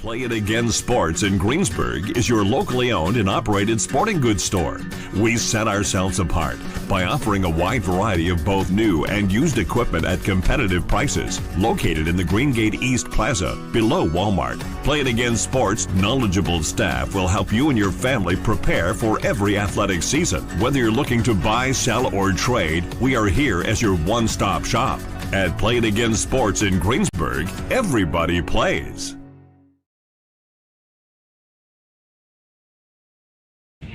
Play It Again Sports in Greensburg is your locally owned and operated sporting goods store. We set ourselves apart by offering a wide variety of both new and used equipment at competitive prices. Located in the Greengate East Plaza, below Walmart, Play It Again Sports' knowledgeable staff will help you and your family prepare for every athletic season. Whether you're looking to buy, sell, or trade, we are here as your one-stop shop. At Play It Again Sports in Greensburg, everybody plays.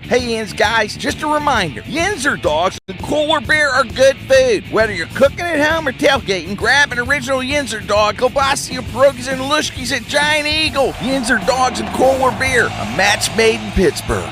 Hey Yins guys, just a reminder, Yinzer dogs and Cooler Beer are good food. Whether you're cooking at home or tailgating, grab an original Yinzer dog, kielbasa, pierogies, and lushkis at Giant Eagle. Yinzer dogs and Cooler Beer, a match made in Pittsburgh.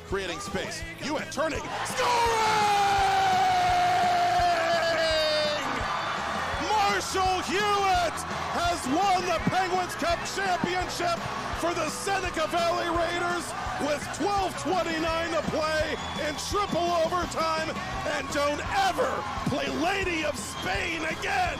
Creating space. Hewitt turning. Scoring! Marshall Hewitt has won the Penguins Cup championship for the Seneca Valley Raiders with 12:29 to play in triple overtime. And don't ever play Lady of Spain again.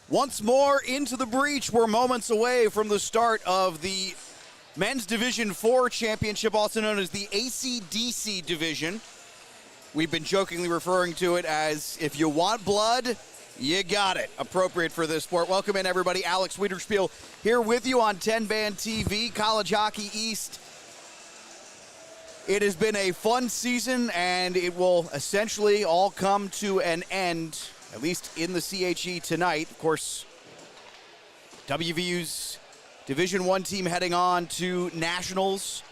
Once more into the breach. We're moments away from the start of the Men's Division 4 Championship, also known as the ACDC Division. We've been jokingly referring to it as, if you want blood, you got it. Appropriate for this sport. Welcome in, everybody. Alex Wiederspiel here with you on TenbandTV, College Hockey East. It has been a fun season, and it will essentially all come to an end, at least in the CHE tonight. Of course, WVU's Division I team heading on to Nationals,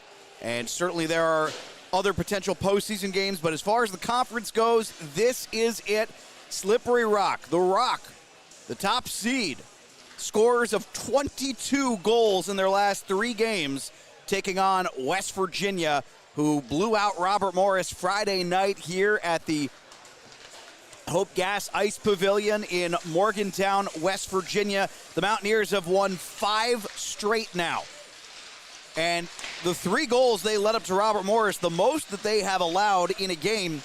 and certainly there are other potential postseason games, but as far as the conference goes, this is it. Slippery Rock, the top seed, scorers of 22 goals in their last 3 games, taking on West Virginia, who blew out Robert Morris Friday night here at the Hope Gas Ice Pavilion in Morgantown, West Virginia. The Mountaineers have won 5 straight now. And the 3 goals they led up to Robert Morris, the most that they have allowed in a game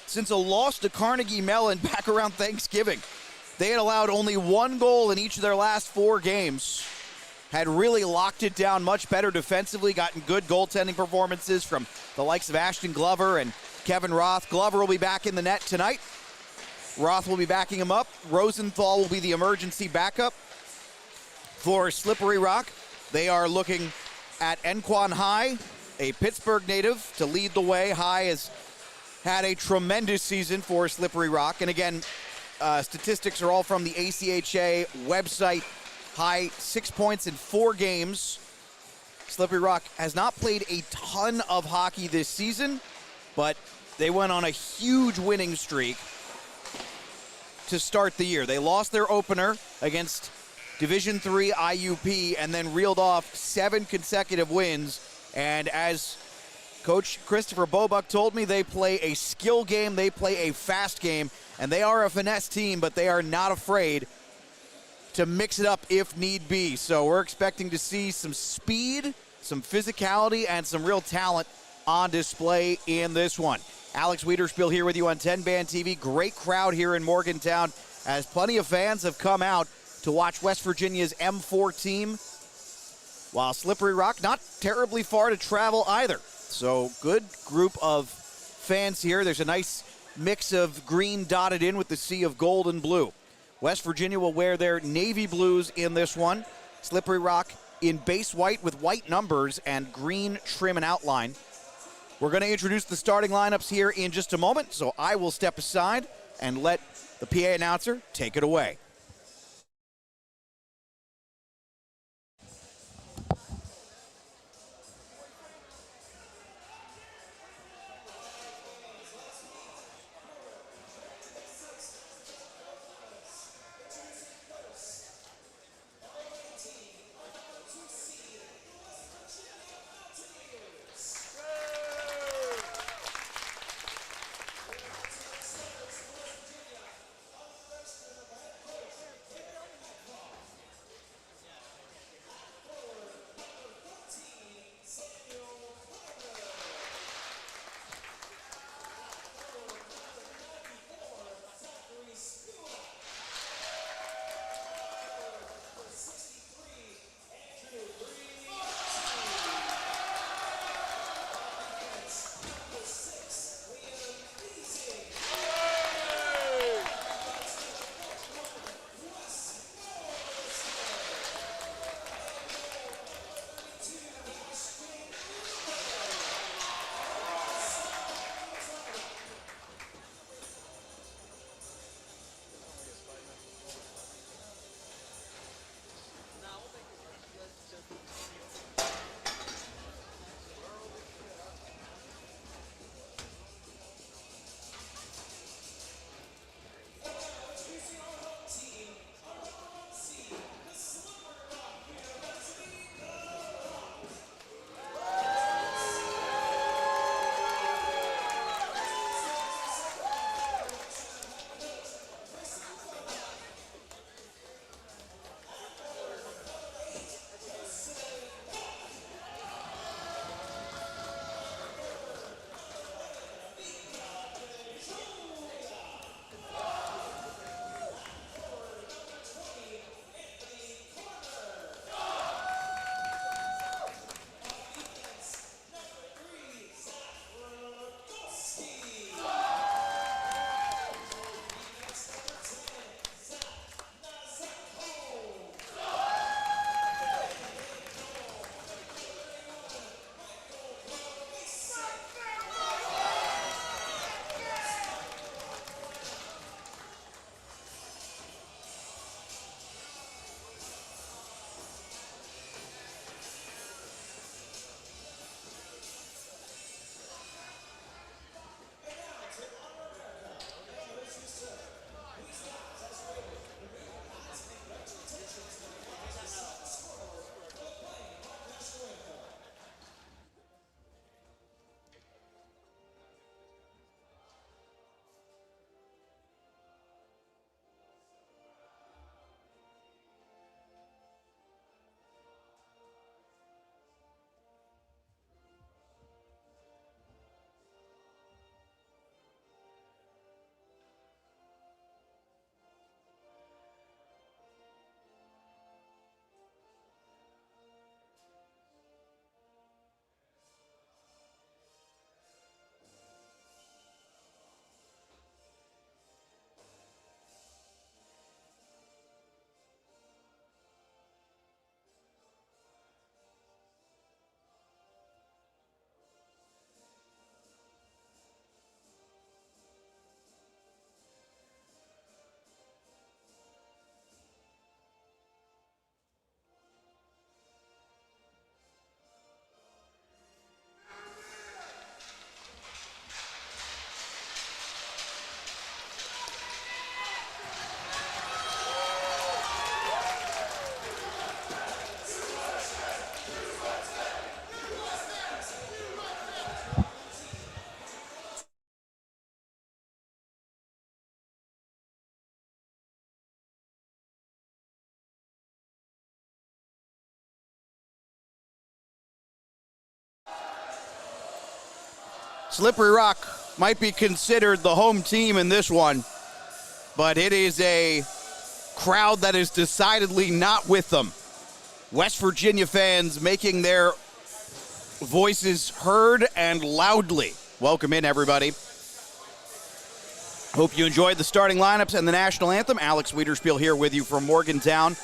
since a loss to Carnegie Mellon back around Thanksgiving. They had allowed only 1 goal in each of their last 4 games. Had really locked it down much better defensively, gotten good goaltending performances from the likes of Ashton Glover and Kevin Roth. Glover will be back in the net tonight. Roth will be backing him up. Rosenthal will be the emergency backup for Slippery Rock. They are looking at Enquan High, a Pittsburgh native, to lead the way. High has had a tremendous season for Slippery Rock. And again, statistics are all from the ACHA website. High 6 points in 4 games. Slippery Rock has not played a ton of hockey this season, but they went on a huge winning streak to start the year. They lost their opener against Division III IUP and then reeled off 7 consecutive wins. And as Coach Christopher Bobuck told me, they play a skill game, they play a fast game, and they are a finesse team, but they are not afraid to mix it up if need be. So we're expecting to see some speed, some physicality, and some real talent on display in this one. Alex Wiederspiel here with you on 10-Band TV. Great crowd here in Morgantown, as plenty of fans have come out to watch West Virginia's M4 team, while Slippery Rock not terribly far to travel either. So good group of fans here. There's a nice mix of green dotted in with the sea of gold and blue. West Virginia will wear their navy blues in this one. Slippery Rock in base white with white numbers and green trim and outline. We're going to introduce the starting lineups here in just a moment, so I will step aside and let the PA announcer take it away. Slippery Rock might be considered the home team in this one, but it is a crowd that is decidedly not with them. West Virginia fans making their voices heard and loudly. Welcome in, everybody. Hope you enjoyed the starting lineups and the national anthem. Alex Wiederspiel here with you from Morgantown,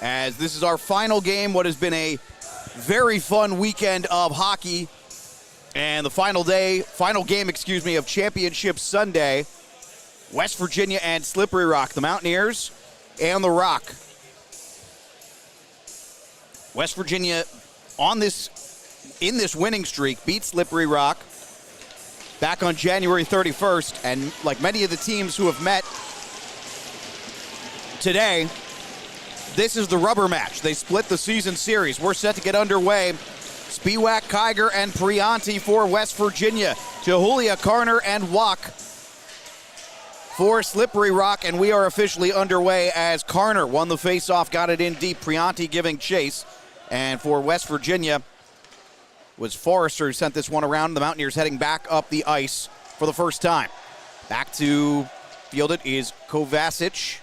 as this is our final game, what has been a very fun weekend of hockey, and the final game, of Championship Sunday. West Virginia and Slippery Rock, the Mountaineers and the Rock. West Virginia in this winning streak beat Slippery Rock back on January 31st, and like many of the teams who have met today, this is the rubber match. They split the season series. We're set to get underway. Spiewak, Kiger, and Prianti for West Virginia. Chihulia, Karner, and Wack for Slippery Rock, and we are officially underway as Karner won the faceoff, got it in deep. Prianti giving chase, and for West Virginia was Forrester who sent this one around. The Mountaineers heading back up the ice for the first time. Back to field it is Kovacic,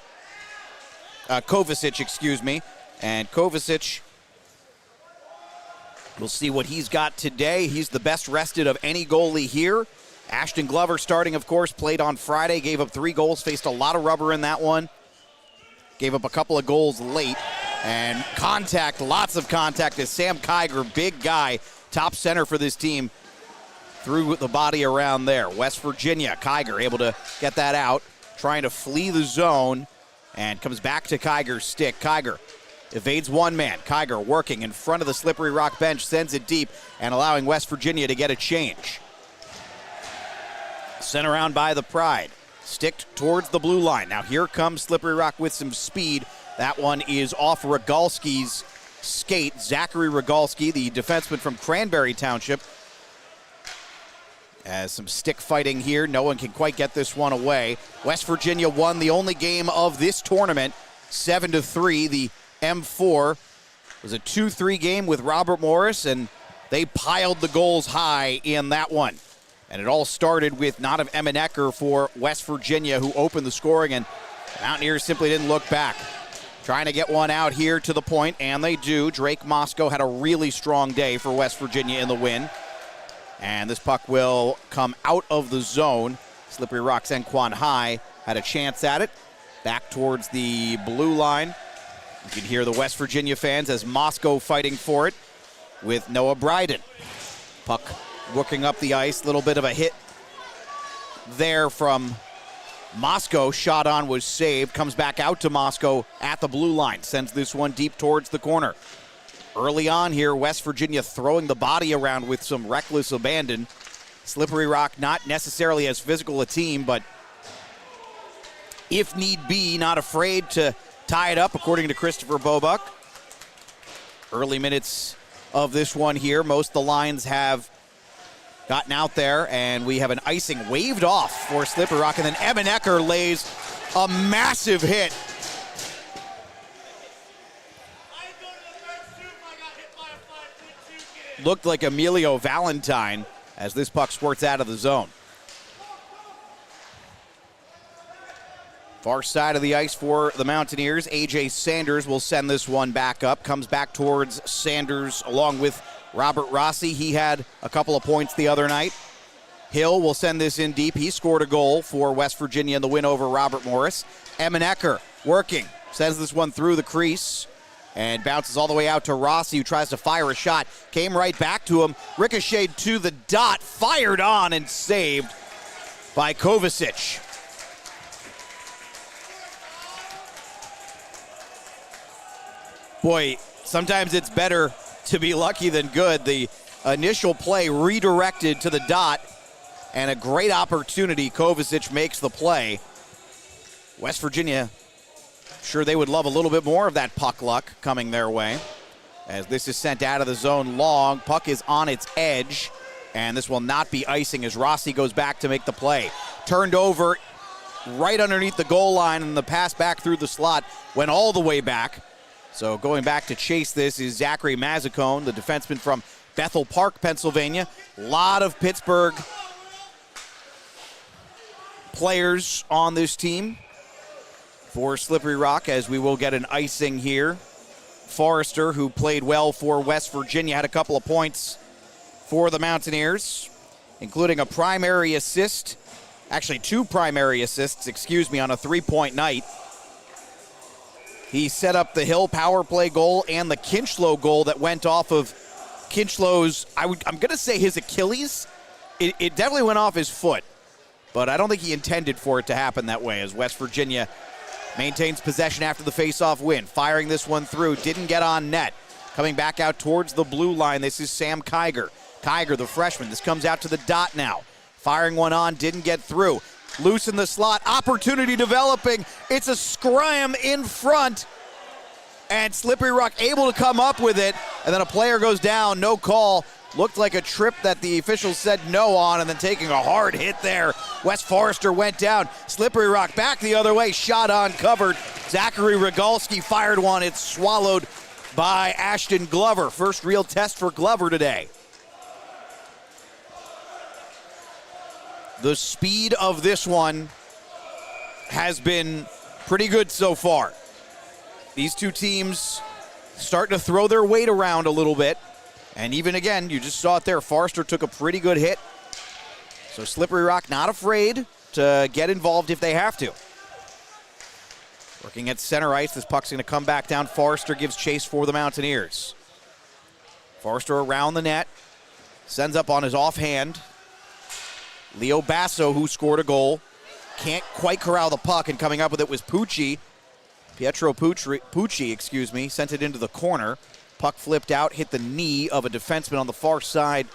and Kovacic, we'll see what he's got today. He's the best rested of any goalie here. Ashton Glover starting, of course, played on Friday, gave up 3 goals, faced a lot of rubber in that one. Gave up a couple of goals late. And lots of contact as Sam Kiger, big guy, top center for this team, threw the body around there. West Virginia, Kiger able to get that out, trying to flee the zone, and comes back to Kiger's stick. Kiger evades one man. Kiger working in front of the Slippery Rock bench, sends it deep, and allowing West Virginia to get a change. Sent around by the Pride. Sticked towards the blue line. Now here comes Slippery Rock with some speed. That one is off Rogalski's skate. Zachary Rogalski, the defenseman from Cranberry Township. As some stick fighting here. No one can quite get this one away. West Virginia won the only game of this tournament, 7-3. The M4 was a 2-3 game with Robert Morris, and they piled the goals high in that one. And it all started with Nadav Emenecker for West Virginia, who opened the scoring, and the Mountaineers simply didn't look back. Trying to get one out here to the point, and they do. Drake Moscow had a really strong day for West Virginia in the win. And this puck will come out of the zone. Slippery Rock's Enquan High had a chance at it. Back towards the blue line. You can hear the West Virginia fans as Moscow fighting for it with Noah Bryden. Puck working up the ice, little bit of a hit there from Moscow. Shot on was saved, comes back out to Moscow at the blue line, sends this one deep towards the corner. Early on here, West Virginia throwing the body around with some reckless abandon. Slippery Rock not necessarily as physical a team, but if need be, not afraid to tie it up, according to Christopher Bobuck. Early minutes of this one here, most of the lines have gotten out there, and we have an icing waved off for Slippery Rock, and then Emenecker lays a massive hit. Looked like Emilio Valentine as this puck squirts out of the zone. Far side of the ice for the Mountaineers. A.J. Sanders will send this one back up. Comes back towards Sanders along with Robert Rossi. He had a couple of points the other night. Hill will send this in deep. He scored a goal for West Virginia in the win over Robert Morris. Emenecker working. Sends this one through the crease and bounces all the way out to Rossi, who tries to fire a shot. Came right back to him. Ricocheted to the dot. Fired on and saved by Kovacic. Boy, sometimes it's better to be lucky than good. The initial play redirected to the dot, and a great opportunity. Kovacic makes the play. West Virginia, sure they would love a little bit more of that puck luck coming their way. As this is sent out of the zone long. Puck is on its edge, and this will not be icing as Rossi goes back to make the play. Turned over right underneath the goal line, and the pass back through the slot went all the way back. So going back to chase this is Zachary Mazzacone, the defenseman from Bethel Park, Pennsylvania. A lot of Pittsburgh players on this team for Slippery Rock, as we will get an icing here. Forrester, who played well for West Virginia, had a couple of points for the Mountaineers, including a primary assist, actually 2 primary assists, on a 3-point night. He set up the Hill power play goal and the Kinchlow goal that went off of Kinchlow's, I'm going to say his Achilles. It definitely went off his foot, but I don't think he intended for it to happen that way, as West Virginia maintains possession after the face-off win. Firing this one through, didn't get on net. Coming back out towards the blue line, this is Sam Kiger. Kiger, the freshman, this comes out to the dot now. Firing one on, didn't get through. Loose in the slot, opportunity developing. It's a scram in front, and Slippery Rock able to come up with it, and then a player goes down, no call. Looked like a trip that the officials said no on, and then taking a hard hit there. Wes Forrester went down. Slippery Rock back the other way, shot on covered. Zachary Rogalski fired one. It's swallowed by Ashton Glover. First real test for Glover today. The speed of this one has been pretty good so far. These two teams starting to throw their weight around a little bit. And even again, you just saw it there, Forrester took a pretty good hit. So Slippery Rock not afraid to get involved if they have to. Working at center ice, this puck's going to come back down. Forrester gives chase for the Mountaineers. Forrester around the net, sends up on his offhand. Leo Basso, who scored a goal, can't quite corral the puck, and coming up with it was Pucci. Pietro Pucci, sent it into the corner. Puck flipped out, hit the knee of a defenseman on the far side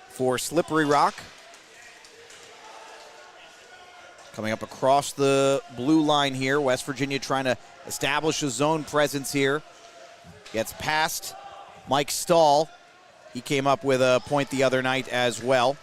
for Slippery Rock. Coming up across the blue line here, West Virginia trying to establish a zone presence here. Gets past Mike Stahl. He came up with a point the other night as well.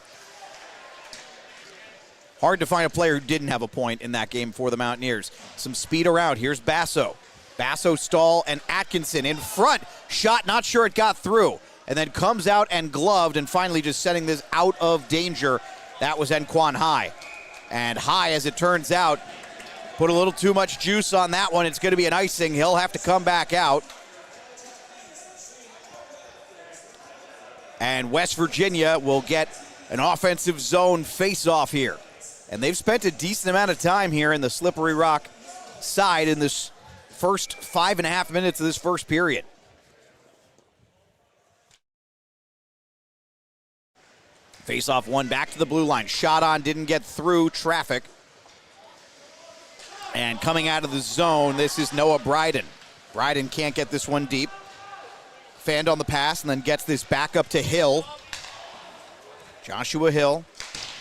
Hard to find a player who didn't have a point in that game for the Mountaineers. Some speed around. Here's Basso. Basso, Stahl, and Atkinson in front. Shot, not sure it got through. And then comes out and gloved, and finally just setting this out of danger. That was Enquan High. And High, as it turns out, put a little too much juice on that one. It's going to be an icing. He'll have to come back out. And West Virginia will get an offensive zone face-off here. And they've spent a decent amount of time here in the Slippery Rock side in this first 5.5 minutes of this first period. Face-off one back to the blue line. Shot on, didn't get through traffic. And coming out of the zone, this is Noah Bryden. Bryden can't get this one deep. Fanned on the pass and then gets this back up to Hill. Joshua Hill.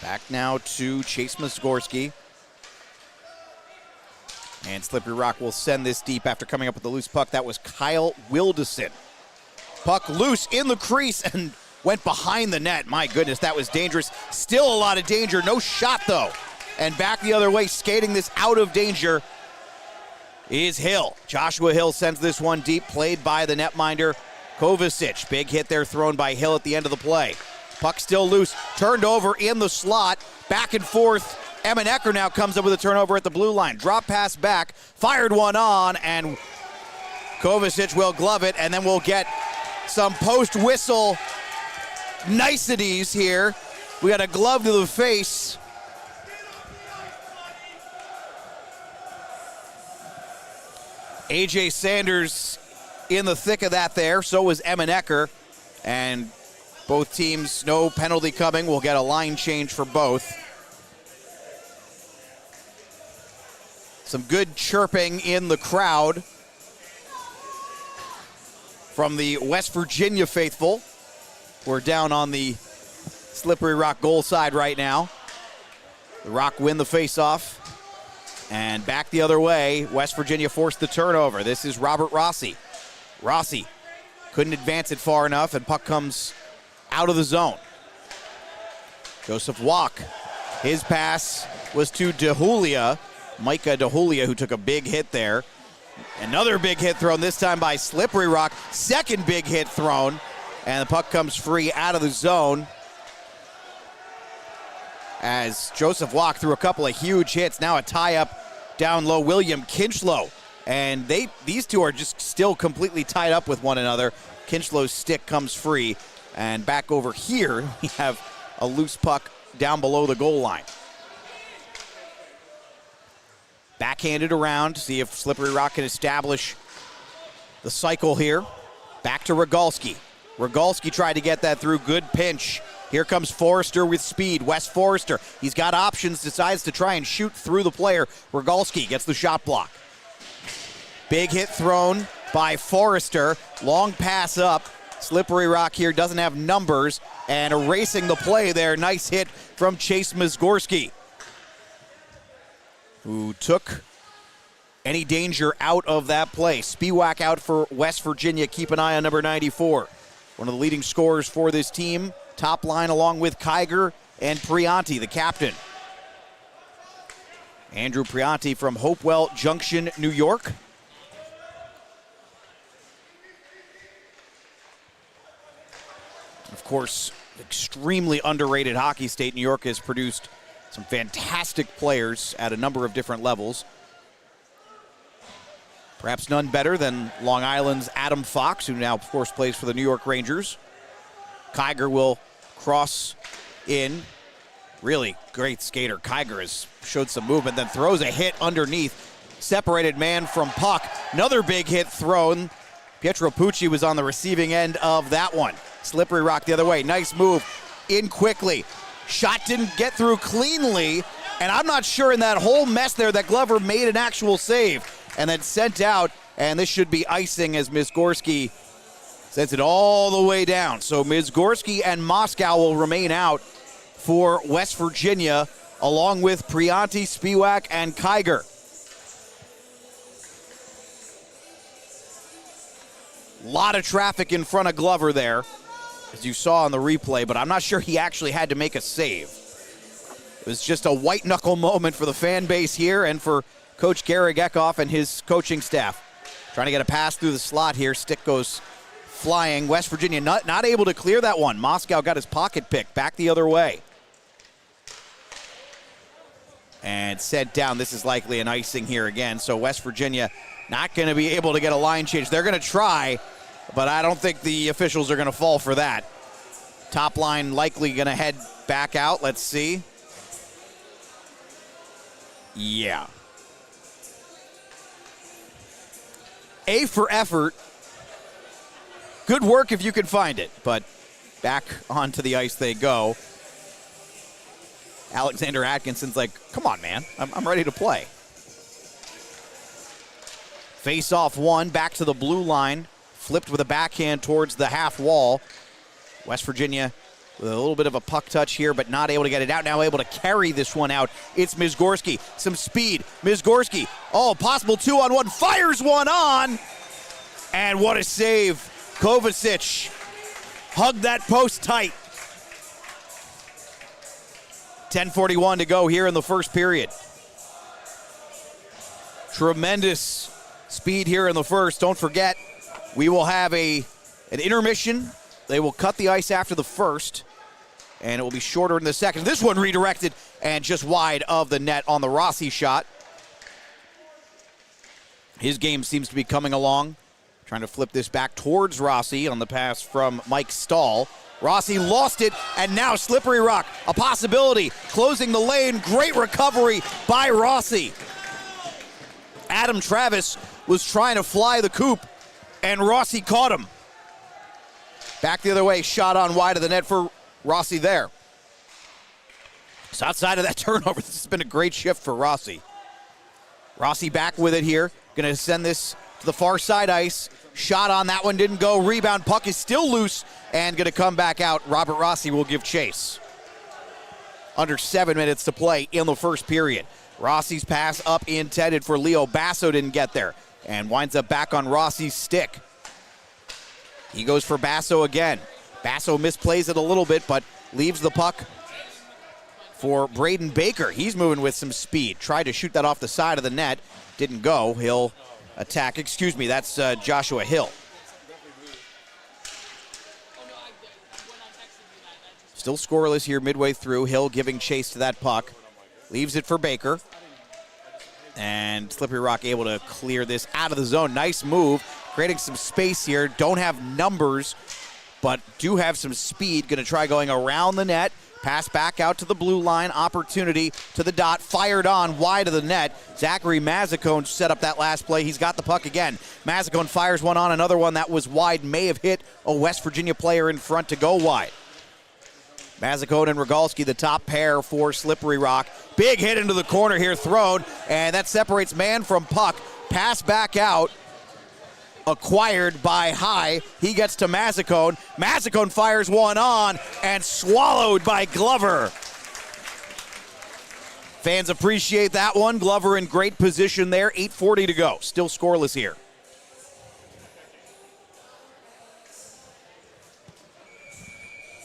Back now to Chase Musgorski. And Slippery Rock will send this deep after coming up with the loose puck. That was Kyle Wildeson. Puck loose in the crease and went behind the net. My goodness, that was dangerous. Still a lot of danger. No shot, though. And back the other way, skating this out of danger is Hill. Joshua Hill sends this one deep, played by the netminder Kovacic. Big hit there thrown by Hill at the end of the play. Puck still loose, turned over in the slot, back and forth. Emenecker now comes up with a turnover at the blue line. Drop pass back, fired one on, and Kovacic will glove it, and then we'll get some post-whistle niceties here. We got a glove to the face. A.J. Sanders in the thick of that there, so was Emenecker, and both teams, no penalty coming. We'll get a line change for both. Some good chirping in the crowd from the West Virginia faithful. We're down on the Slippery Rock goal side right now. The Rock win the faceoff. And back the other way, West Virginia forced the turnover. This is Robert Rossi. Rossi couldn't advance it far enough, and puck comes out of the zone. Joseph Walk. His pass was to DeJulia. Micah DeJulia, who took a big hit there. Another big hit thrown, this time by Slippery Rock. Second big hit thrown, and the puck comes free out of the zone. as Joseph Walk threw a couple of huge hits. Now a tie-up down low, William Kinchlow. And these two are just still completely tied up with one another. Kinchlow's stick comes free. And back over here, we have a loose puck down below the goal line. Backhanded around, see if Slippery Rock can establish the cycle here. Back to Rogalski. Rogalski tried to get that through, good pinch. Here comes Forrester with speed. Wes Forrester, he's got options, decides to try and shoot through the player. Rogalski gets the shot block. Big hit thrown by Forrester. Long pass up. Slippery Rock here doesn't have numbers, and erasing the play there. Nice hit from Chase Mizgorski, who took any danger out of that play. Spiewak out for West Virginia. Keep an eye on number 94. One of the leading scorers for this team. Top line along with Kiger and Prianti, the captain. Andrew Prianti from Hopewell Junction, New York. Of course, extremely underrated hockey state. New York has produced some fantastic players at a number of different levels. Perhaps none better than Long Island's Adam Fox, who now, of course, plays for the New York Rangers. Kiger will cross in. Really great skater. Kiger has showed some movement, then throws a hit underneath. Separated man from puck. Another big hit thrown. Pietro Pucci was on the receiving end of that one. Slippery Rock the other way. Nice move in quickly. Shot didn't get through cleanly, and I'm not sure in that whole mess there that Glover made an actual save and then sent out, and this should be icing as Mizgorski sends it all the way down. So Mizgorski and Moscow will remain out for West Virginia, along with Prianti, Spiewak, and Kiger. A lot of traffic in front of Glover there, as you saw on the replay, but I'm not sure he actually had to make a save. It was just a white-knuckle moment for the fan base here and for Coach Gary Eckhoff and his coaching staff. Trying to get a pass through the slot here. Stick goes flying. West Virginia not able to clear that one. Moscow got his pocket pick back the other way. And sent down. This is likely an icing here again. So West Virginia not going to be able to get a line change. They're going to try, but I don't think the officials are going to fall for that. Top line likely going to head back out. Let's see. Yeah. A for effort. Good work if you can find it, but back onto the ice they go. Alexander Atkinson's like, come on, man. I'm ready to play. Face-off one, back to the blue line. Flipped with a backhand towards the half wall. West Virginia with a little bit of a puck touch here, but not able to get it out. Now able to carry this one out. It's Mizgorski. Some speed. Mizgorski. Oh, possible 2-on-1. Fires one on. And what a save. Kovacic hugged that post tight. 10:41 to go here in the first period. Tremendous speed here in the first. Don't forget, we will have an intermission. They will cut the ice after the first, and it will be shorter in the second. This one redirected and just wide of the net on the Rossi shot. His game seems to be coming along. Trying to flip this back towards Rossi on the pass from Mike Stahl. Rossi lost it, and now Slippery Rock, a possibility, closing the lane. Great recovery by Rossi. Adam Travis was trying to fly the coop, and Rossi caught him. Back the other way, shot on wide of the net for Rossi there. So outside of that turnover, this has been a great shift for Rossi. Rossi back with it here, gonna send this to the far side ice. Shot on that one, didn't go. Rebound, puck is still loose and going to come back out. Robert Rossi will give chase. Under 7 minutes to play in the first period. Rossi's pass up intended for Leo Basso, didn't get there and winds up back on Rossi's stick. He goes for Basso again. Basso misplays it a little bit, but leaves the puck for Braden Baker. He's moving with some speed. Tried to shoot that off the side of the net. Didn't go. He'll attack. That's Joshua Hill. Still scoreless here midway through. Hill giving chase to that puck. Leaves it for Baker. And Slippery Rock able to clear this out of the zone. Nice move, creating some space here. Don't have numbers, but do have some speed. Going to try going around the net. Pass back out to the blue line. Opportunity to the dot. Fired on wide of the net. Zachary Mazzacone set up that last play. He's got the puck again. Mazzacone fires one on. Another one that was wide. May have hit a West Virginia player in front to go wide. Mazzacone and Rogalski, the top pair for Slippery Rock. Big hit into the corner here, thrown, and that separates man from puck. Pass back out, acquired by High. He gets to Mazzacone. Mazzacone fires one on, and swallowed by Glover. Fans appreciate that one. Glover in great position there. 8:40 to go. Still scoreless here.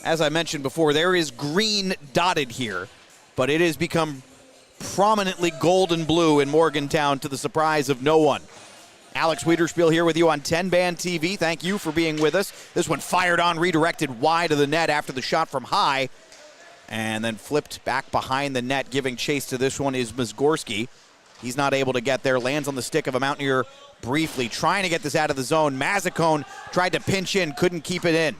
As I mentioned before, there is green dotted here, but it has become prominently gold and blue in Morgantown to the surprise of no one. Alex Wiederspiel here with you on TenbandTV. Thank you for being with us. This one fired on, redirected wide of the net after the shot from High, and then flipped back behind the net. Giving chase to this one is Mizgorski. He's not able to get there. Lands on the stick of a Mountaineer briefly, trying to get this out of the zone. Mazzacone tried to pinch in, couldn't keep it in.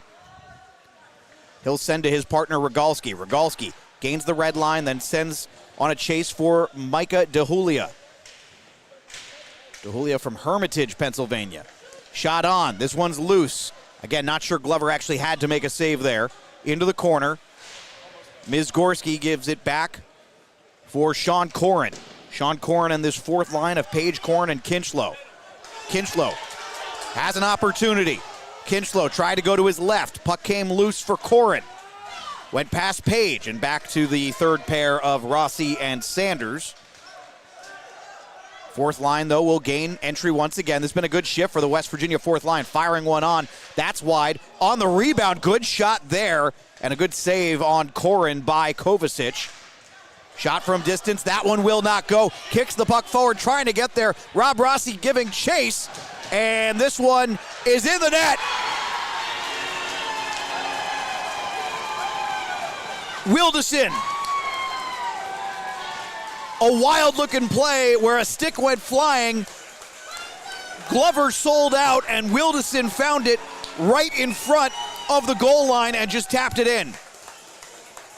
He'll send to his partner, Rogalski. Rogalski gains the red line, then sends on a chase for Micah DeJulia. DeJulia from Hermitage, Pennsylvania. Shot on. This one's loose. Again, not sure Glover actually had to make a save there. Into the corner. Mizgorski gives it back for Sean Corrin. Sean Corrin and this fourth line of Page, Corrin, and Kinchlow. Kinchlow has an opportunity. Kinchlow tried to go to his left. Puck came loose for Corrin. Went past Page and back to the third pair of Rossi and Sanders. Fourth line, though, will gain entry once again. There's been a good shift for the West Virginia fourth line. Firing one on. That's wide. On the rebound, good shot there. And a good save on Corrin by Kovacic. Shot from distance. That one will not go. Kicks the puck forward, trying to get there. Rob Rossi giving chase. And this one is in the net. Wilderson. A wild-looking play where a stick went flying. Glover sold out, and Wilderson found it right in front of the goal line and just tapped it in.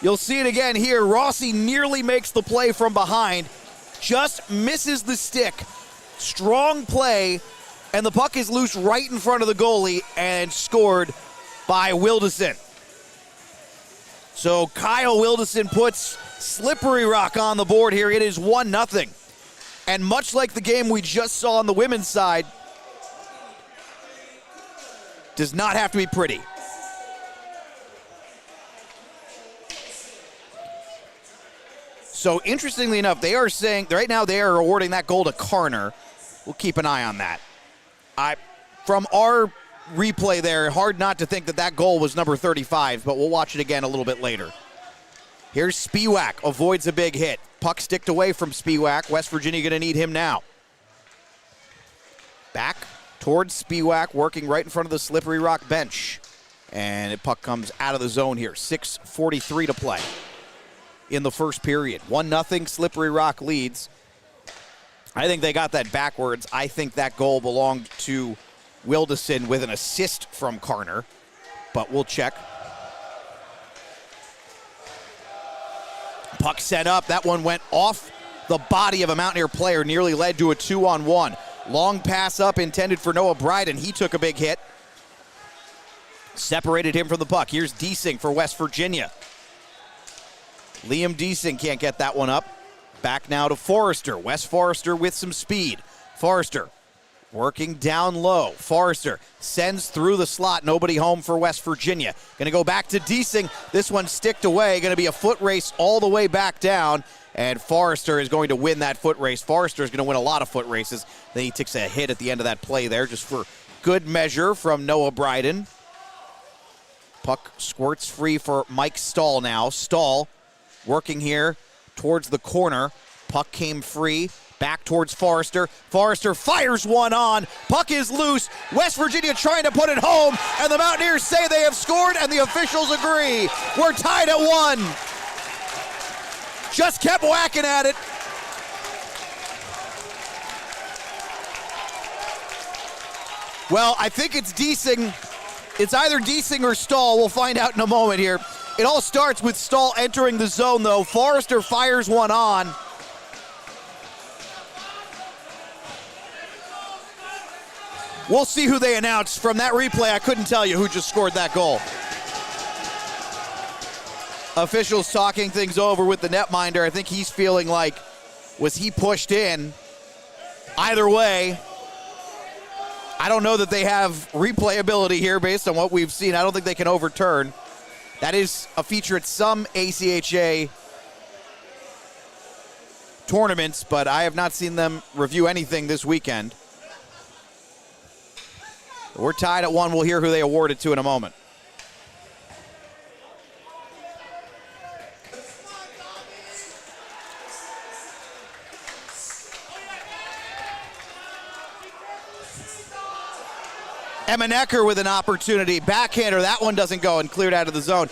You'll see it again here. Rossi nearly makes the play from behind. Just misses the stick. Strong play. And the puck is loose right in front of the goalie and scored by Wilderson. So Kyle Wilderson puts Slippery Rock on the board here. It is 1-0. And much like the game we just saw on the women's side, does not have to be pretty. So interestingly enough, they are saying, right now they are awarding that goal to Karner. We'll keep an eye on that. From our replay there, hard not to think that that goal was number 35, but we'll watch it again a little bit later. Here's Spiewak, avoids a big hit. Puck sticked away from Spiewak. West Virginia going to need him now. Back towards Spiewak, working right in front of the Slippery Rock bench. And the puck comes out of the zone here. 6:43 to play in the first period. 1-0, Slippery Rock leads. I think they got that backwards. I think that goal belonged to Wilderson with an assist from Karner, but we'll check. Puck set up. That one went off the body of a Mountaineer player, nearly led to a 2-on-1. Long pass up intended for Noah Bryden. He took a big hit. Separated him from the puck. Here's Deasing for West Virginia. Liam Deasing can't get that one up. Back now to Forrester. Wes Forrester with some speed. Forrester working down low. Forrester sends through the slot. Nobody home for West Virginia. Going to go back to Deasing. This one sticked away. Going to be a foot race all the way back down. And Forrester is going to win that foot race. Forrester is going to win a lot of foot races. Then he takes a hit at the end of that play there just for good measure from Noah Bryden. Puck squirts free for Mike Stahl now. Stahl working here towards the corner. Puck came free. Back towards Forrester. Forrester fires one on. Puck is loose. West Virginia trying to put it home, and the Mountaineers say they have scored, and the officials agree. We're tied at 1. Just kept whacking at it. Well, I think it's Deasing. It's either Deasing or Stahl. We'll find out in a moment here. It all starts with Stahl entering the zone, though. Forrester fires one on. We'll see who they announce. From that replay, I couldn't tell you who just scored that goal. Officials talking things over with the netminder. I think he's feeling like, was he pushed in? Either way, I don't know that they have replayability here based on what we've seen. I don't think they can overturn. That is a feature at some ACHA tournaments, but I have not seen them review anything this weekend. We're tied at 1. We'll hear who they award it to in a moment. Emanecker with an opportunity. Backhander. That one doesn't go and cleared out of the zone.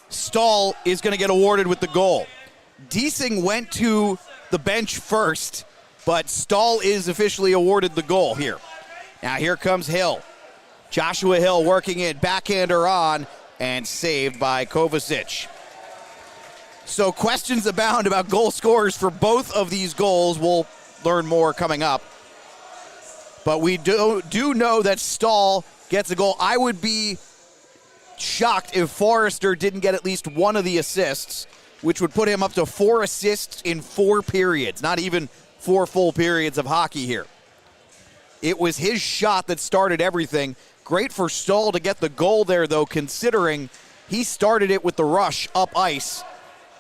Stahl is going to get awarded with the goal. Deasing went to the bench first, but Stahl is officially awarded the goal here. Now here comes Hill. Joshua Hill working in, backhander on, and saved by Kovacic. So questions abound about goal scorers for both of these goals. We'll learn more coming up. But we do know that Stahl gets a goal. I would be shocked if Forrester didn't get at least one of the assists, which would put him up to 4 assists in 4 periods, not even 4 full periods of hockey here. It was his shot that started everything. Great for Stahl to get the goal there, though, considering he started it with the rush up ice,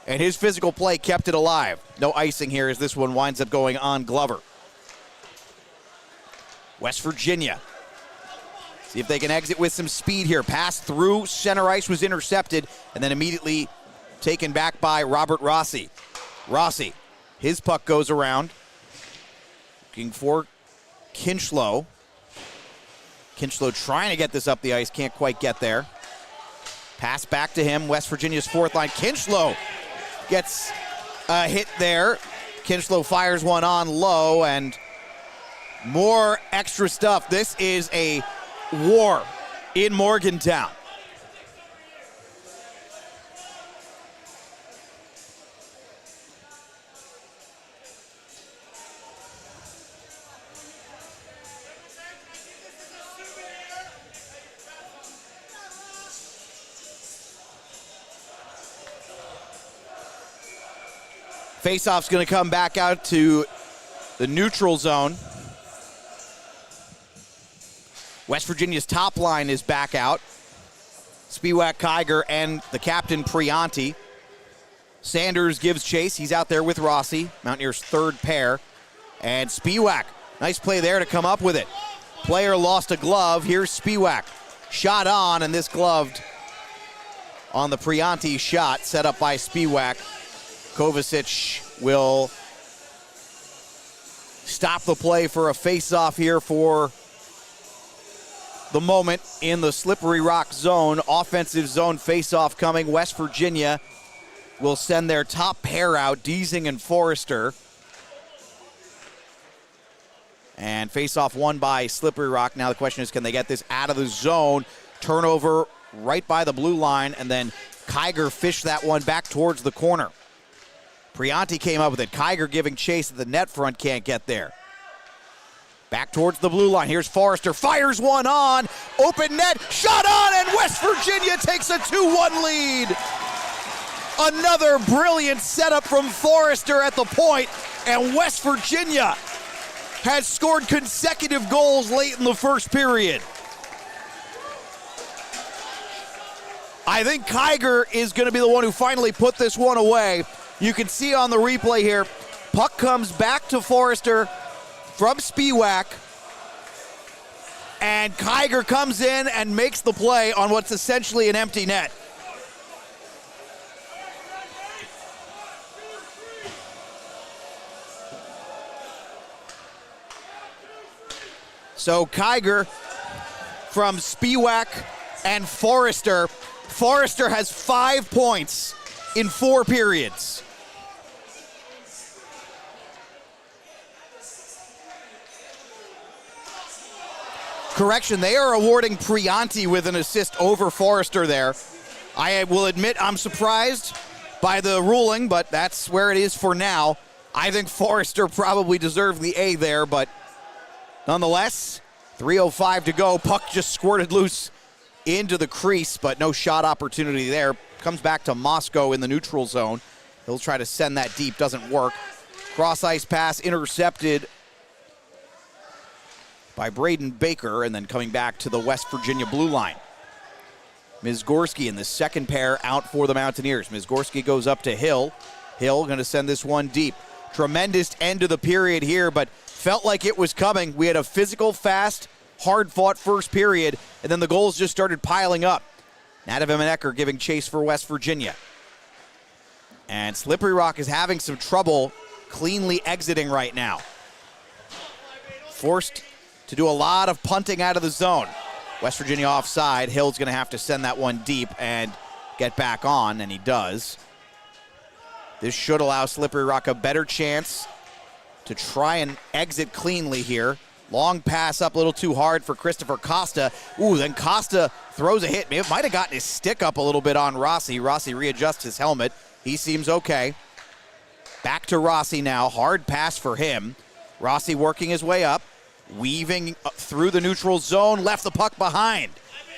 and his physical play kept it alive. No icing here as this one winds up going on Glover. West Virginia. See if they can exit with some speed here. Pass through center ice was intercepted, and then immediately taken back by Robert Rossi. Rossi, his puck goes around. Looking for Kinchlow. Kinchlow trying to get this up the ice, can't quite get there. Pass back to him, West Virginia's 4th line. Kinchlow gets a hit there. Kinchlow fires one on low, and more extra stuff. This is a war in Morgantown. Faceoff's going to come back out to the neutral zone. West Virginia's top line is back out. Spiewak, Kiger, and the captain, Prianti. Sanders gives chase. He's out there with Rossi, Mountaineers' 3rd pair. And Spiewak, nice play there to come up with it. Player lost a glove. Here's Spiewak. Shot on, and this gloved on the Prianti shot set up by Spiewak. Kovacic will stop the play for a face-off here for the moment in the Slippery Rock zone. Offensive zone face-off coming. West Virginia will send their top pair out, Deasing and Forrester. And face-off won by Slippery Rock. Now the question is, can they get this out of the zone? Turnover right by the blue line, and then Kiger fished that one back towards the corner. Prianti came up with it. Kiger giving chase at the net front, can't get there. Back towards the blue line. Here's Forrester. Fires one on. Open net. Shot on, and West Virginia takes a 2-1 lead. Another brilliant setup from Forrester at the point, and West Virginia has scored consecutive goals late in the first period. I think Kiger is going to be the one who finally put this one away. You can see on the replay here, puck comes back to Forrester from Spiewak, and Kiger comes in and makes the play on what's essentially an empty net. So Kiger from Spiewak and Forrester. Forrester has 5 points in 4 periods. Correction, they are awarding Prianti with an assist over Forrester there. I will admit I'm surprised by the ruling, but that's where it is for now. I think Forrester probably deserved the A there, but nonetheless, 3:05 to go. Puck just squirted loose into the crease, but no shot opportunity there. Comes back to Moscow in the neutral zone. He'll try to send that deep, doesn't work. Cross-ice pass intercepted by Braden Baker, and then coming back to the West Virginia blue line. Mizgorski in the second pair out for the Mountaineers. Mizgorski goes up to Hill. Hill going to send this one deep. Tremendous end of the period here, but felt like it was coming. We had a physical, fast, hard-fought first period, and then the goals just started piling up. Nadav Emenecker giving chase for West Virginia. And Slippery Rock is having some trouble cleanly exiting right now. Forced to do a lot of punting out of the zone. West Virginia offside. Hill's going to have to send that one deep and get back on, and he does. This should allow Slippery Rock a better chance to try and exit cleanly here. Long pass up a little too hard for Christopher Costa. Ooh, then Costa throws a hit. It might have gotten his stick up a little bit on Rossi. Rossi readjusts his helmet. He seems okay. Back to Rossi now. Hard pass for him. Rossi working his way up. Weaving through the neutral zone, left the puck behind.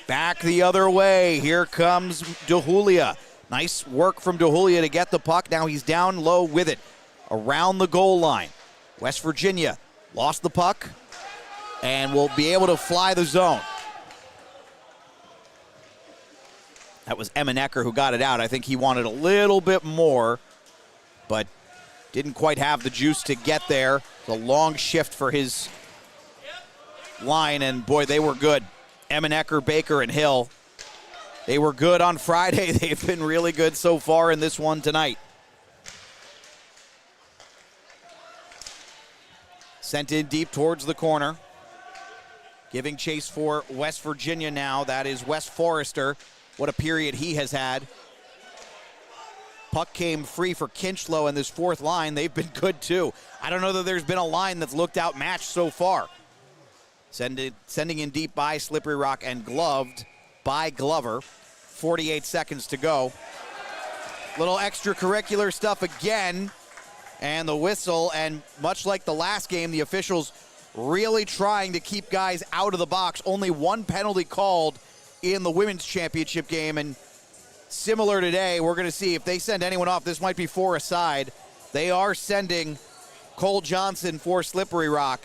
Back the other way. Here comes DeJulia. Nice work from DeJulia to get the puck. Now he's down low with it. Around the goal line. West Virginia lost the puck and will be able to fly the zone. That was Emenecker who got it out. I think he wanted a little bit more, but didn't quite have the juice to get there. It's a long shift for his line, and boy, they were good. Emenecker, Baker, and Hill. They were good on Friday. They've been really good so far in this one tonight. Sent in deep towards the corner. Giving chase for West Virginia now. That is Wes Forrester. What a period he has had. Puck came free for Kinchlow and this fourth line. They've been good too. I don't know that there's been a line that's looked outmatched so far. Sending in deep by Slippery Rock and gloved by Glover. 48 seconds to go. Little extracurricular stuff again. And the whistle, and much like the last game, the officials really trying to keep guys out of the box. Only one penalty called in the women's championship game, and similar today, we're going to see if they send anyone off. This might be 4 aside. They are sending Cole Johnson for Slippery Rock.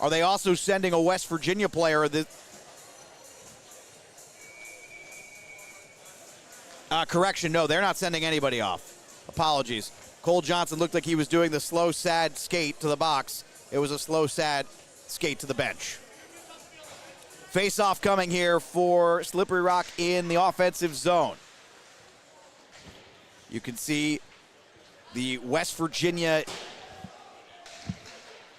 Are they also sending a West Virginia player? Correction, no, they're not sending anybody off. Apologies. Cole Johnson looked like he was doing the slow, sad skate to the box. It was a slow, sad skate to the bench. Face-off coming here for Slippery Rock in the offensive zone. You can see the West Virginia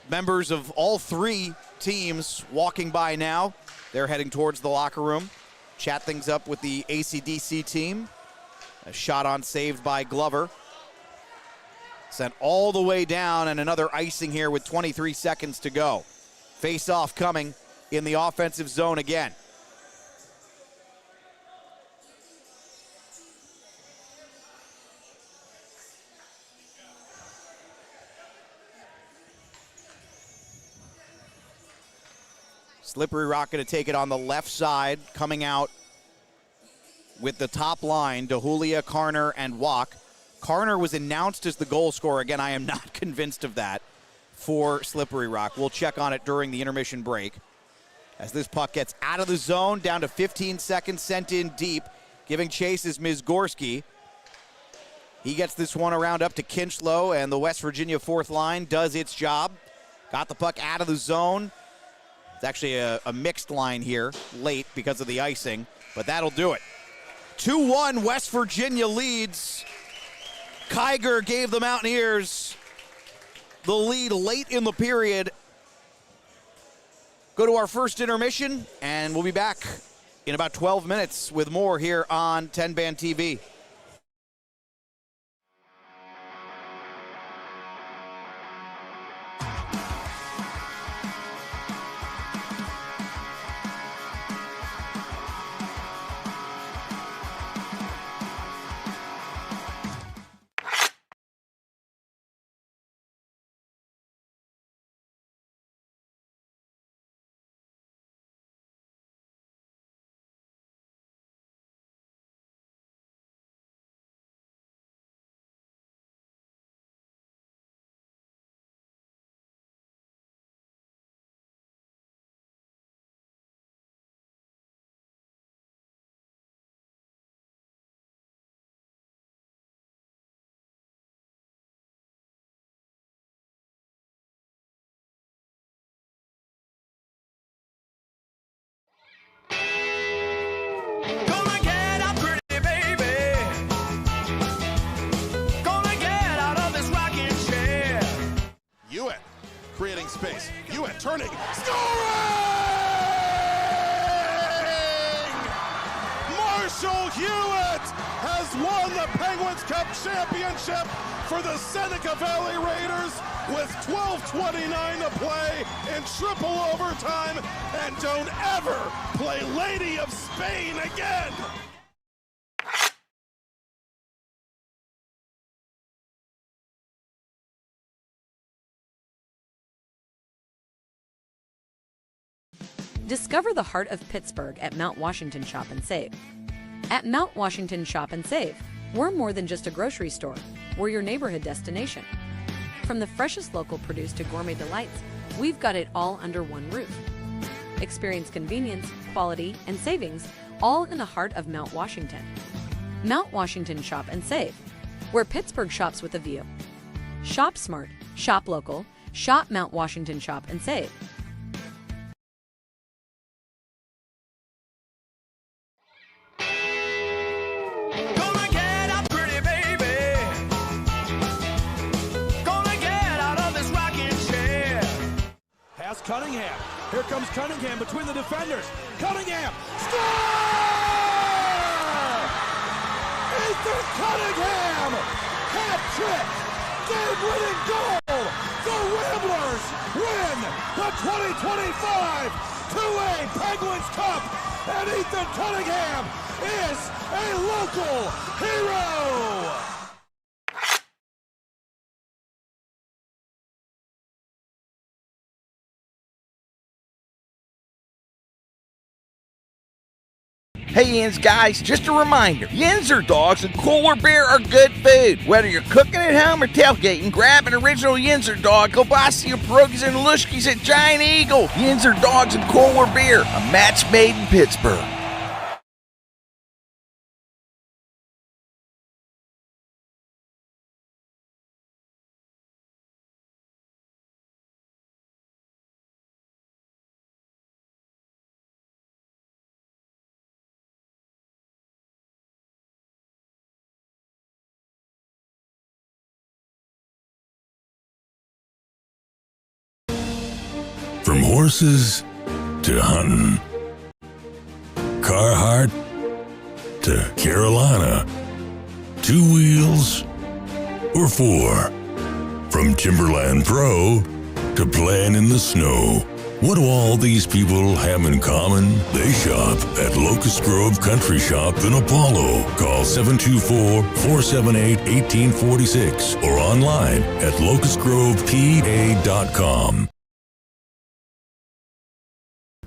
members of all 3 teams walking by now. They're heading towards the locker room. Chat things up with the AC/DC team. A shot on saved by Glover. Sent all the way down, and another icing here with 23 seconds to go. Face-off coming in the offensive zone again. Slippery Rock going to take it on the left side, coming out with the top line, DeJulia, Carner, and Walk. Carner was announced as the goal scorer. Again, I am not convinced of that for Slippery Rock. We'll check on it during the intermission break. As this puck gets out of the zone, down to 15 seconds, sent in deep. Giving chase is Mizgorski. He gets this one around up to Kinchlow, and the West Virginia fourth line does its job. Got the puck out of the zone. It's actually a mixed line here, late because of the icing, but that'll do it. 2-1, West Virginia leads. Kiger gave the Mountaineers the lead late in the period. go to our first intermission, and we'll be back in about 12 minutes with more here on 10-Band TV. Creating space. Hewitt turning. Scoring! Marshall Hewitt has won the Penguins Cup championship for the Seneca Valley Raiders with 12:29 to play in triple overtime. And don't ever play Lady of Spain again. Discover the heart of Pittsburgh at Mount Washington Shop and Save. At Mount Washington Shop and Save, we're more than just a grocery store. We're your neighborhood destination. From the freshest local produce to gourmet delights, we've got it all under one roof. Experience convenience, quality, and savings, all in the heart of Mount Washington. Mount Washington Shop and Save, where Pittsburgh shops with a view. Shop smart, shop local, shop Mount Washington Shop and Save. Cunningham. Here comes Cunningham between the defenders. Cunningham. Score! Ethan Cunningham! Hat trick! Game-winning goal! The Ramblers win the 2025 2A Penguins Cup! And Ethan Cunningham is a local hero! Hey Yins guys, just a reminder, Yinzer dogs and Cooler Beer are good food. Whether you're cooking at home or tailgating, grab an original Yinzer dog, kielbasa, pierogies, and lushkis at Giant Eagle. Yinzer dogs and Cooler Beer, a match made in Pittsburgh. From horses to hunting, Carhartt to Carolina, 2 wheels or 4, from Timberland Pro to playing in the snow. What do all these people have in common? They shop at Locust Grove Country Shop in Apollo. Call 724-478-1846 or online at locustgrovepa.com.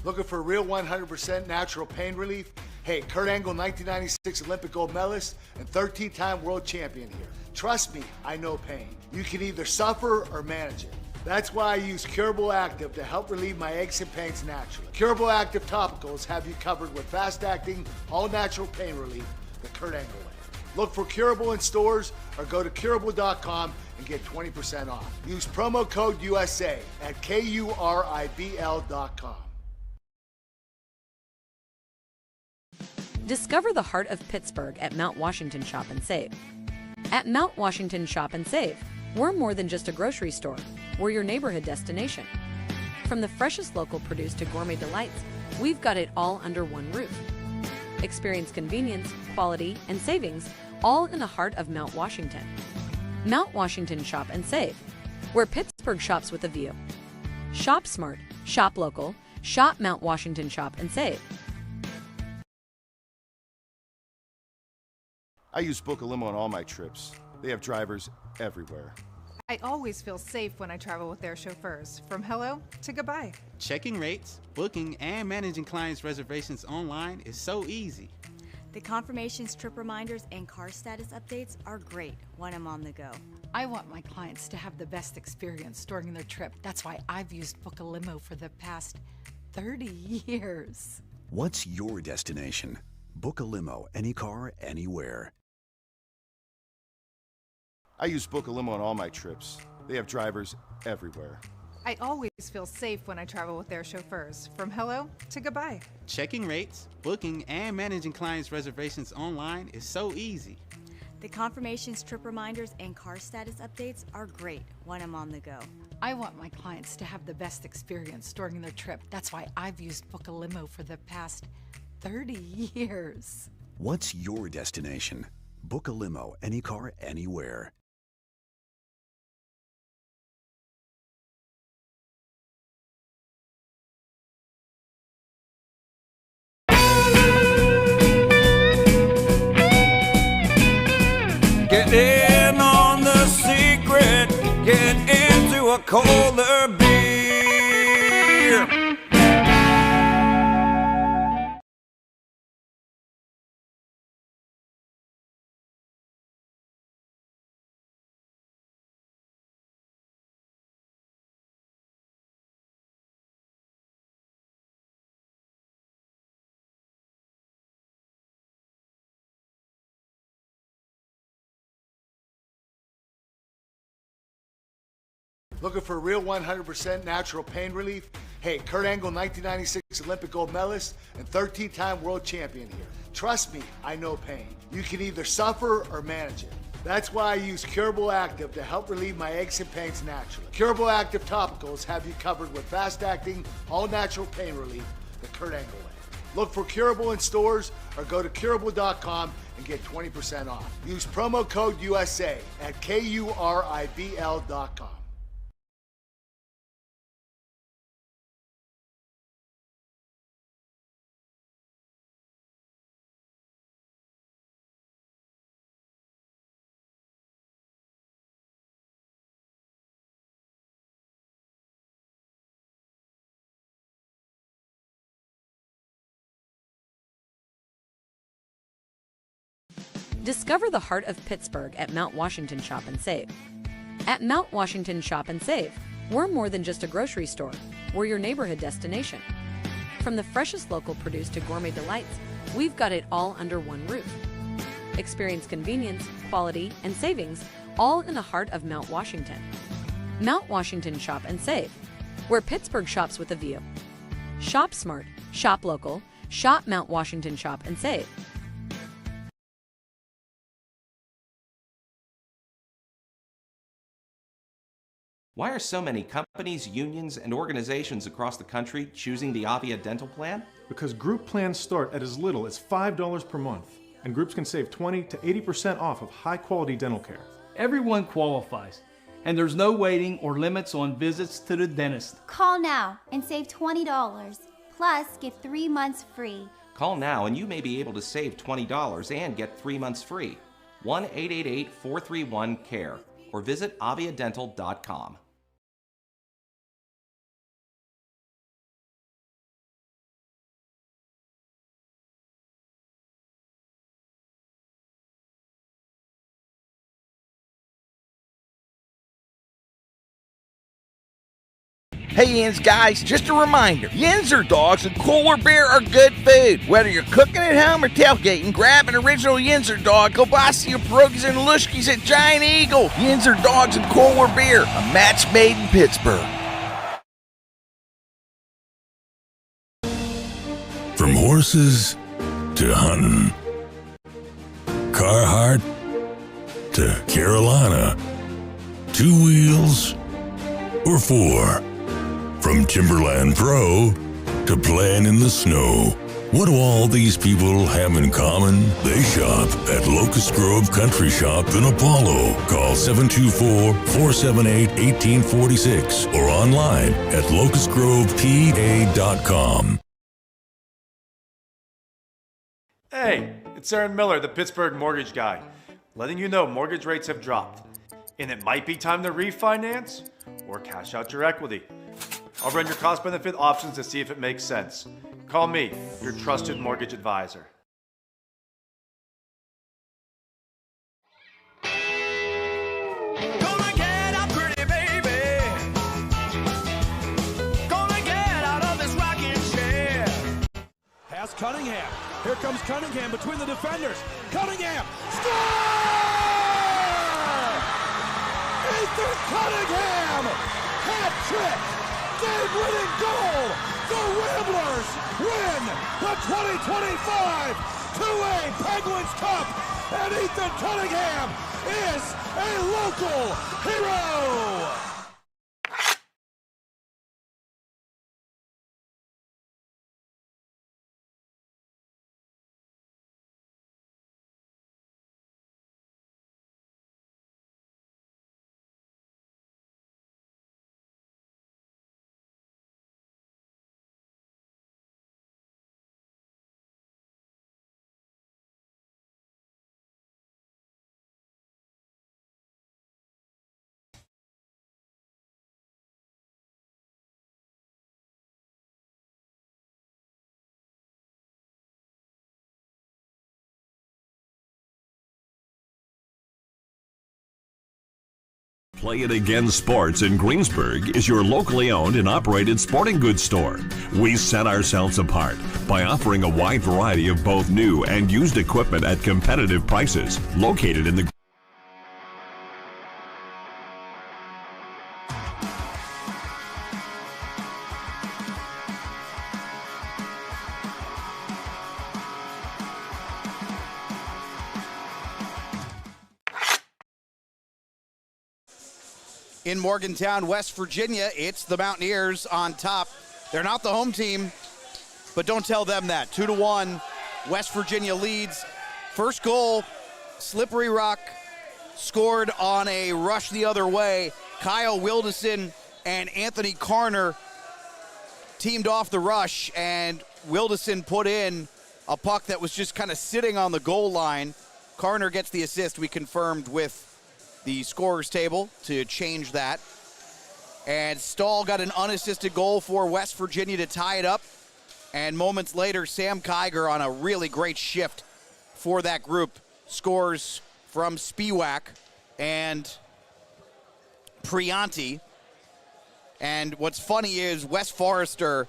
Looking for real 100% natural pain relief? Hey, Kurt Angle, 1996 Olympic gold medalist and 13-time world champion here. Trust me, I know pain. You can either suffer or manage it. That's why I use Curable Active to help relieve my aches and pains naturally. Curable Active topicals have you covered with fast-acting, all-natural pain relief the Kurt Angle way. Look for Curable in stores or go to curable.com and get 20% off. Use promo code USA at KURIBL.com. Discover the heart of Pittsburgh at Mount Washington Shop and Save. At Mount Washington Shop and Save, we're more than just a grocery store. We're your neighborhood destination. From the freshest local produce to gourmet delights, we've got it all under one roof. Experience convenience, quality, and savings, all in the heart of Mount Washington. Mount Washington Shop and Save, where Pittsburgh shops with a view. Shop smart, shop local, shop Mount Washington Shop and Save. I use Book a Limo on all my trips. They have drivers everywhere. I always feel safe when I travel with their chauffeurs, from hello to goodbye. Checking rates, booking, and managing clients' reservations online is so easy. The confirmations, trip reminders, and car status updates are great when I'm on the go. I want my clients to have the best experience during their trip. That's why I've used Book a Limo for the past 30 years. What's your destination? Book a limo, any car, anywhere. I use Book a Limo on all my trips. They have drivers everywhere. I always feel safe when I travel with their chauffeurs, from hello to goodbye. Checking rates, booking, and managing clients' reservations online is so easy. The confirmations, trip reminders, and car status updates are great when I'm on the go. I want my clients to have the best experience during their trip. That's why I've used Book a Limo for the past 30 years. What's your destination? Book a limo, any car, anywhere. Get in on the secret, get into a colder beer. Looking for real 100% natural pain relief? Hey, Kurt Angle, 1996 Olympic gold medalist and 13-time world champion here. Trust me, I know pain. You can either suffer or manage it. That's why I use Curable Active to help relieve my aches and pains naturally. Curable Active topicals have you covered with fast-acting, all-natural pain relief the Kurt Angle way. Look for Curable in stores or go to curable.com and get 20% off. Use promo code USA at KURIBL.com. Discover the heart of Pittsburgh at Mount Washington Shop and Save. At Mount Washington Shop and Save, we're more than just a grocery store. We're your neighborhood destination. From the freshest local produce to gourmet delights, we've got it all under one roof. Experience convenience, quality, and savings, all in the heart of Mount Washington. Mount Washington Shop and Save, where Pittsburgh shops with a view. Shop smart, shop local, shop Mount Washington Shop and Save. Why are so many companies, unions, and organizations across the country choosing the Avia Dental Plan? Because group plans start at as little as $5 per month, and groups can save 20 to 80% off of high-quality dental care. Everyone qualifies, and there's no waiting or limits on visits to the dentist. Call now and save $20, plus get 3 months free. Call now and you may be able to save $20 and get 3 months free. 1-888-431-CARE or visit aviadental.com. Hey Yins guys, just a reminder, Yinzer dogs and Cooler Beer are good food. Whether you're cooking at home or tailgating, grab an original Yinzer dog, kielbasa, pierogies, and lushkis at Giant Eagle. Yinzer dogs and Cooler Beer, a match made in Pittsburgh. From horses to hunting, Carhartt to Carolina, 2 wheels or 4. From Timberland Pro to playing in the snow. What do all these people have in common? They shop at Locust Grove Country Shop in Apollo. Call 724-478-1846 or online at locustgrovepa.com. Hey, it's Aaron Miller, the Pittsburgh mortgage guy, letting you know mortgage rates have dropped, and it might be time to refinance or cash out your equity. I'll run your cost-benefit options to see if it makes sense. Call me, your trusted mortgage advisor. Gonna get out, pretty baby. Gonna get out of this rocking chair. Pass Cunningham. Here comes Cunningham between the defenders. Cunningham. Score! Ethan Cunningham! Hat trick! Game-winning goal! The Ramblers win the 2025 2A Penguins Cup! And Ethan Cunningham is a local hero! Play It Again Sports in Greensburg is your locally owned and operated sporting goods store. We set ourselves apart by offering a wide variety of both new and used equipment at competitive prices. Located in the In Morgantown, West Virginia, it's the Mountaineers on top. They're not the home team, but don't tell them that. 2-1, West Virginia leads. First goal, Slippery Rock scored on a rush the other way. Kyle Wilderson and Anthony Carner teamed off the rush, and Wilderson put in a puck that was just kind of sitting on the goal line. Carner gets the assist. We confirmed with the scorer's table to change that. And Stahl got an unassisted goal for West Virginia to tie it up. And moments later, Sam Kiger on a really great shift for that group scores from Spiewak and Prianti. And what's funny is Wes Forrester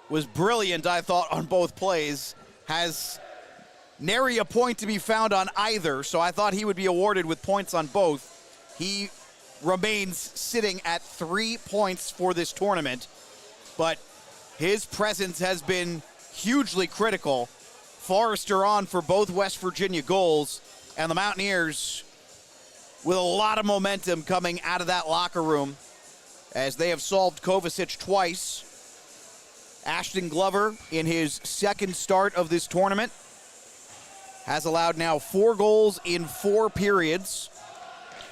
was brilliant, I thought, on both plays. Has nary a point to be found on either, so I thought he would be awarded with points on both. He remains sitting at 3 points for this tournament, but his presence has been hugely critical. Forrester on for both West Virginia goals, and the Mountaineers with a lot of momentum coming out of that locker room as they have solved Kovacic twice. Ashton Glover, in his second start of this tournament, has allowed now 4 goals in 4 periods.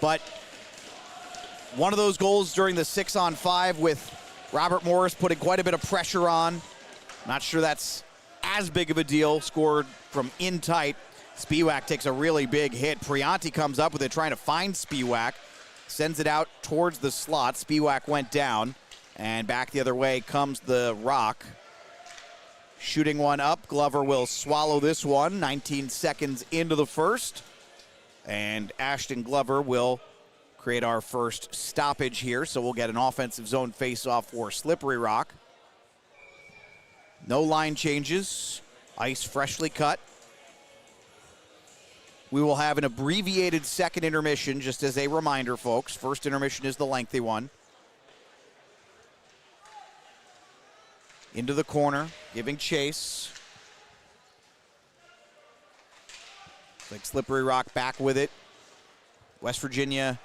But one of those goals during the 6-on-5 with Robert Morris putting quite a bit of pressure on. Not sure that's as big of a deal. Scored from in tight. Spiewak takes a really big hit. Prianti comes up with it, trying to find Spiewak. Sends it out towards the slot. Spiewak went down. And back the other way comes the Rock. Shooting one up. Glover will swallow this one. 19 seconds into the first. And Ashton Glover will create our first stoppage here, so we'll get an offensive zone face-off for Slippery Rock. No line changes. Ice freshly cut. We will have an abbreviated second intermission, just as a reminder, folks. First intermission is the lengthy one. Into the corner, giving chase. Like Slippery Rock back with it. West Virginia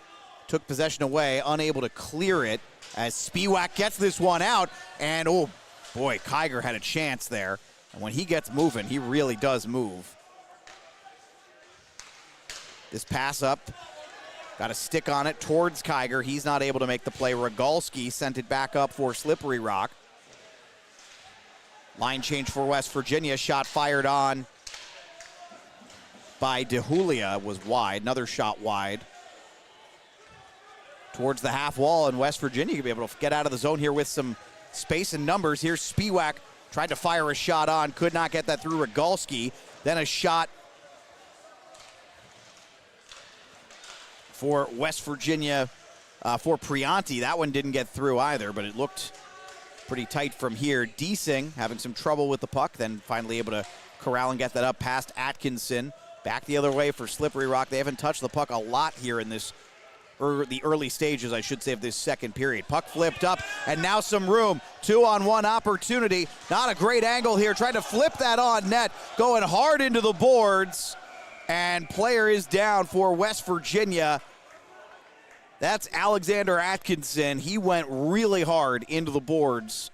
took possession away, unable to clear it as Spiewak gets this one out. And, oh, boy, Kiger had a chance there. And when he gets moving, he really does move. This pass up, got a stick on it towards Kiger. He's not able to make the play. Rogalski sent it back up for Slippery Rock. Line change for West Virginia. Shot fired on by DeJulia was wide. Another shot wide towards the half wall, and West Virginia could be able to get out of the zone here with some space and numbers. Here's Spiewak, tried to fire a shot on, could not get that through Rogalski. Then a shot for West Virginia for Prianti. That one didn't get through either, but it looked pretty tight from here. Deasing having some trouble with the puck, then finally able to corral and get that up past Atkinson. Back the other way for Slippery Rock. They haven't touched the puck a lot here in this, the early stages, I should say, of this second period. Puck flipped up, and now some room. 2-on-1 opportunity. Not a great angle here. Trying to flip that on net. Going hard into the boards. And player is down for West Virginia. That's Alexander Atkinson. He went really hard into the boards.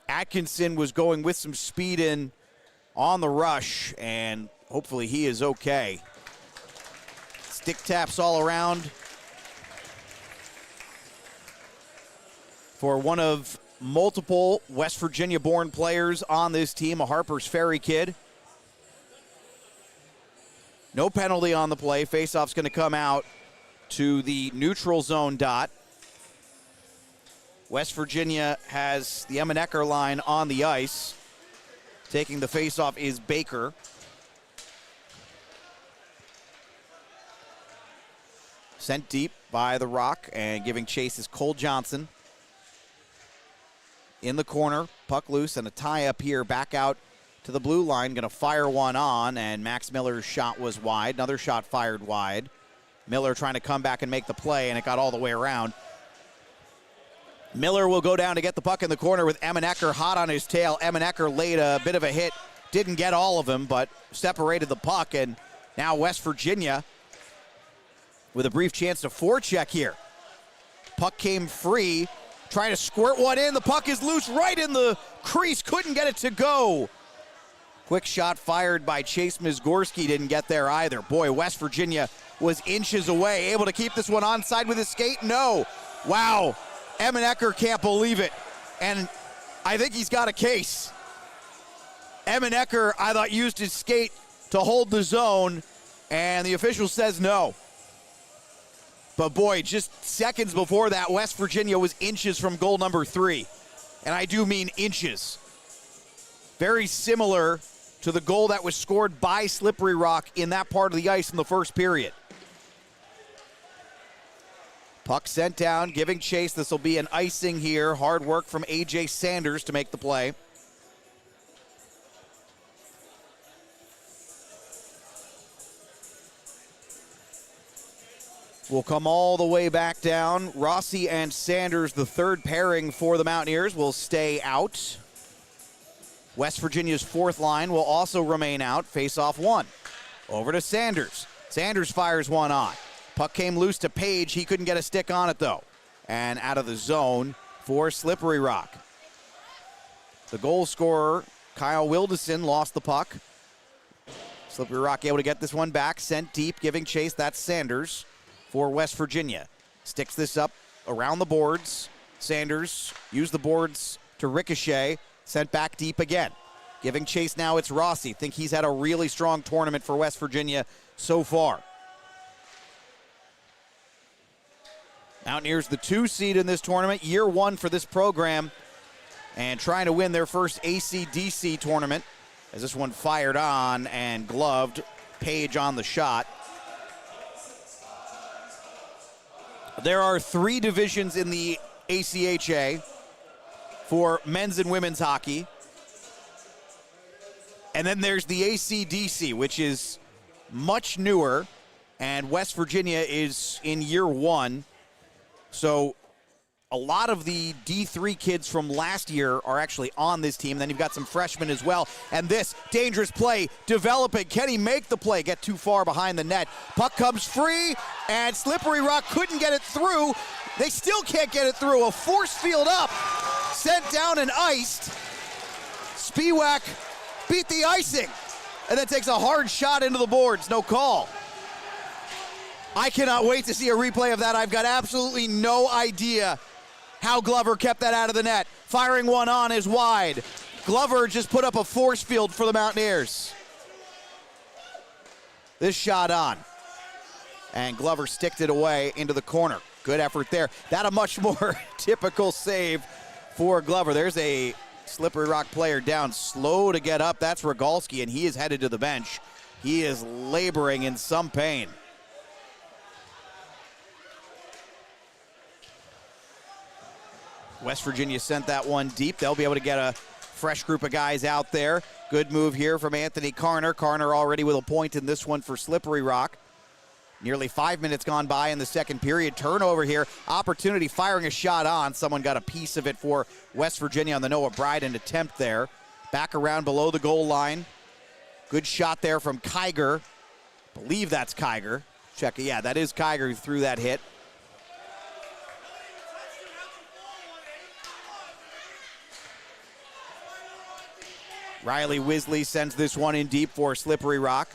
Atkinson was going with some speed in on the rush, and hopefully he is okay. Stick taps all around for one of multiple West Virginia-born players on this team, a Harper's Ferry kid. No penalty on the play. Faceoff's going to come out to the neutral zone dot. West Virginia has the Emmenecker line on the ice. Taking the faceoff is Baker. Sent deep by the Rock, and giving chase is Cole Johnson. In the corner, puck loose, and a tie up here back out to the blue line. Going to fire one on, and Max Miller's shot was wide. Another shot fired wide. Miller trying to come back and make the play, and it got all the way around. Miller will go down to get the puck in the corner with Emmenecker hot on his tail. Emmenecker laid a bit of a hit. Didn't get all of him, but separated the puck, and now West Virginia with a brief chance to forecheck here. Puck came free. Trying to squirt one in. The puck is loose right in the crease. Couldn't get it to go. Quick shot fired by Chase Mizgorski. Didn't get there either. Boy, West Virginia was inches away. Able to keep this one onside with his skate? No. Wow. Emmenecker can't believe it. And I think he's got a case. Emmenecker, I thought, used his skate to hold the zone, and the official says no. But boy, just seconds before that, West Virginia was inches from goal number 3. And I do mean inches. Very similar to the goal that was scored by Slippery Rock in that part of the ice in the first period. Puck sent down, giving chase. This will be an icing here. Hard work from A.J. Sanders to make the play. Will come all the way back down. Rossi and Sanders, the third pairing for the Mountaineers, will stay out. West Virginia's fourth line will also remain out. Face-off one. Over to Sanders. Sanders fires one on. Puck came loose to Page. He couldn't get a stick on it, though. And out of the zone for Slippery Rock. The goal scorer, Kyle Wilderson, lost the puck. Slippery Rock able to get this one back. Sent deep, giving chase. That's Sanders for West Virginia. Sticks this up around the boards. Sanders used the boards to ricochet. Sent back deep again. Giving chase now, it's Rossi. Think he's had a really strong tournament for West Virginia so far. Mountaineers the 2 seed in this tournament. Year 1 for this program. And trying to win their first ACDC tournament. As this one fired on and gloved. Page on the shot. There are 3 divisions in the ACHA for men's and women's hockey. And then there's the ACDC, which is much newer, and West Virginia is in year 1. So a lot of the D3 kids from last year are actually on this team. Then you've got some freshmen as well. And this dangerous play developing. Can he make the play? Get too far behind the net. Puck comes free, and Slippery Rock couldn't get it through. They still can't get it through. A force field up, sent down and iced. Spiewak beat the icing, and then takes a hard shot into the boards. No call. I cannot wait to see a replay of that. I've got absolutely no idea how Glover kept that out of the net. Firing one on is wide. Glover just put up a force field for the Mountaineers. This shot on. And Glover sticked it away into the corner. Good effort there. That a much more typical save for Glover. There's a Slippery Rock player down, slow to get up. That's Rogalski, and he is headed to the bench. He is laboring in some pain. West Virginia sent that one deep. They'll be able to get a fresh group of guys out there. Good move here from Anthony Carner. Carner already with a point in this one for Slippery Rock. Nearly 5 minutes gone by in the second period. Turnover here. Opportunity, firing a shot on. Someone got a piece of it for West Virginia on the Noah Bryden attempt there. Back around below the goal line. Good shot there from Kiger. Believe that's Kiger. Check it. Yeah, that is Kiger who threw that hit. Riley Wisley sends this one in deep for Slippery Rock.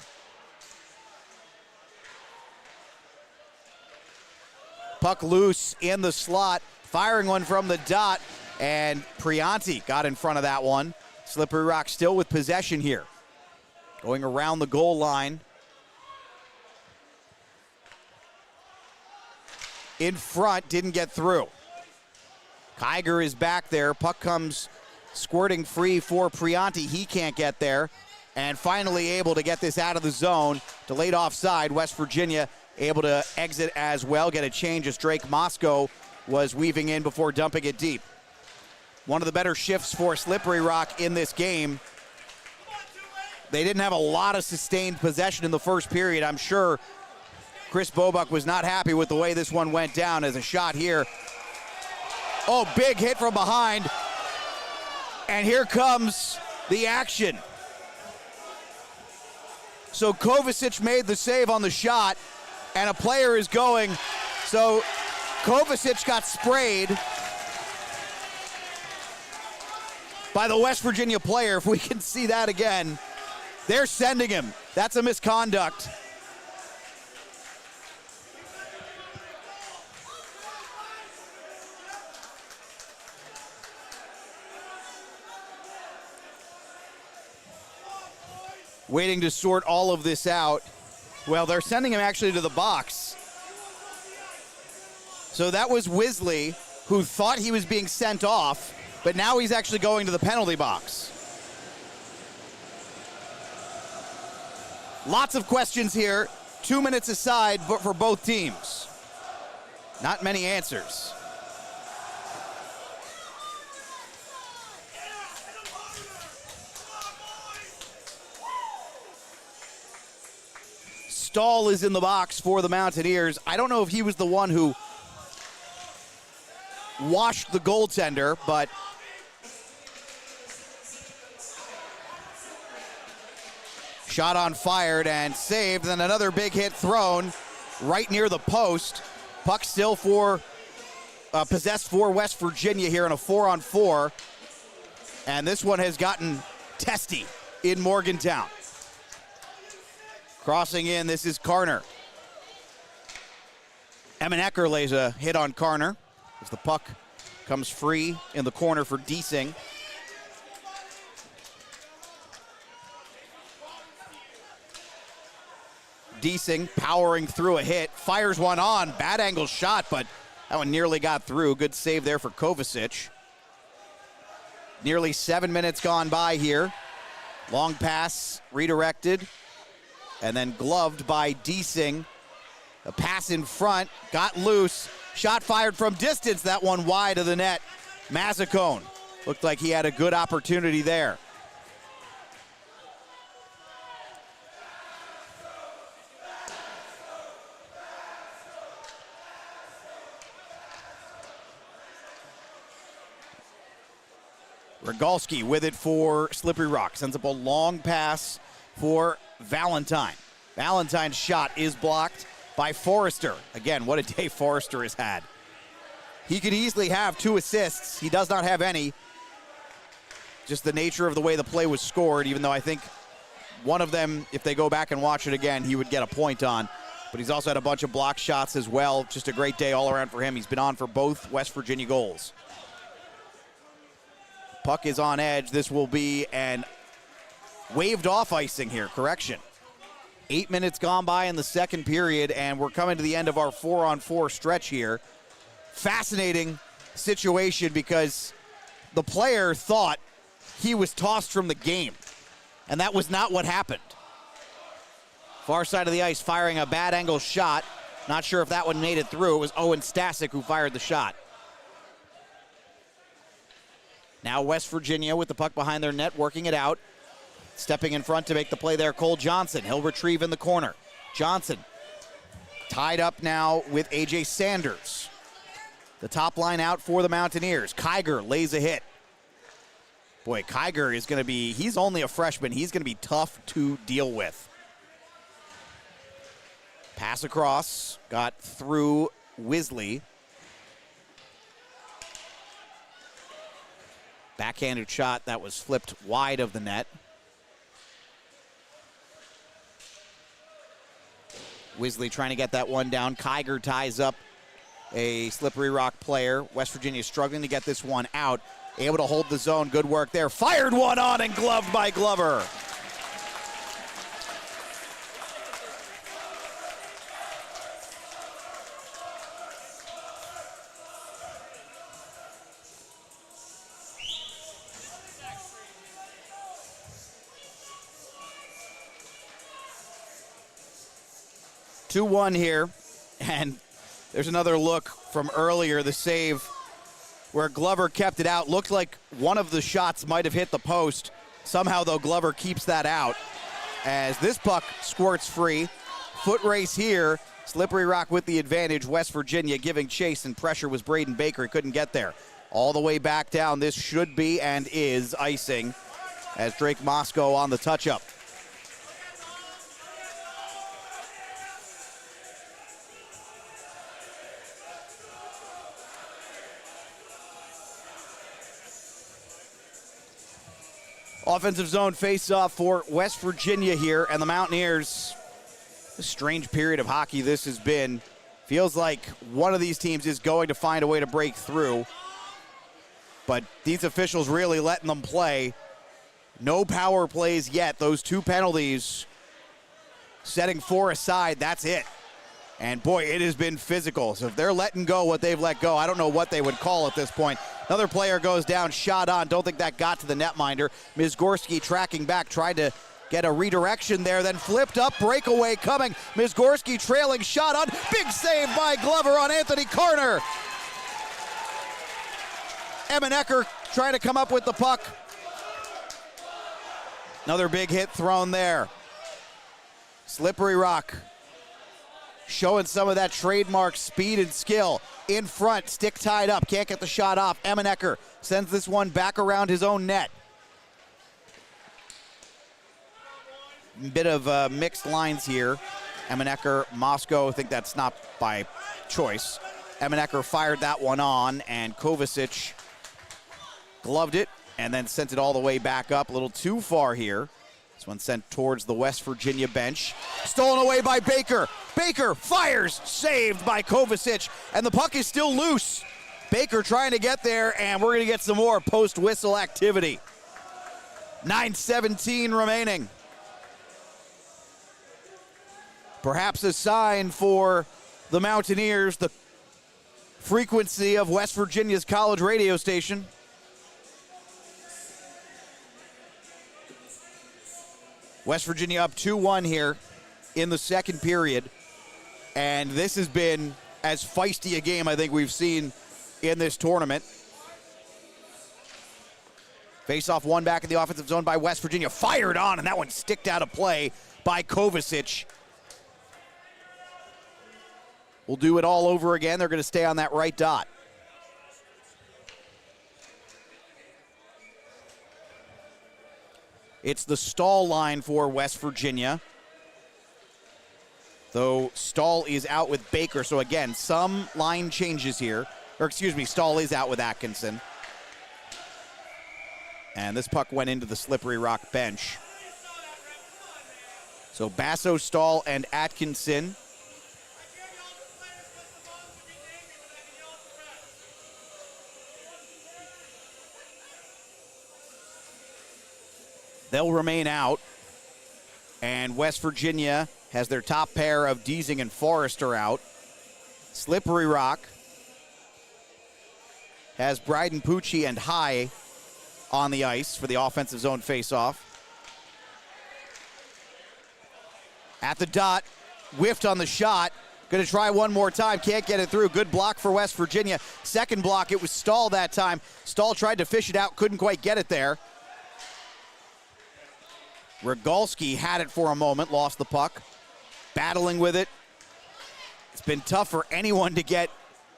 Puck loose in the slot, firing one from the dot, and Prianti got in front of that one. Slippery Rock still with possession here. Going around the goal line. In front, didn't get through. Kiger is back there. Puck comes squirting free for Prianti. He can't get there. And finally able to get this out of the zone. Delayed offside. West Virginia able to exit as well. Get a change as Drake Moscow was weaving in before dumping it deep. One of the better shifts for Slippery Rock in this game. They didn't have a lot of sustained possession in the first period. I'm sure Chris Bobuck was not happy with the way this one went down as a shot here. Oh, big hit from behind. And here comes the action. So Kovacic made the save on the shot, and a player is going. So Kovacic got sprayed by the West Virginia player. If we can see that again, they're sending him. That's a misconduct. Waiting to sort all of this out. Well, they're sending him actually to the box. So that was Wisley, who thought he was being sent off, but now he's actually going to the penalty box. Lots of questions here. 2 minutes aside for both teams. Not many answers. Stahl is in the box for the Mountaineers. I don't know if he was the one who washed the goaltender, but shot on fired and saved. Then another big hit thrown right near the post. Puck still for possessed for West Virginia here in a 4-on-4. And this one has gotten testy in Morgantown. Crossing in, this is Carner. Emmenecker lays a hit on Carner as the puck comes free in the corner for Deasing. Deasing powering through a hit, fires one on, bad angle shot, but that one nearly got through. Good save there for Kovacic. Nearly 7 minutes gone by here. Long pass redirected. And then gloved by Deasing. A pass in front, got loose. Shot fired from distance, that one wide of the net. Mazzacone looked like he had a good opportunity there. Rogalski with it for Slippery Rock. Sends up a long pass for Valentine. Valentine's shot is blocked by Forrester. Again, what a day Forrester has had. He could easily have 2 assists. He does not have any. Just the nature of the way the play was scored, even though I think one of them, if they go back and watch it again, he would get a point on. But he's also had a bunch of block shots as well. Just a great day all around for him. He's been on for both West Virginia goals. Puck is on edge. This will be an waved off icing here. Correction. 8 minutes gone by in the second period, and we're coming to the end of our 4-on-4 stretch here. Fascinating situation because the player thought he was tossed from the game, and that was not what happened. Far side of the ice firing a bad angle shot. Not sure if that one made it through. It was Owen Stasic who fired the shot. Now West Virginia with the puck behind their net, working it out. Stepping in front to make the play there, Cole Johnson. He'll retrieve in the corner. Johnson tied up now with A.J. Sanders. The top line out for the Mountaineers. Kiger lays a hit. Boy, Kiger is going to be, he's only a freshman. He's going to be tough to deal with. Pass across, got through Wisley. Backhanded shot that was flipped wide of the net. Wisley trying to get that one down. Kiger ties up a Slippery Rock player. West Virginia struggling to get this one out. Able to hold the zone. Good work there. Fired one on and gloved by Glover. (2-1) here, and there's another look from earlier, the save where Glover kept it out. Looked like one of the shots might have hit the post. Somehow, though, Glover keeps that out as this puck squirts free. Foot race here. Slippery Rock with the advantage. West Virginia giving chase, and pressure was Braden Baker. He couldn't get there. All the way back down. This should be and is icing as Drake Moscow on the touch-up. Offensive zone face-off for West Virginia here, and the Mountaineers. A strange period of hockey this has been. Feels like one of these teams is going to find a way to break through, but these officials really letting them play. No power plays yet. Those 2 penalties setting 4 aside, that's it. And boy, it has been physical. So if they're letting go what they've let go, I don't know what they would call at this point. Another player goes down, shot on. Don't think that got to the netminder. Mizgorski tracking back, tried to get a redirection there, then flipped up, breakaway coming. Mizgorski trailing, shot on. Big save by Glover on Anthony Carter. Emmenecker trying to come up with the puck. Another big hit thrown there. Slippery Rock showing some of that trademark speed and skill. In front, stick tied up, can't get the shot off. Emmenecker sends this one back around his own net. Bit of mixed lines here. Emmenecker, Moscow, I think that's not by choice. Emmenecker fired that one on, and Kovacic gloved it and then sent it all the way back up. A little too far here. This one sent towards the West Virginia bench. Stolen away by Baker. Baker fires, saved by Kovacic, and the puck is still loose. Baker trying to get there, and we're going to get some more post-whistle activity. 9:17 remaining. Perhaps a sign for the Mountaineers, the frequency of West Virginia's college radio station. West Virginia up 2-1 here in the second period. And this has been as feisty a game I think we've seen in this tournament. Face-off one back in the offensive zone by West Virginia. Fired on, and that one sticked out of play by Kovacic. We'll do it all over again. They're going to stay on that right dot. It's the Stahl line for West Virginia. Though Stahl is out with Baker, so again, some line changes here. Or excuse me, Stahl is out with Atkinson. And this puck went into the Slippery Rock bench. So Basso, Stahl, and Atkinson. They'll remain out. And West Virginia has their top pair of Deasing and Forrester out. Slippery Rock has Bryden Pucci and High on the ice for the offensive zone faceoff. At the dot, whiffed on the shot. Going to try one more time, can't get it through. Good block for West Virginia. Second block, it was Stahl that time. Stahl tried to fish it out, couldn't quite get it there. Rogalski had it for a moment, lost the puck. Battling with it. It's been tough for anyone to get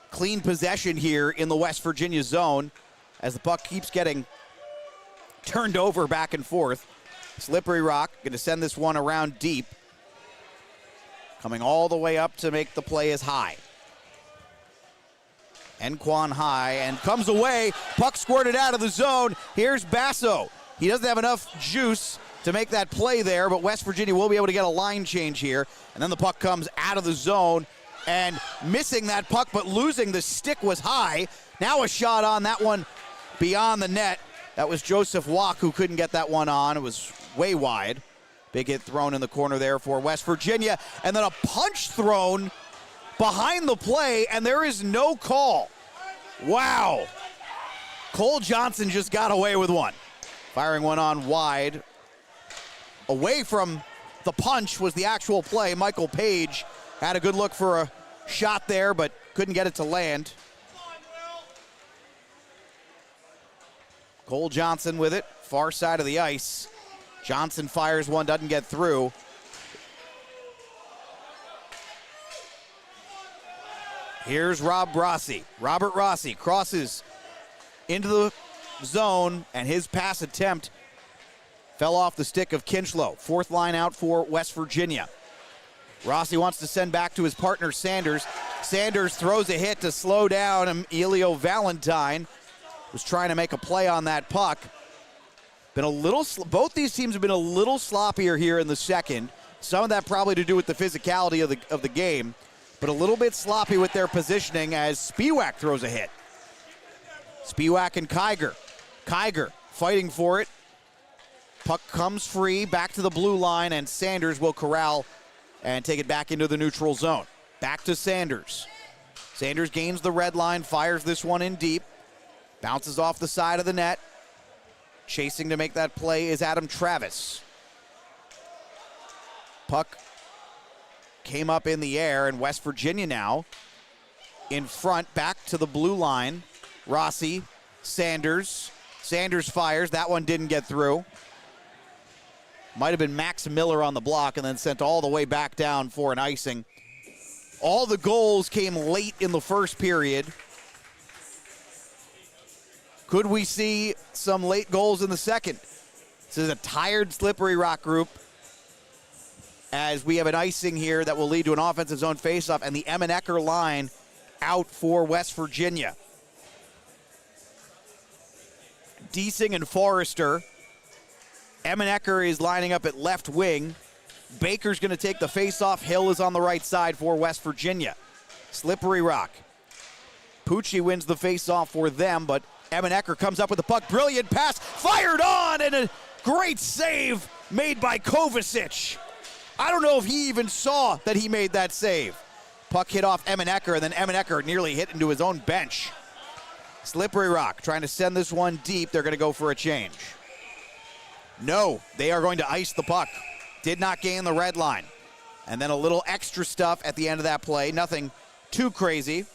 clean possession here in the West Virginia zone as the puck keeps getting turned over back and forth. Slippery Rock going to send this one around deep. Coming all the way up to make the play as High. Enquan High, and comes away. Puck squirted out of the zone. Here's Basso. He doesn't have enough juice to make that play there, but West Virginia will be able to get a line change here. And then the puck comes out of the zone, and missing that puck, but losing the stick was High. Now a shot on that one beyond the net. That was Joseph Wack who couldn't get that one on. It was way wide. Big hit thrown in the corner there for West Virginia. And then a punch thrown behind the play, and there is no call. Wow. Cole Johnson just got away with one. Firing one on wide. Away from the punch was the actual play. Michael Page had a good look for a shot there, but couldn't get it to land. Cole Johnson with it, far side of the ice. Johnson fires one, doesn't get through. Here's Robert Rossi crosses into the zone, and his pass attempt fell off the stick of Kinchlow. Fourth line out for West Virginia. Rossi wants to send back to his partner Sanders. Sanders throws a hit to slow down Emilio Valentine. Was trying to make a play on that puck. Been a little, both these teams have been a little sloppier here in the second. Some of that probably to do with the physicality of the game, but a little bit sloppy with their positioning as Spiewak throws a hit. Spiewak and Kiger. Kiger fighting for it. Puck comes free, back to the blue line, and Sanders will corral and take it back into the neutral zone. Back to Sanders. Sanders gains the red line, fires this one in deep. Bounces off the side of the net. Chasing to make that play is Adam Travis. Puck came up in the air, and West Virginia now in front, back to the blue line. Rossi, Sanders. Sanders fires. That one didn't get through. Might have been Max Miller on the block and then sent all the way back down for an icing. All the goals came late in the first period. Could we see some late goals in the second? This is a tired Slippery Rock group as we have an icing here that will lead to an offensive zone faceoff, and the Emmenecker line out for West Virginia. Deasing and Forrester. Emmenecker is lining up at left wing. Baker's going to take the faceoff. Hill is on the right side for West Virginia. Slippery Rock. Pucci wins the faceoff for them, but Emmenecker comes up with the puck. Brilliant pass. Fired on, and a great save made by Kovacic. I don't know if he even saw that he made that save. Puck hit off Emmenecker, and then Emmenecker nearly hit into his own bench. Slippery Rock trying to send this one deep. They're going to go for a change. No, they are going to ice the puck. Did not gain the red line. And then a little extra stuff at the end of that play. Nothing too crazy.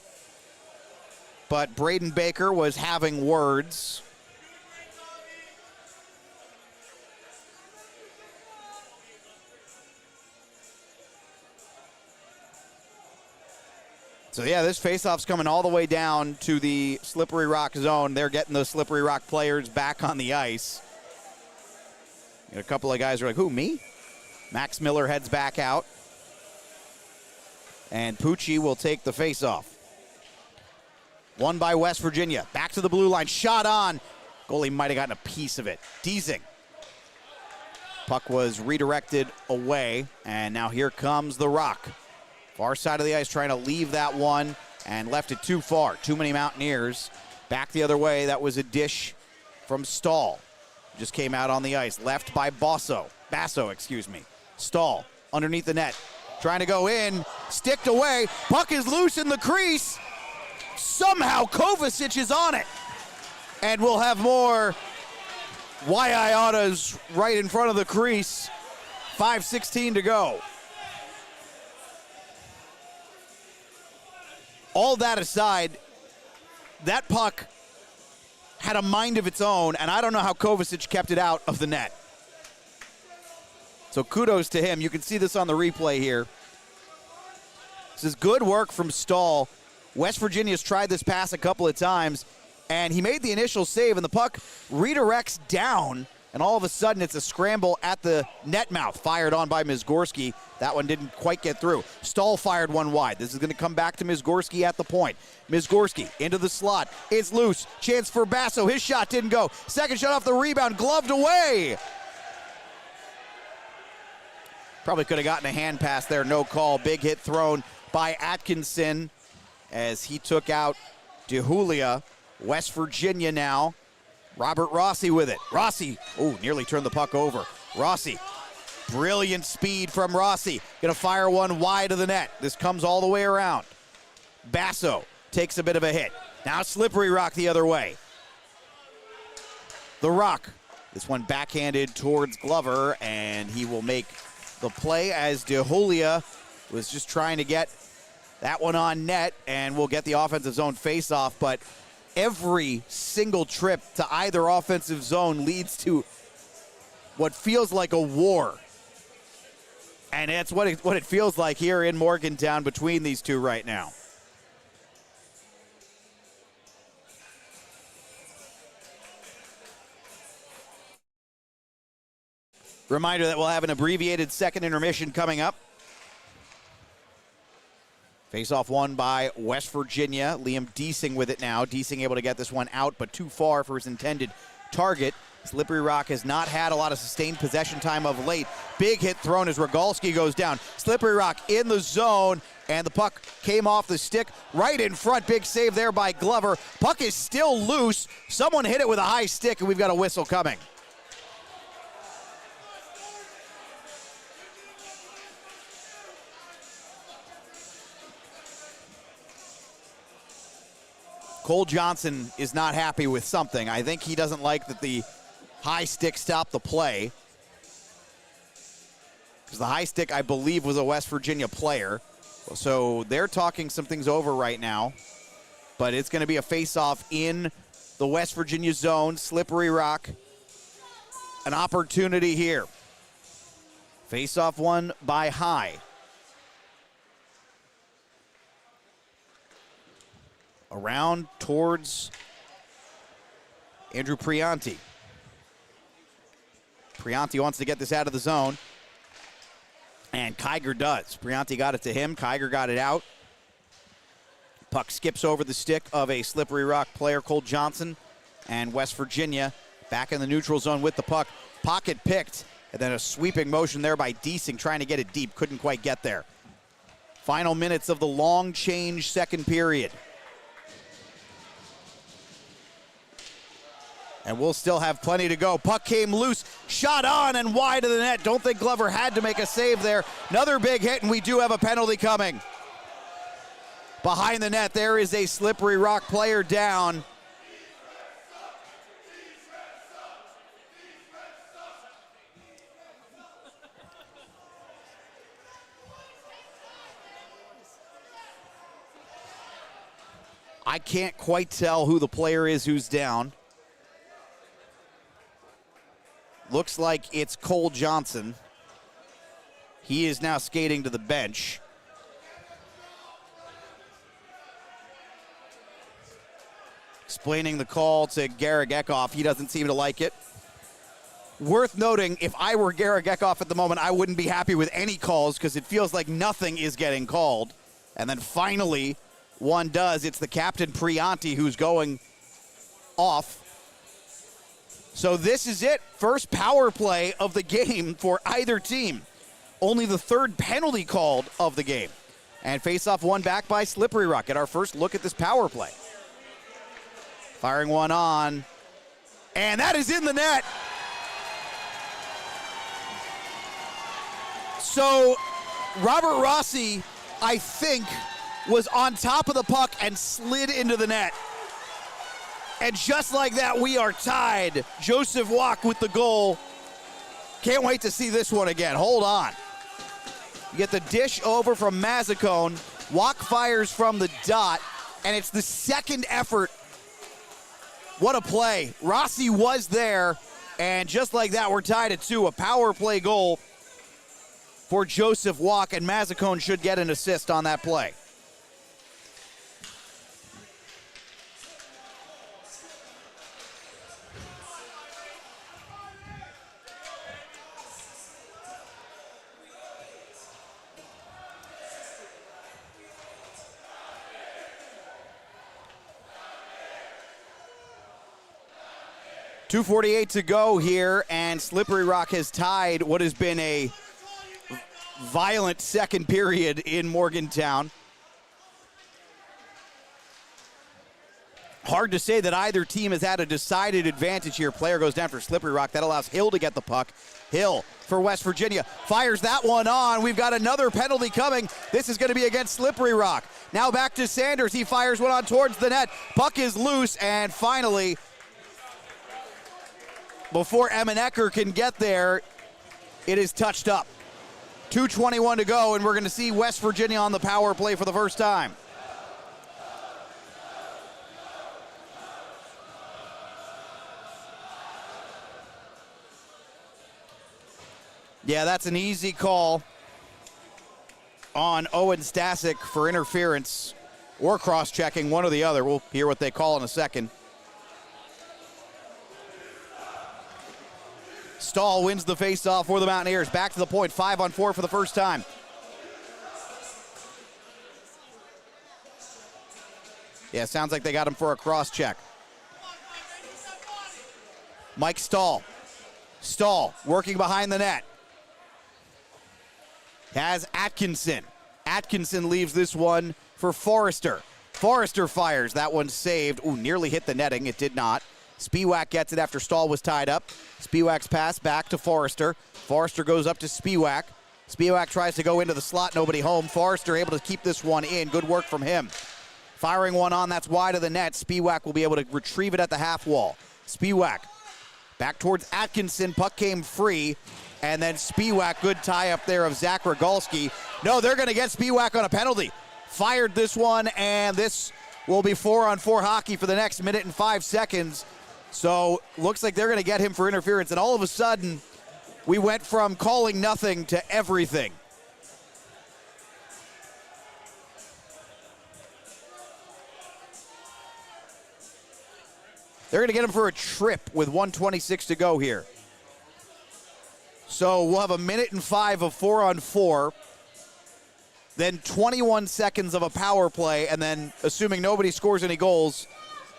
But Braden Baker was having words. So yeah, this faceoff's coming all the way down to the Slippery Rock zone. They're getting those Slippery Rock players back on the ice. And a couple of guys are like, who, me? Max Miller heads back out. And Pucci will take the faceoff. Won by West Virginia. Back to the blue line. Shot on. Goalie might have gotten a piece of it. Deasing. Puck was redirected away. And now here comes the Rock. Far side of the ice trying to leave that one. And left it too far. Too many Mountaineers. Back the other way. That was a dish from Stahl. Just came out on the ice. Left by Basso, excuse me. Stahl underneath the net. Trying to go in. Sticked away. Puck is loose in the crease. Somehow Kovacic is on it. And we'll have more Waiaiatas right in front of the crease. 5:16 to go. All that aside, that puck had a mind of its own, and I don't know how Kovacic kept it out of the net. So kudos to him. You can see this on the replay here. This is good work from Stahl. West Virginia's tried this pass a couple of times, and he made the initial save, and the puck redirects down, and all of a sudden it's a scramble at the net mouth, fired on by Mizgorski. That one didn't quite get through. Stahl fired one wide. This is going to come back to Mizgorski at the point. Mizgorski into the slot. It's loose. Chance for Basso. His shot didn't go. Second shot off the rebound. Gloved away. Probably could have gotten a hand pass there. No call. Big hit thrown by Atkinson as he took out DeJulia. West Virginia now. Robert Rossi with it. Rossi, nearly turned the puck over. Rossi, brilliant speed from Rossi. Gonna fire one wide of the net. This comes all the way around. Basso takes a bit of a hit. Now Slippery Rock the other way. The Rock. This one backhanded towards Glover, and he will make the play as DeJulia was just trying to get that one on net, and we'll get the offensive zone face-off, but every single trip to either offensive zone leads to what feels like a war. And that's what it feels like here in Morgantown between these two right now. Reminder that we'll have an abbreviated second intermission coming up. Face-off won by West Virginia. Liam Deasing with it now. Deasing able to get this one out, but too far for his intended target. Slippery Rock has not had a lot of sustained possession time of late. Big hit thrown as Rogalski goes down. Slippery Rock in the zone, and the puck came off the stick right in front. Big save there by Glover. Puck is still loose. Someone hit it with a high stick, and we've got a whistle coming. Cole Johnson is not happy with something. I think he doesn't like that the high stick stopped the play. Because the high stick, I believe, was a West Virginia player. So they're talking some things over right now. But it's going to be a face-off in the West Virginia zone. Slippery Rock. An opportunity here. Face-off won by High. Around towards Andrew Prianti. Prianti wants to get this out of the zone. And Kiger does. Prianti got it to him. Kiger got it out. Puck skips over the stick of a Slippery Rock player, Cole Johnson. And West Virginia back in the neutral zone with the puck. Pocket picked. And then a sweeping motion there by Deasing, trying to get it deep. Couldn't quite get there. Final minutes of the long change second period. And we'll still have plenty to go. Puck came loose, shot on and wide of the net. Don't think Glover had to make a save there. Another big hit, and we do have a penalty coming. Behind the net, there is a Slippery Rock player down. I can't quite tell who the player is who's down. Looks like it's Cole Johnson. He is now skating to the bench. Explaining the call to Garrick Eckhoff. He doesn't seem to like it. Worth noting, if I were Garrett Gekhoff at the moment, I wouldn't be happy with any calls because it feels like nothing is getting called. And then finally, one does. It's the captain, Prianti, who's going off. So this is it. First power play of the game for either team. Only the third penalty called of the game. And face-off won back by Slippery Rock. At our first look at this power play. Firing one on. And that is in the net. So Robert Rossi, I think, was on top of the puck and slid into the net. And just like that, we are tied. Joseph Wack with the goal. Can't wait to see this one again. Hold on. You get the dish over from Mazzacone. Wack fires from the dot, and it's the second effort. What a play. Rossi was there, and just like that, we're tied at 2. A power play goal for Joseph Wack, and Mazzacone should get an assist on that play. .248 to go here, and Slippery Rock has tied what has been a violent second period in Morgantown. Hard to say that either team has had a decided advantage here. Player goes down for Slippery Rock. That allows Hill to get the puck. Hill for West Virginia fires that one on. We've got another penalty coming. This is going to be against Slippery Rock. Now back to Sanders. He fires one on towards the net. Puck is loose, and finally, before Emenecker can get there, it is touched up. 2:21 to go, and we're going to see West Virginia on the power play for the first time. Yeah, that's an easy call on Owen Stasic for interference or cross-checking, one or the other. We'll hear what they call in a second. Stahl wins the faceoff for the Mountaineers. Back to the point, 5-on-4 for the first time. Yeah, sounds like they got him for a cross-check. Mike Stahl. Stahl working behind the net. Has Atkinson. Atkinson leaves this one for Forrester. Forrester fires. That one saved. Ooh, nearly hit the netting. It did not. Spiewak gets it after Stahl was tied up. Spiewak's pass back to Forrester. Forrester goes up to Spiewak. Spiewak tries to go into the slot, nobody home. Forrester able to keep this one in. Good work from him. Firing one on, that's wide of the net. Spiewak will be able to retrieve it at the half wall. Spiewak back towards Atkinson. Puck came free. And then Spiewak, good tie up there of Zach Rogalski. No, they're going to get Spiewak on a penalty. Fired this one, and this will be 4-on-4 hockey for the next minute and 5 seconds. So looks like they're going to get him for interference, and all of a sudden we went from calling nothing to everything. They're going to get him for a trip with 1:26 to go here. So we'll have a minute and 5 of 4-on-4, then 21 seconds of a power play, and then assuming nobody scores any goals,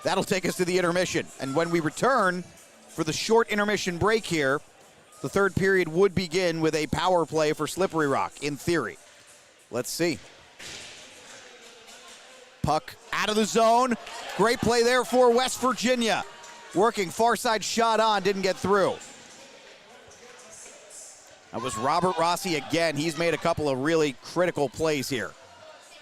that'll take us to the intermission. And when we return for the short intermission break here, the third period would begin with a power play for Slippery Rock, in theory. Let's see. Puck out of the zone. Great play there for West Virginia. Working far side shot on, didn't get through. That was Robert Rossi again. He's made a couple of really critical plays here.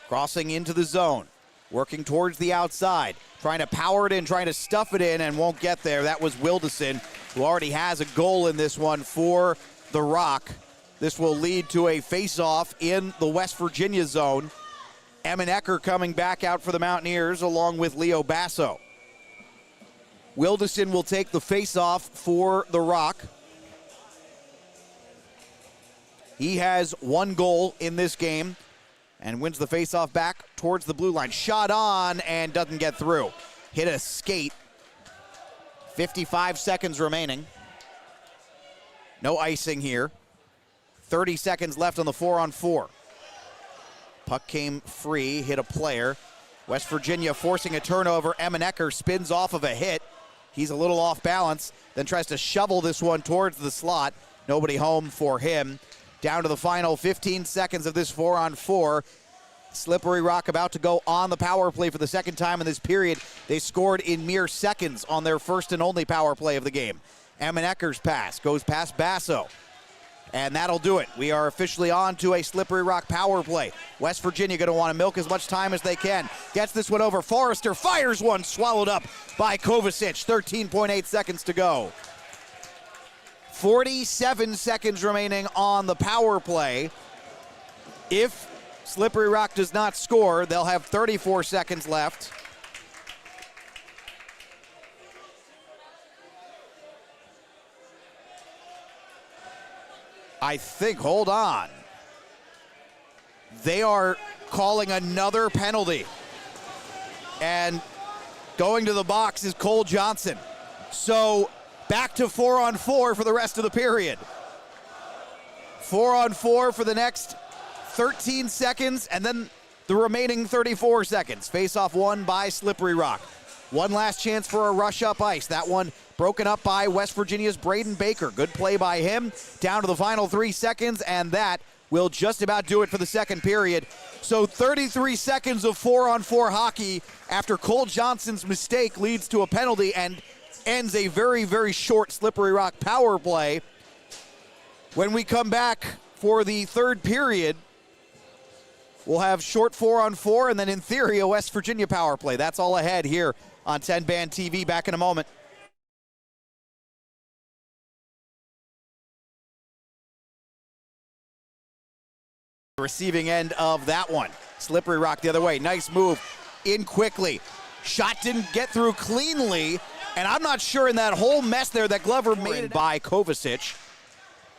Crossing into the zone. Working towards the outside. Trying to power it in, trying to stuff it in, and won't get there. That was Wilderson, who already has a goal in this one for the Rock. This will lead to a face-off in the West Virginia zone. Emenecker coming back out for the Mountaineers along with Leo Basso. Wilderson will take the face-off for the Rock. He has one goal in this game and wins the face-off back towards the blue line. Shot on and doesn't get through. Hit a skate. 55 seconds remaining. No icing here. 30 seconds left on the 4-on-4. Puck came free, hit a player. West Virginia forcing a turnover. Emenecker spins off of a hit. He's a little off balance, then tries to shovel this one towards the slot. Nobody home for him. Down to the final 15 seconds of this 4-on-4. Slippery Rock about to go on the power play for the second time in this period. They scored in mere seconds on their first and only power play of the game. Emenecker's pass goes past Basso. And that'll do it. We are officially on to a Slippery Rock power play. West Virginia going to want to milk as much time as they can. Gets this one over. Forrester fires one, swallowed up by Kovacic. 13.8 seconds to go. 47 seconds remaining on the power play. If Slippery Rock does not score, they'll have 34 seconds left. I think, hold on. They are calling another penalty. And going to the box is Cole Johnson. So back to 4-on-4 for the rest of the period. 4-on-4 for the next 13 seconds, and then the remaining 34 seconds. Face-off won by Slippery Rock. One last chance for a rush up ice. That one broken up by West Virginia's Braden Baker. Good play by him. Down to the final 3 seconds, and that will just about do it for the second period. So 33 seconds of 4-on-4 hockey after Cole Johnson's mistake leads to a penalty and ends a very, very short Slippery Rock power play. When we come back for the third period, we'll have short 4-on-4 and then, in theory, a West Virginia power play. That's all ahead here on TenbandTV. Back in a moment. Receiving end of that one. Slippery Rock the other way. Nice move in quickly. Shot didn't get through cleanly, and I'm not sure in that whole mess there that Glover made it by Kovacic.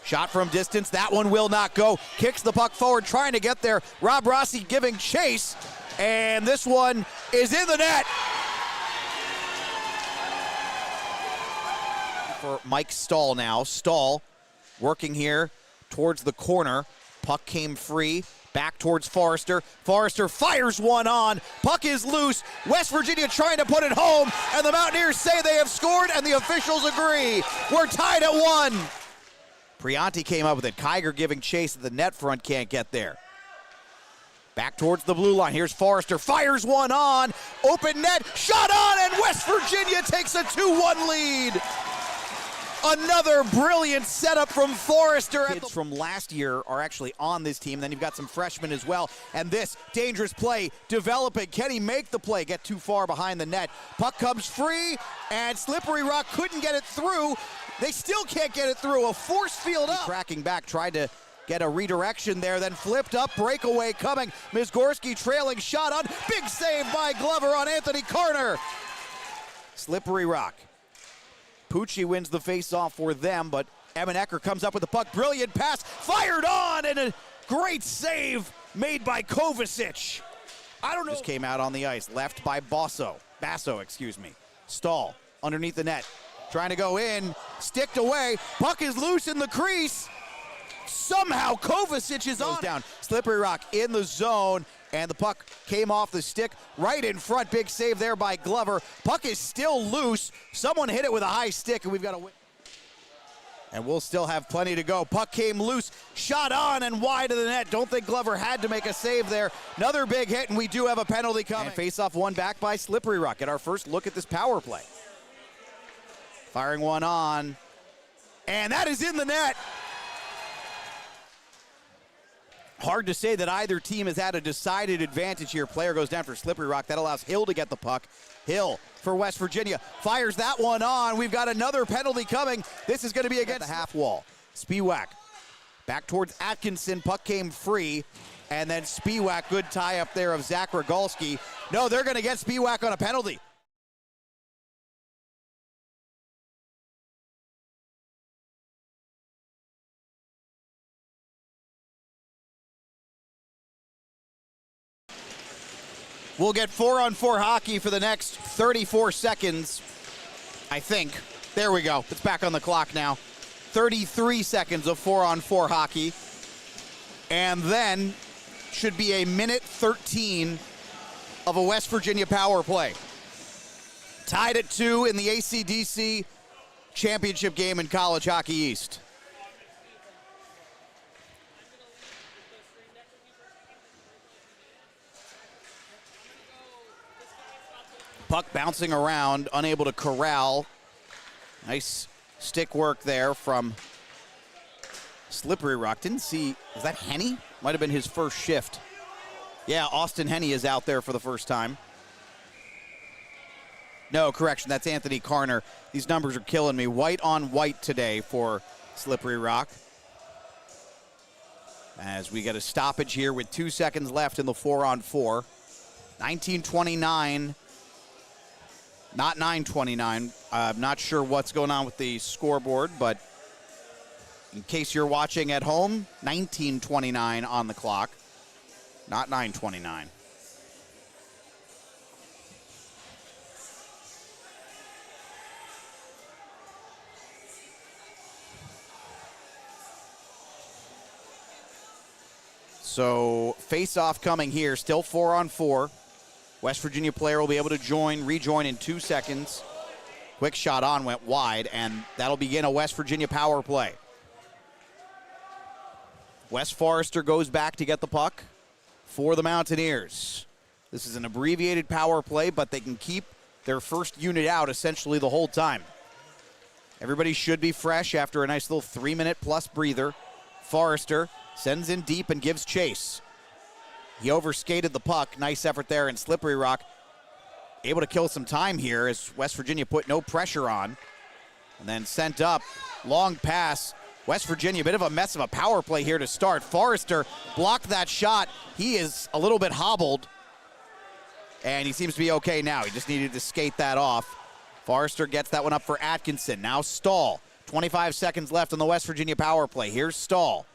Shot from distance. That one will not go. Kicks the puck forward, trying to get there. Rob Rossi giving chase, and this one is in the net. For Mike Stahl now. Stahl working here towards the corner. Puck came free. Back towards Forrester. Forrester fires one on. Puck is loose. West Virginia trying to put it home, and the Mountaineers say they have scored, and the officials agree. We're tied at 1. Prianti came up with it. Kiger giving chase at the net front, can't get there. Back towards the blue line. Here's Forrester. Fires one on. Open net. Shot on, and West Virginia takes a 2-1 lead. Another brilliant setup from Forrester. Kids from last year are actually on this team. Then you've got some freshmen as well. And this dangerous play developing. Can he make the play? Get too far behind the net. Puck comes free, and Slippery Rock couldn't get it through. They still can't get it through. A force field up. Tracking back, tried to get a redirection there, then flipped up. Breakaway coming. Mizgorski trailing, shot on. Big save by Glover on Anthony Carter. Slippery Rock. Pucci wins the face-off for them, but Emenecker comes up with the puck. Brilliant pass, fired on, and a great save made by Kovacic. I don't know. Just came out on the ice, left by Basso, excuse me. Stahl underneath the net, trying to go in, sticked away. Puck is loose in the crease. Somehow Kovacic is on. Down. Slippery Rock in the zone, and the puck came off the stick right in front. Big save there by Glover. Puck is still loose. Someone hit it with a high stick, and we've got to win. And we'll still have plenty to go. Puck came loose, shot on and wide of the net. Don't think Glover had to make a save there. Another big hit, and we do have a penalty coming. And face-off won back by Slippery Rock. At our first look at this power play. Firing one on, and that is in the net. Hard to say that either team has had a decided advantage here. Player goes down for Slippery Rock. That allows Hill to get the puck. Hill for West Virginia fires that one on. We've got another penalty coming. This is going to be against the half wall. Spiewak back towards Atkinson. Puck came free. And then Spiewak, good tie up there of Zach Rogalski. No, they're going to get Spiewak on a penalty. We'll get 4-on-4 hockey for the next 34 seconds, I think. There we go. It's back on the clock now. 33 seconds of 4-on-4 hockey. And then should be a minute 13 of a West Virginia power play. Tied at 2 in the ACDC championship game in College Hockey East. Puck bouncing around, unable to corral. Nice stick work there from Slippery Rock. Didn't see, was that Henny? Might have been his first shift. Yeah, Austin Henny is out there for the first time. No, correction, that's Anthony Carner. These numbers are killing me. White on white today for Slippery Rock. As we get a stoppage here with 2 seconds left in the 4-on-4. 19:29. Not 9:29. I'm not sure what's going on with the scoreboard, but in case you're watching at home, 19:29 on the clock, not 9:29. So face-off coming here, still 4-on-4. West Virginia player will be able to rejoin in 2 seconds. Quick shot on, went wide, and that'll begin a West Virginia power play. Wes Forrester goes back to get the puck for the Mountaineers. This is an abbreviated power play, but they can keep their first unit out essentially the whole time. Everybody should be fresh after a nice little 3-minute-plus breather. Forrester sends in deep and gives chase. He overskated the puck. Nice effort there, and Slippery Rock able to kill some time here as West Virginia put no pressure on. And then sent up. Long pass. West Virginia, a bit of a mess of a power play here to start. Forrester blocked that shot. He is a little bit hobbled. And he seems to be okay now. He just needed to skate that off. Forrester gets that one up for Atkinson. Now Stahl. 25 seconds left on the West Virginia power play. Here's Stahl.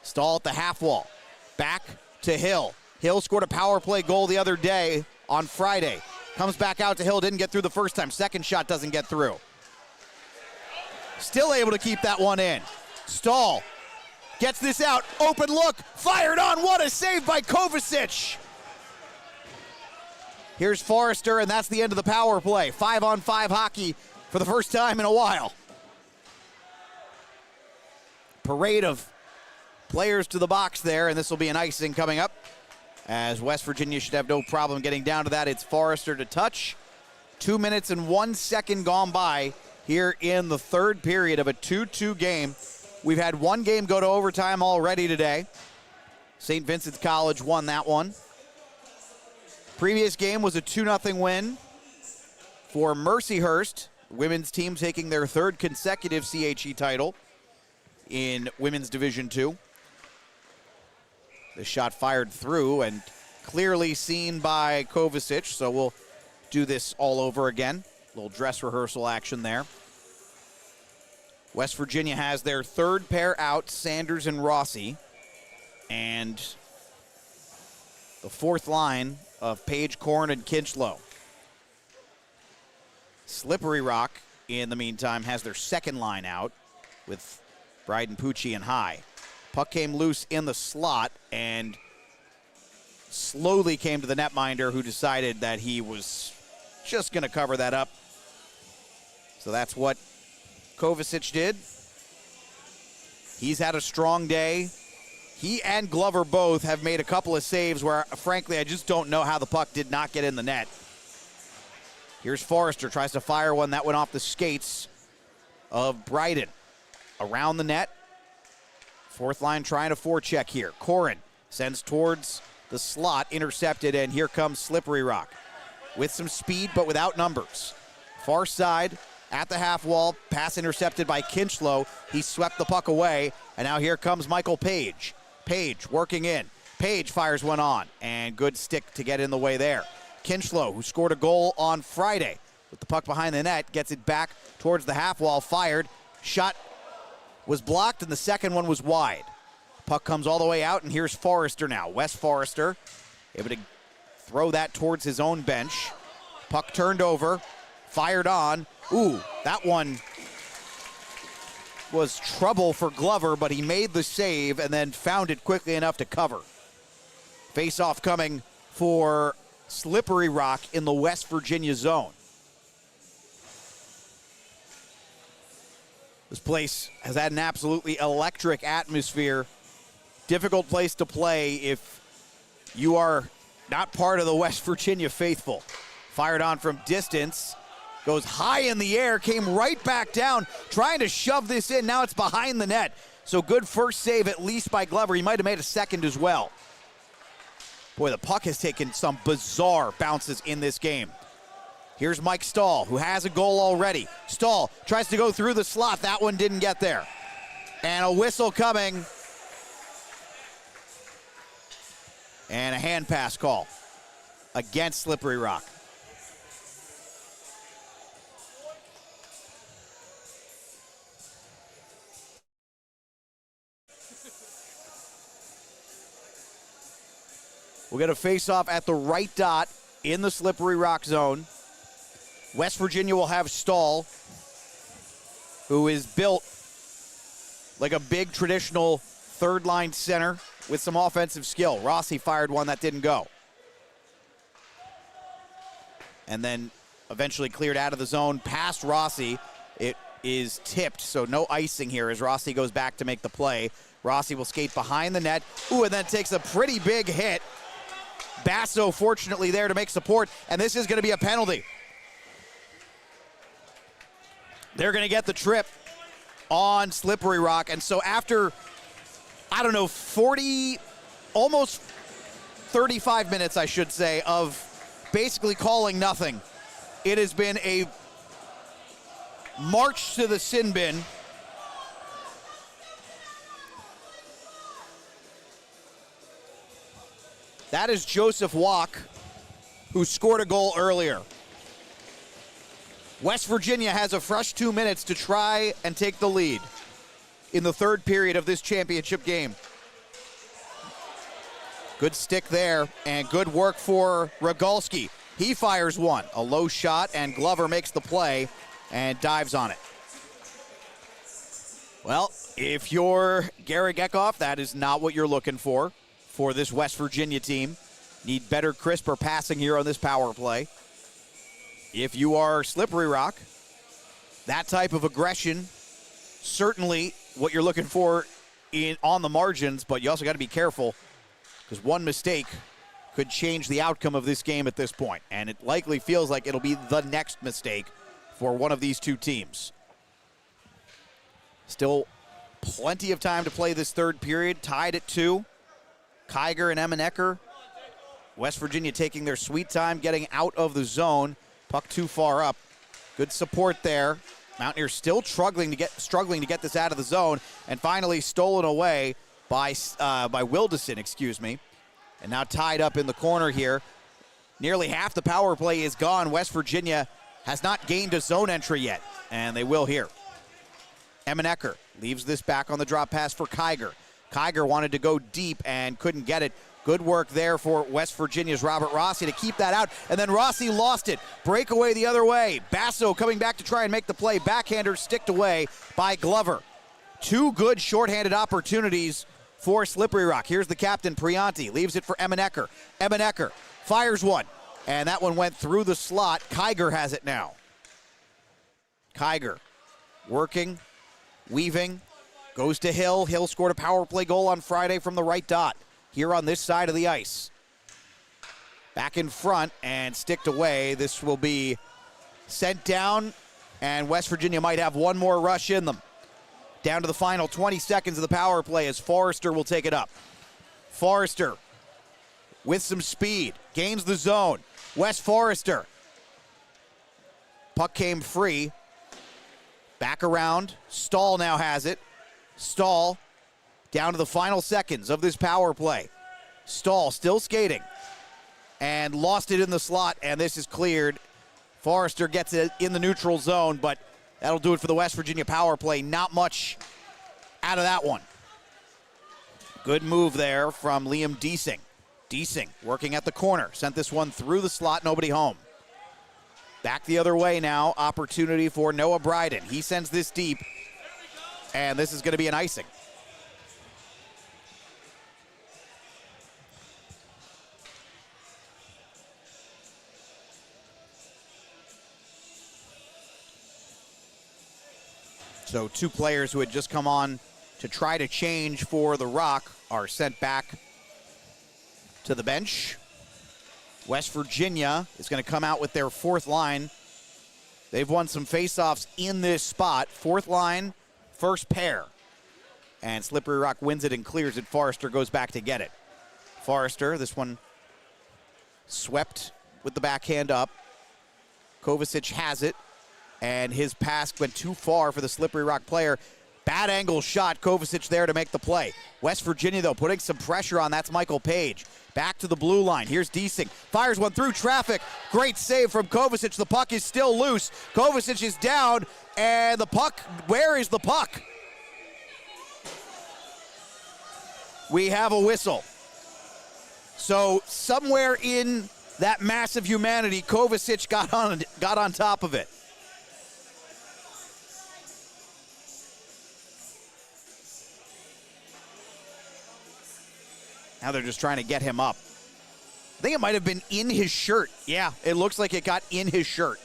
Stahl at the half wall. Back to Hill. Hill scored a power play goal the other day on Friday. Comes back out to Hill, didn't get through the first time. Second shot doesn't get through. Still able to keep that one in. Stahl gets this out. Open look. Fired on. What a save by Kovacic. Here's Forrester, and that's the end of the power play. 5-on-5 hockey for the first time in a while. Parade of players to the box there, and this will be an icing coming up, as West Virginia should have no problem getting down to that. It's Forrester to touch. 2 minutes and 1 second gone by here in the third period of a 2-2 game. We've had one game go to overtime already today. St. Vincent's College won that one. Previous game was a 2-0 win for Mercyhurst, women's team taking their third consecutive CHE title in Women's Division II. The shot fired through and clearly seen by Kovacic, so we'll do this all over again. A little dress rehearsal action there. West Virginia has their third pair out, Sanders and Rossi. And the fourth line of Page, Korn, and Kinchlow. Slippery Rock, in the meantime, has their second line out with Bryden Pucci and High. Puck came loose in the slot and slowly came to the netminder, who decided that he was just going to cover that up. So that's what Kovacic did. He's had a strong day. He and Glover both have made a couple of saves where, frankly, I just don't know how the puck did not get in the net. Here's Forrester, tries to fire one. That went off the skates of Bryden. Around the net. Fourth line trying to forecheck here. Corin sends towards the slot, intercepted, and here comes Slippery Rock with some speed but without numbers. Far side at the half wall, pass intercepted by Kinchlow. He swept the puck away, and now here comes Michael Page. Page working in. Page fires one on, and good stick to get in the way there. Kinchlow, who scored a goal on Friday with the puck behind the net, gets it back towards the half wall, fired. Shot was blocked, and the second one was wide. Puck comes all the way out, and here's Forrester now. Wes Forrester able to throw that towards his own bench. Puck turned over, fired on. Ooh, that one was trouble for Glover, but he made the save and then found it quickly enough to cover. Face-off coming for Slippery Rock in the West Virginia zone. This place has had an absolutely electric atmosphere. Difficult place to play if you are not part of the West Virginia faithful. Fired on from distance. Goes high in the air, came right back down, trying to shove this in. Now it's behind the net. So good first save, at least by Glover. He might have made a second as well. Boy, the puck has taken some bizarre bounces in this game. Here's Mike Stahl, who has a goal already. Stahl tries to go through the slot. That one didn't get there. And a whistle coming. And a hand pass call against Slippery Rock. We'll get a face-off at the right dot in the Slippery Rock zone. West Virginia will have Stahl, who is built like a big traditional third-line center with some offensive skill. Rossi fired one that didn't go. And then eventually cleared out of the zone past Rossi. It is tipped, so no icing here as Rossi goes back to make the play. Rossi will skate behind the net. Ooh, and then takes a pretty big hit. Basso fortunately there to make support, and this is going to be a penalty. They're going to get the trip on Slippery Rock, and so after, I don't know, 40, almost 35 minutes, I should say, of basically calling nothing, it has been a march to the sin bin. That is Joseph Walk, who scored a goal earlier. West Virginia has a fresh 2 minutes to try and take the lead in the third period of this championship game. Good stick there, and good work for Rogalski. He fires one, a low shot, and Glover makes the play and dives on it. Well, if you're Gary Gekoff, that is not what you're looking for this West Virginia team. Need better, crisper passing here on this power play. If you are Slippery Rock, that type of aggression, certainly what you're looking for on the margins, but you also got to be careful because one mistake could change the outcome of this game at this point, and it likely feels like it'll be the next mistake for one of these two teams. Still plenty of time to play this third period, tied at 2. Kiger and Emmenecker. West Virginia taking their sweet time, getting out of the zone. Puck too far up. Good support there. Mountaineers still struggling to get this out of the zone, and finally stolen away by Wilderson, excuse me. And now tied up in the corner here. Nearly half the power play is gone. West Virginia has not gained a zone entry yet, and they will here. Emmenecker leaves this back on the drop pass for Kiger. Kiger wanted to go deep and couldn't get it. Good work there for West Virginia's Robert Rossi to keep that out, and then Rossi lost it. Breakaway the other way. Basso coming back to try and make the play. Backhander sticked away by Glover. Two good shorthanded opportunities for Slippery Rock. Here's the captain, Prianti, leaves it for Emmenecker. Emmenecker fires one, and that one went through the slot. Kiger has it now. Kiger working, weaving, goes to Hill. Hill scored a power play goal on Friday from the right dot here on this side of the ice. Back in front and sticked away. This will be sent down, and West Virginia might have one more rush in them. Down to the final 20 seconds of the power play as Forrester will take it up. Forrester with some speed, gains the zone. West Forrester. Puck came free. Back around. Stahl now has it. Stahl down to the final seconds of this power play. Stahl still skating and lost it in the slot, and this is cleared. Forrester gets it in the neutral zone, but that'll do it for the West Virginia power play. Not much out of that one. Good move there from Liam Deasing. Deasing working at the corner. Sent this one through the slot, nobody home. Back the other way now. Opportunity for Noah Bryden. He sends this deep. And this is going to be an icing. So 2 players who had just come on to try to change for the Rock are sent back to the bench. West Virginia is going to come out with their 4th line. They've won some faceoffs in this spot. 4th line, first pair. And Slippery Rock wins it and clears it. Forrester goes back to get it. Forrester, this one swept with the backhand up. Kovacic has it. And his pass went too far for the Slippery Rock player. Bad angle shot. Kovacic there to make the play. West Virginia, though, putting some pressure on. That's Michael Page. Back to the blue line. Here's Deasing. Fires one through traffic. Great save from Kovacic. The puck is still loose. Kovacic is down. And the puck, where is the puck? We have a whistle. So somewhere in that mass of humanity, Kovacic got on top of it. Now they're just trying to get him up. I think it might have been in his shirt. Yeah, it looks like it got in his shirt.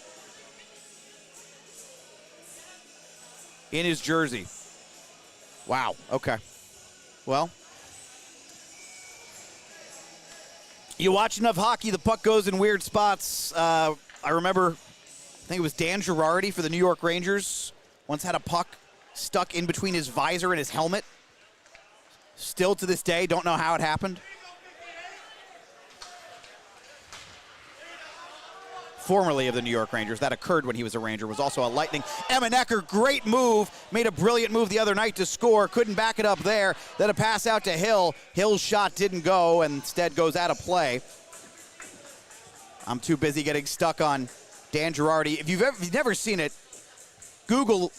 In his jersey. Wow, okay. Well, you watch enough hockey, the puck goes in weird spots. I remember, I think it was Dan Girardi for the New York Rangers, once had a puck stuck in between his visor and his helmet. Still to this day, don't know how it happened. Formerly of the New York Rangers, that occurred when he was a Ranger, was also a Lightning. Emma Necker, great move, made a brilliant move the other night to score, couldn't back it up there. Then a pass out to Hill. Hill's shot didn't go and instead goes out of play. I'm too busy getting stuck on Dan Girardi. If you've never seen it, Google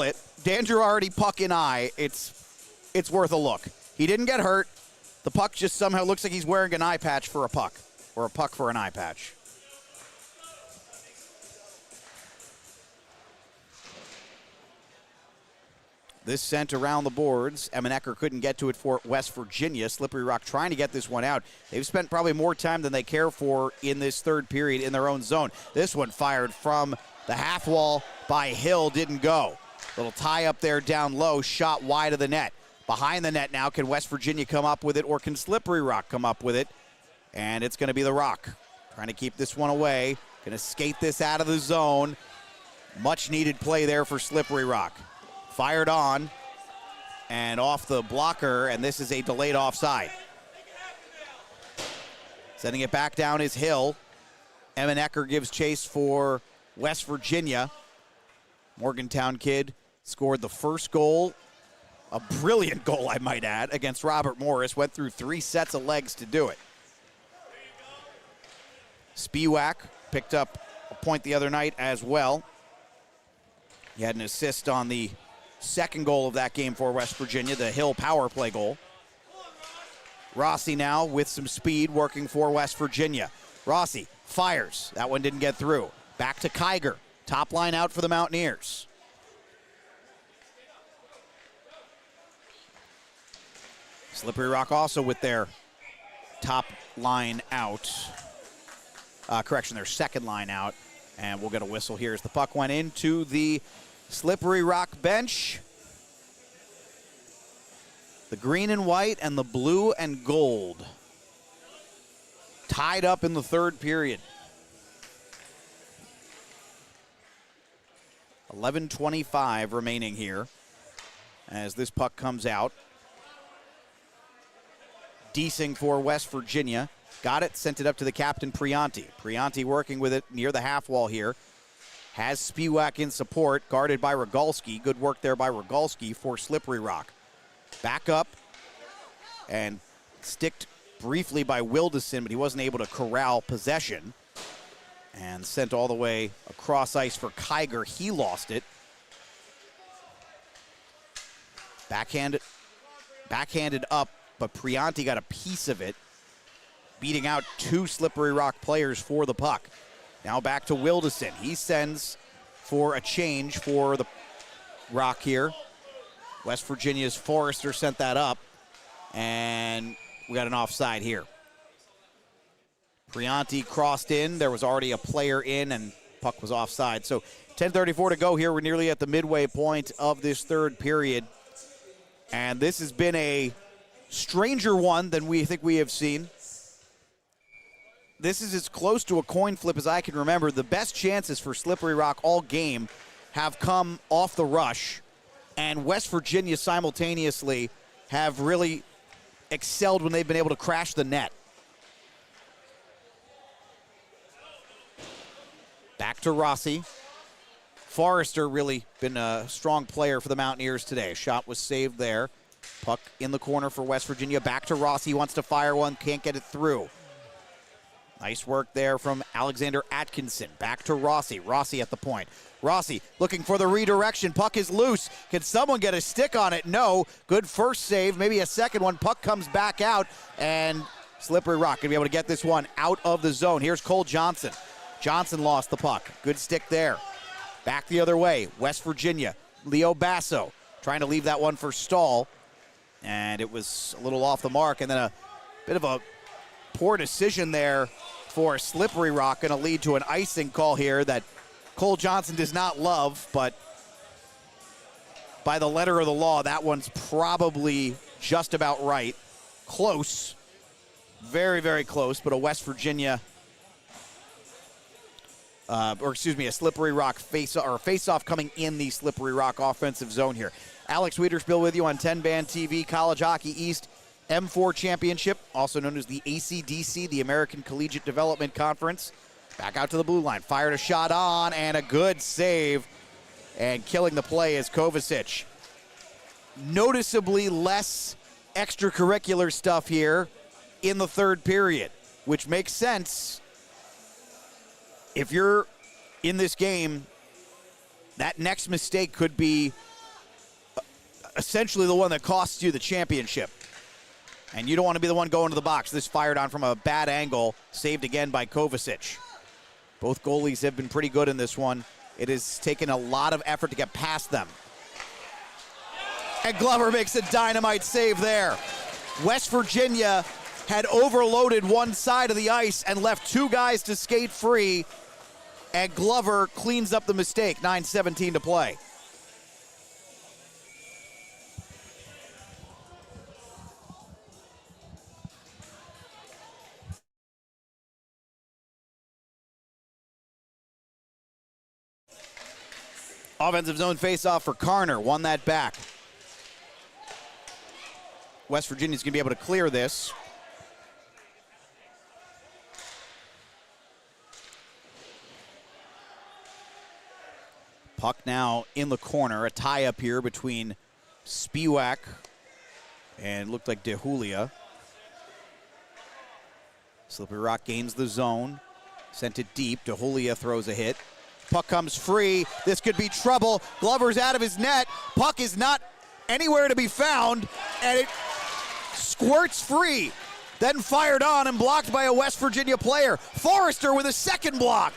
it. Dan Girardi puck in eye. It's worth a look. He didn't get hurt. The puck just somehow looks like he's wearing an eye patch for a puck, or a puck for an eye patch. This sent around the boards. Emmenecker couldn't get to it for West Virginia. Slippery Rock trying to get this one out. They've spent probably more time than they care for in this third period in their own zone. This one fired from the half wall by Hill, didn't go. Little tie up there down low, shot wide of the net. Behind the net now, can West Virginia come up with it, or can Slippery Rock come up with it? And it's going to be the Rock. Trying to keep this one away. Going to skate this out of the zone. Much needed play there for Slippery Rock. Fired on and off the blocker, and this is a delayed offside. Sending it back down is Hill. Emmenecker gives chase for West Virginia. Morgantown kid scored the first goal. A brilliant goal, I might add, against Robert Morris. Went through 3 sets of legs to do it. Spiewak picked up a point the other night as well. He had an assist on the second goal of that game for West Virginia, the Hill power play goal. Rossi now with some speed working for West Virginia. Rossi fires. That one didn't get through. Back to Kiger. Top line out for the Mountaineers. Slippery Rock also with their top line out. Their second line out. And we'll get a whistle here as the puck went into the Slippery Rock bench. The green and white and the blue and gold tied up in the third period. 11:25 remaining here as this puck comes out. Deasing for West Virginia. Got it, sent it up to the captain, Prianti. Prianti working with it near the half wall here. Has Spiewak in support, guarded by Rogalski. Good work there by Rogalski for Slippery Rock. Back up and sticked briefly by Wildeson, but he wasn't able to corral possession. And sent all the way across ice for Kiger. He lost it. Backhanded up, but Prianti got a piece of it, beating out 2 Slippery Rock players for the puck. Now back to Wildeson. He sends for a change for the Rock here. West Virginia's Forrester sent that up, and we got an offside here. Prianti crossed in. There was already a player in, and puck was offside. So 10:34 to go here. We're nearly at the midway point of this third period. And this has been a stranger one than we think we have seen. This is as close to a coin flip as I can remember. The best chances for Slippery Rock all game have come off the rush, and West Virginia simultaneously have really excelled when they've been able to crash the net. Back to Rossi. Forrester really been a strong player for the Mountaineers today. Shot was saved there. Puck in the corner for West Virginia. Back to Rossi. Wants to fire one. Can't get it through. Nice work there from Alexander Atkinson. Back to Rossi. Rossi at the point. Rossi looking for the redirection. Puck is loose. Can someone get a stick on it? No. Good first save. Maybe a second one. Puck comes back out. And Slippery Rock going to be able to get this one out of the zone. Here's Cole Johnson. Johnson lost the puck. Good stick there. Back the other way. West Virginia. Leo Basso trying to leave that one for Stahl. And it was a little off the mark. And then a bit of a poor decision there for Slippery Rock. Going to lead to an icing call here that Cole Johnson does not love. But by the letter of the law, that one's probably just about right. Close. Very, very close. But a West Virginia... a Slippery Rock face-off coming in the Slippery Rock offensive zone here. Alex Wiederspiel with you on 10-Band TV, College Hockey East M4 Championship, also known as the ACDC, the American Collegiate Development Conference. Back out to the blue line, fired a shot on, and a good save. And killing the play is Kovacic. Noticeably less extracurricular stuff here in the third period, which makes sense. If you're in this game, that next mistake could be essentially the one that costs you the championship. And you don't want to be the one going to the box. This fired on from a bad angle, saved again by Kovacic. Both goalies have been pretty good in this one. It has taken a lot of effort to get past them. And Glover makes a dynamite save there. West Virginia had overloaded one side of the ice and left two guys to skate free. And Glover cleans up the mistake. 9:17 to play. Offensive zone faceoff for Carner. Won that back. West Virginia's going to be able to clear this. Puck now in the corner. A tie-up here between Spiewak and looked like DeJulia. Slippery Rock gains the zone. Sent it deep. DeJulia throws a hit. Puck comes free. This could be trouble. Glover's out of his net. Puck is not anywhere to be found, and it squirts free. Then fired on and blocked by a West Virginia player. Forrester with a second block.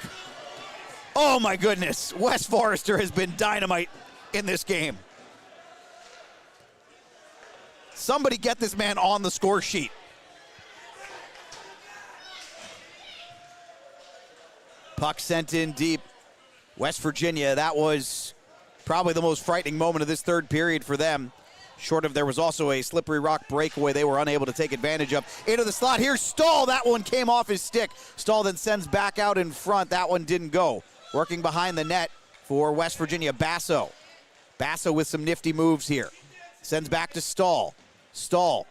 Oh my goodness, Wes Forrester has been dynamite in this game. Somebody get this man on the score sheet. Puck sent in deep. West Virginia, that was probably the most frightening moment of this third period for them. Short of there was also a Slippery Rock breakaway they were unable to take advantage of. Into the slot, here's Stahl. That one came off his stick. Stahl then sends back out in front. That one didn't go. Working behind the net for West Virginia, Basso. Basso with some nifty moves here. Sends back to Stahl. Stahl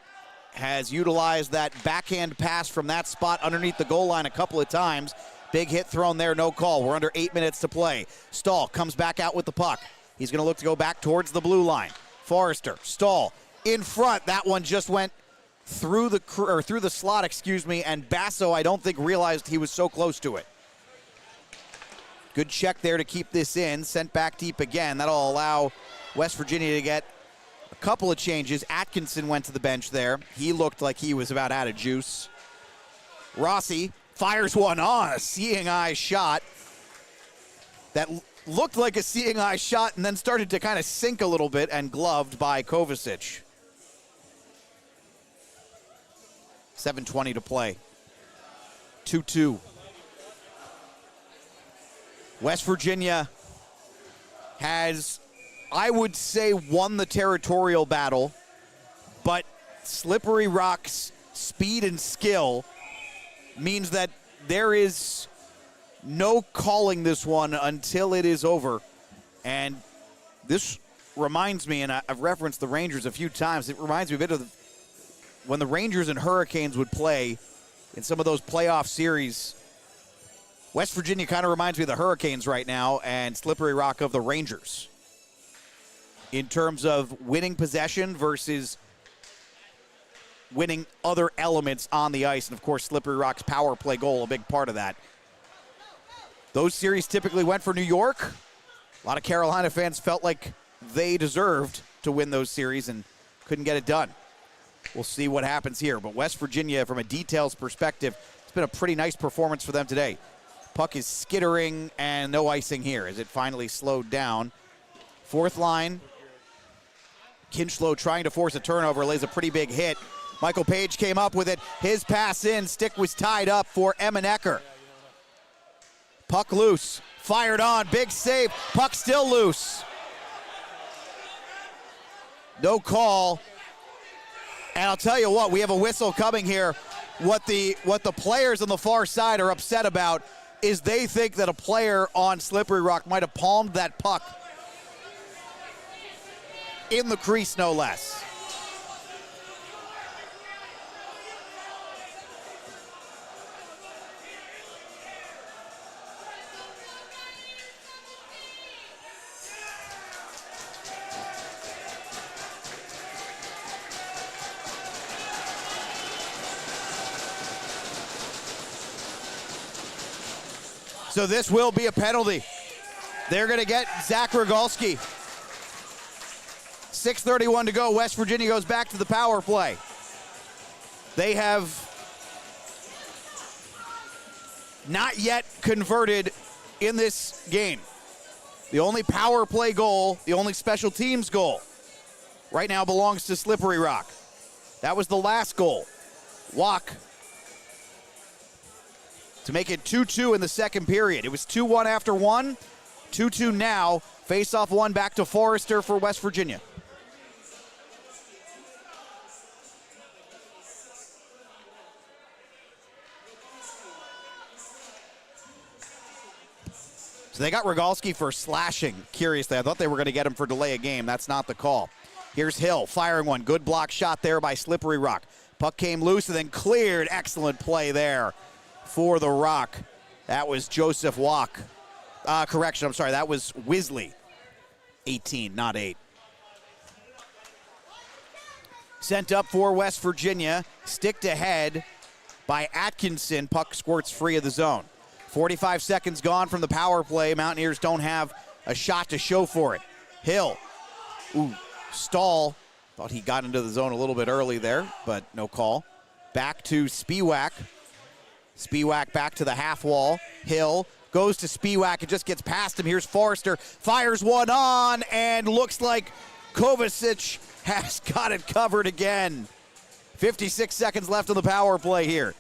has utilized that backhand pass from that spot underneath the goal line a couple of times. Big hit thrown there, no call. We're under 8 minutes to play. Stahl comes back out with the puck. He's going to look to go back towards the blue line. Forrester, Stahl in front. That one just went through the slot, and Basso, I don't think, realized he was so close to it. Good check there to keep this in. Sent back deep again. That'll allow West Virginia to get a couple of changes. Atkinson went to the bench there. He looked like he was about out of juice. Rossi fires one on, a seeing eye shot that looked like a seeing eye shot and then started to kind of sink a little bit and gloved by Kovacic. 7:20 to play. 2-2. West Virginia has, I would say, won the territorial battle, but Slippery Rock's speed and skill means that there is no calling this one until it is over. And this reminds me, and I've referenced the Rangers a few times, it reminds me a bit of when the Rangers and Hurricanes would play in some of those playoff series. West Virginia kind of reminds me of the Hurricanes right now, and Slippery Rock of the Rangers in terms of winning possession versus winning other elements on the ice. And, of course, Slippery Rock's power play goal, a big part of that. Those series typically went for New York. A lot of Carolina fans felt like they deserved to win those series and couldn't get it done. We'll see what happens here. But West Virginia, from a details perspective, it's been a pretty nice performance for them today. Puck is skittering and no icing here as it finally slowed down. Fourth line. Kinchlow trying to force a turnover, lays a pretty big hit. Michael Page came up with it. His pass in. Stick was tied up for Emenecker. Puck loose. Fired on. Big save. Puck still loose. No call. And I'll tell you what, we have a whistle coming here. What the players on the far side are upset about is they think that a player on Slippery Rock might have palmed that puck in the crease, no less. So this will be a penalty. They're going to get Zach Rogalski. 6:31 to go. West Virginia goes back to the power play. They have not yet converted in this game. The only power play goal, the only special teams goal, right now belongs to Slippery Rock. That was the last goal. Walk to make it 2-2 in the second period. It was 2-1 after one, 2-2 now. Face-off one back to Forrester for West Virginia. So they got Rogalski for slashing, curiously. I thought they were going to get him for delay a game. That's not the call. Here's Hill firing one. Good block shot there by Slippery Rock. Puck came loose and then cleared. Excellent play there for the Rock. That was Joseph Walk. Correction, I'm sorry, that was Wisley. 18, not 8. Sent up for West Virginia. Sticked ahead by Atkinson. Puck squirts free of the zone. 45 seconds gone from the power play. Mountaineers don't have a shot to show for it. Hill. Stahl. Thought he got into the zone a little bit early there, but no call. Back to Spiewak. Spiewak back to the half wall. Hill goes to Spiewak. It just gets past him. Here's Forrester. Fires one on, and looks like Kovacic has got it covered again. 56 seconds left on the power play here.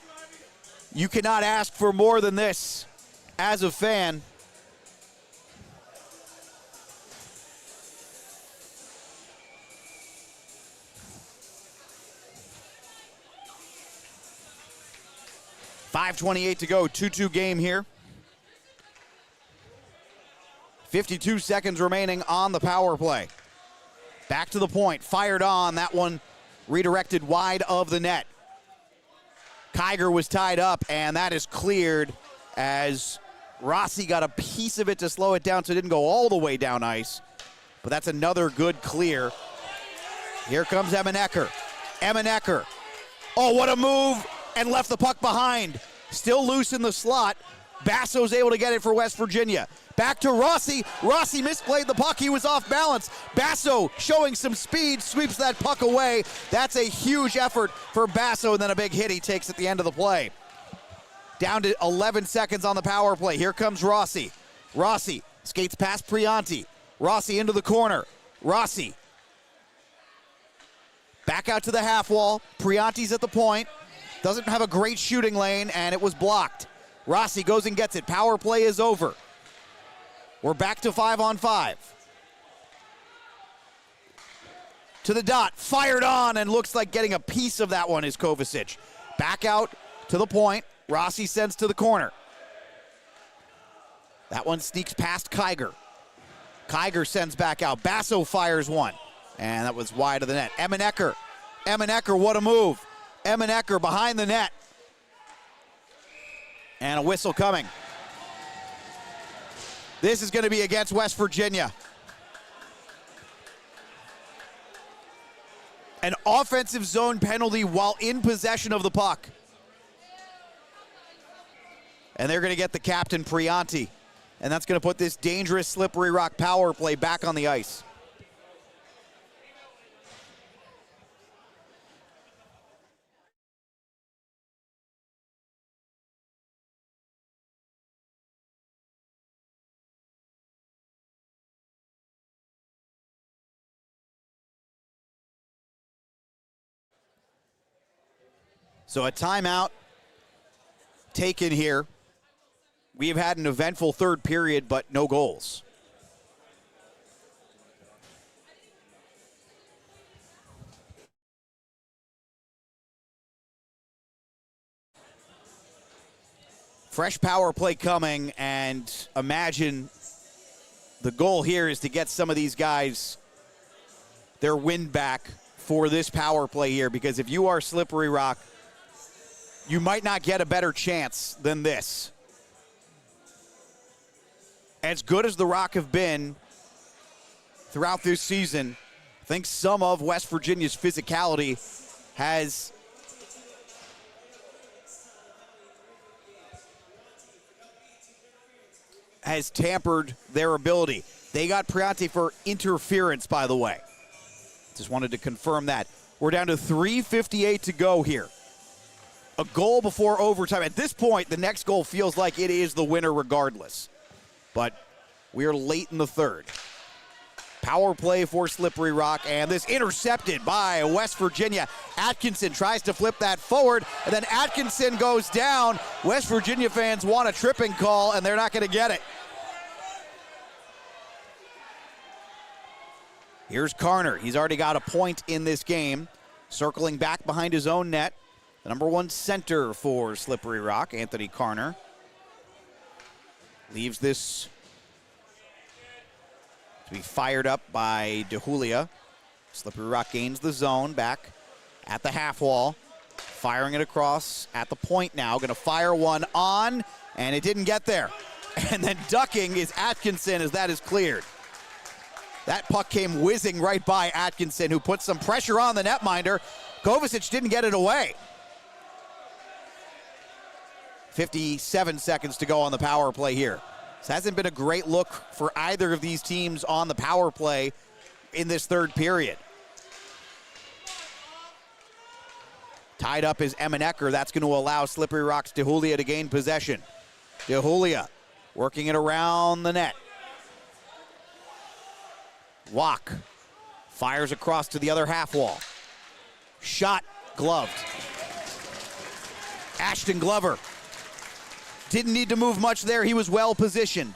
You cannot ask for more than this as a fan. .5:28 to go, 2-2 game here. 52 seconds remaining on the power play. Back to the point, fired on. That one redirected wide of the net. Kiger was tied up, and that is cleared as Rossi got a piece of it to slow it down so it didn't go all the way down ice. But that's another good clear. Here comes Emenecker. Emenecker. Oh, what a move, and left the puck behind. Still loose in the slot. Basso's able to get it for West Virginia. Back to Rossi. Rossi misplayed the puck. He was off balance. Basso showing some speed, sweeps that puck away. That's a huge effort for Basso, and then a big hit he takes at the end of the play. Down to 11 seconds on the power play. Here comes Rossi. Rossi Skates past Prianti. Rossi into the corner. Rossi. Back out to the half wall. Prianti's at the point. Doesn't have a great shooting lane, and it was blocked. Rossi goes and gets it. Power play is over. We're back to 5-on-5. To the dot. Fired on, and looks like getting a piece of that one is Kovacic. Back out to the point. Rossi sends to the corner. That one sneaks past Kiger. Kiger sends back out. Basso fires one. And that was wide of the net. Emenecker. Emenecker, what a move. Emenecker behind the net. And a whistle coming. This is going to be against West Virginia. An offensive zone penalty while in possession of the puck. And they're going to get the captain, Prianti. And that's going to put this dangerous Slippery Rock power play back on the ice. So a timeout taken here. We have had an eventful third period, but no goals. Fresh power play coming, and imagine the goal here is to get some of these guys their wind back for this power play here, because if you are Slippery Rock, you might not get a better chance than this. As good as the Rock have been throughout this season, I think some of West Virginia's physicality has tampered their ability. They got Prianti for interference, by the way. Just wanted to confirm that. We're down to 3:58 to go here. A goal before overtime. At this point, the next goal feels like it is the winner regardless. But we are late in the third. Power play for Slippery Rock, and this intercepted by West Virginia. Atkinson tries to flip that forward, and then Atkinson goes down. West Virginia fans want a tripping call, and they're not going to get it. Here's Karner. He's already got a point in this game. Circling back behind his own net. The number one center for Slippery Rock, Anthony Karner. Leaves this to be fired up by DeJulia. Slippery Rock gains the zone back at the half wall. Firing it across at the point now. Going to fire one on, and it didn't get there. And then ducking is Atkinson as that is cleared. That puck came whizzing right by Atkinson, who put some pressure on the netminder. Kovacic didn't get it away. 57 seconds to go on the power play here. This hasn't been a great look for either of these teams on the power play in this third period. Tied up is Emenecker. That's going to allow Slippery Rock's DeJulia to gain possession. DeJulia working it around the net. Walk fires across to the other half wall. Shot gloved. Ashton Glover didn't need to move much there. He was well positioned.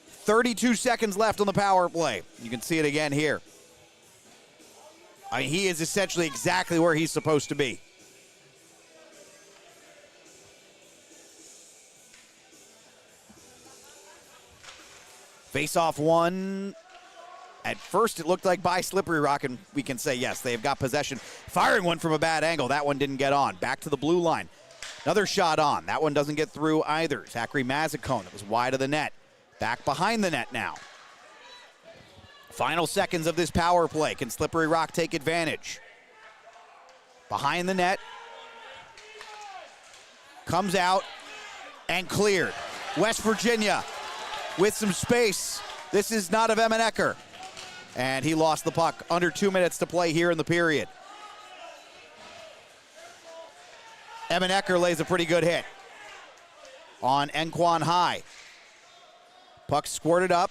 32 seconds left on the power play. You can see it again here. He is essentially exactly where he's supposed to be. Face-off one. At first, it looked like by Slippery Rock, and we can say, yes, they've got possession. Firing one from a bad angle. That one didn't get on. Back to the blue line. Another shot on. That one doesn't get through either. Zachary Mazzacone. That was wide of the net. Back behind the net now. Final seconds of this power play. Can Slippery Rock take advantage? Behind the net. Comes out and cleared. West Virginia with some space. This is not of Emenecker. And he lost the puck. Under 2 minutes to play here in the period. Emenecker lays a pretty good hit on Enquan High. Puck squirted up.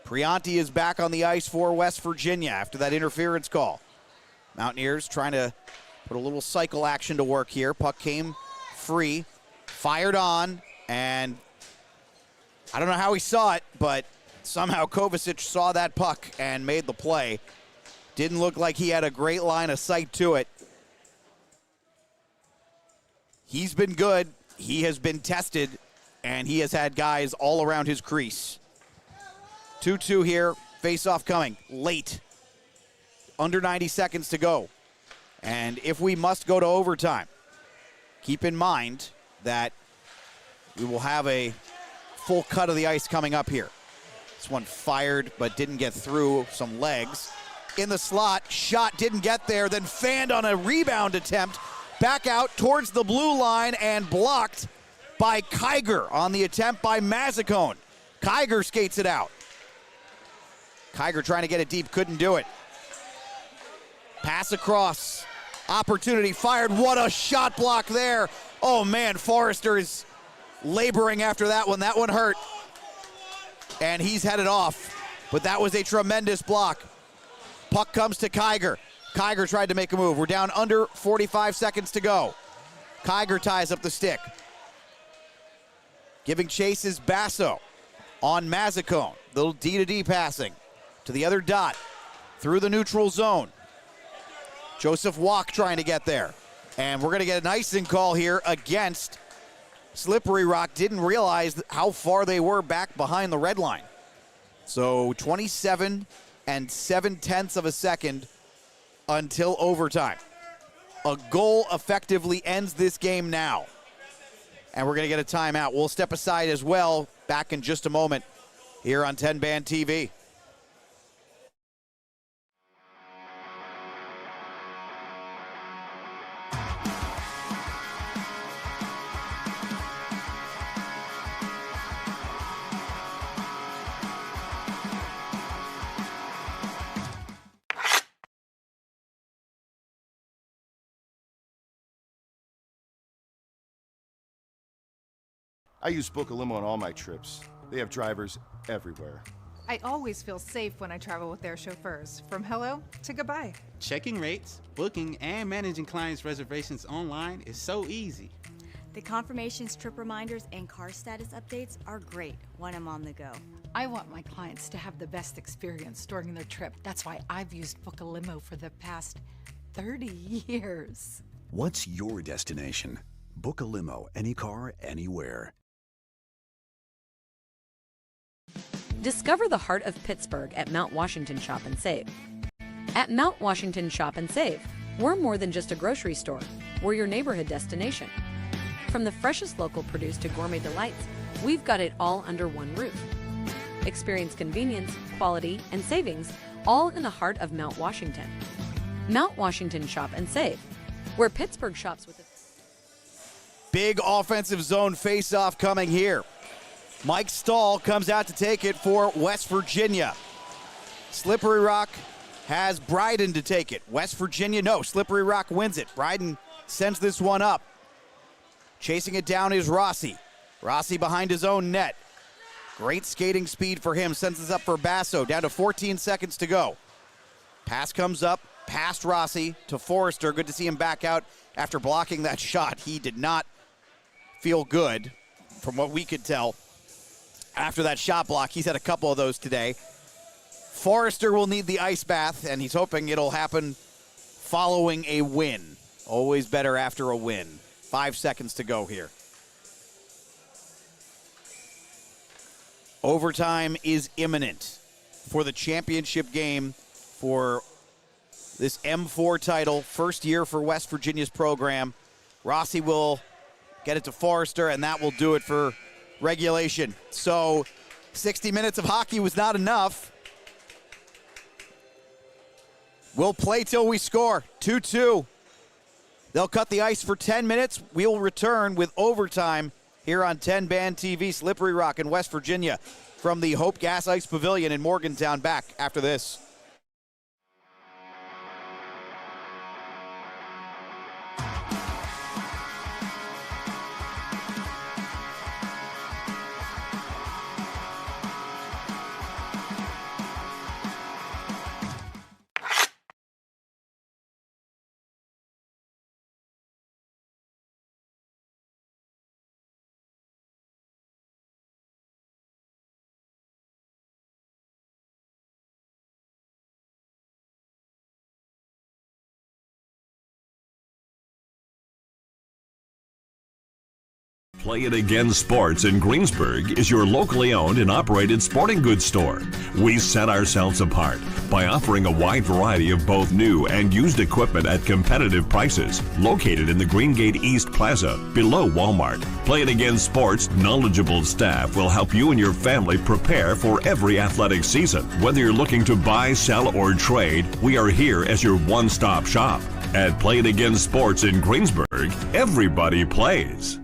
Prianti is back on the ice for West Virginia after that interference call. Mountaineers trying to put a little cycle action to work here. Puck came free, fired on, and I don't know how he saw it, but somehow Kovacic saw that puck and made the play. Didn't look like he had a great line of sight to it. He's been good. He has been tested, and he has had guys all around his crease. 2-2 here. Face-off coming late. Under 90 seconds to go. And if we must go to overtime, keep in mind that we will have a full cut of the ice coming up here. This one fired but didn't get through some legs. In the slot, shot didn't get there, then fanned on a rebound attempt. Back out towards the blue line and blocked by Kiger on the attempt by Mazzacone. Kiger skates it out. Kiger trying to get it deep, couldn't do it. Pass across. Opportunity fired. What a shot block there. Oh man, Forrester is laboring after that one. That one hurt. And he's headed off. But that was a tremendous block. Puck comes to Kiger. Kiger tried to make a move. We're down under 45 seconds to go. Kiger ties up the stick. Giving chase is Basso on Mazzacone. Little D-to-D passing to the other dot through the neutral zone. Joseph Walk trying to get there. And we're going to get an icing call here against Slippery Rock. Didn't realize how far they were back behind the red line. So 27 7/10 of a second until overtime. A goal effectively ends this game now. And we're going to get a timeout. We'll step aside as well. Back in just a moment here on 10 Band TV. I use Book a Limo on all my trips. They have drivers everywhere. I always feel safe when I travel with their chauffeurs, from hello to goodbye. Checking rates, booking, and managing clients' reservations online is so easy. The confirmations, trip reminders, and car status updates are great when I'm on the go. I want my clients to have the best experience during their trip. That's why I've used Book a Limo for the past 30 years. What's your destination? Book a limo, any car, anywhere. Discover the heart of Pittsburgh at Mount Washington Shop and Save. At Mount Washington Shop and Save, we're more than just a grocery store. We're your neighborhood destination. From the freshest local produce to gourmet delights, we've got it all under one roof. Experience convenience, quality, and savings all in the heart of Mount Washington. Mount Washington Shop and Save, where Pittsburgh shops with a Big offensive zone face-off coming here. Mike Stahl comes out to take it for West Virginia. Slippery Rock has Bryden to take it. West Virginia, no, Slippery Rock wins it. Bryden sends this one up. Chasing it down is Rossi. Rossi behind his own net. Great skating speed for him. Sends this up for Basso. Down to 14 seconds to go. Pass comes up past Rossi to Forrester. Good to see him back out after blocking that shot. He did not feel good from what we could tell. After that shot block, he's had a couple of those today. Forrester will need the ice bath, and he's hoping it'll happen following a win. Always better after a win. 5 seconds to go here. Overtime is imminent for the championship game for this M4 title. First year for West Virginia's program. Rossi will get it to Forrester, and that will do it for regulation. So 60 minutes of hockey was not enough. We'll play till we score. 2-2. They'll cut the ice for 10 minutes. We'll return with overtime here on 10 Band TV. Slippery Rock in West Virginia from the Hope Gas Ice Pavilion in Morgantown. Back after this. Play It Again Sports in Greensburg is your locally owned and operated sporting goods store. We set ourselves apart by offering a wide variety of both new and used equipment at competitive prices. Located in the Greengate East Plaza, below Walmart, Play It Again Sports' knowledgeable staff will help you and your family prepare for every athletic season. Whether you're looking to buy, sell, or trade, we are here as your one-stop shop. At Play It Again Sports in Greensburg, everybody plays.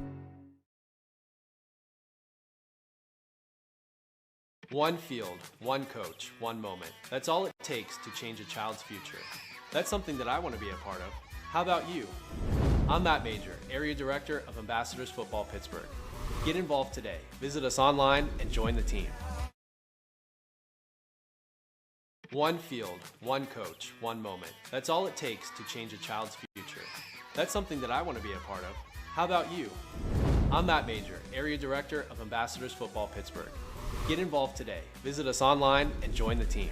One field, one coach, one moment. That's all it takes to change a child's future. That's something that I want to be a part of. How about you? I'm Matt Major, Area Director of Ambassadors Football Pittsburgh. Get involved today. Visit us online and join the team. One field, one coach, one moment. That's all it takes to change a child's future. That's something that I want to be a part of. How about you? I'm Matt Major, Area Director of Ambassadors Football Pittsburgh. Get involved today. Visit us online and join the team.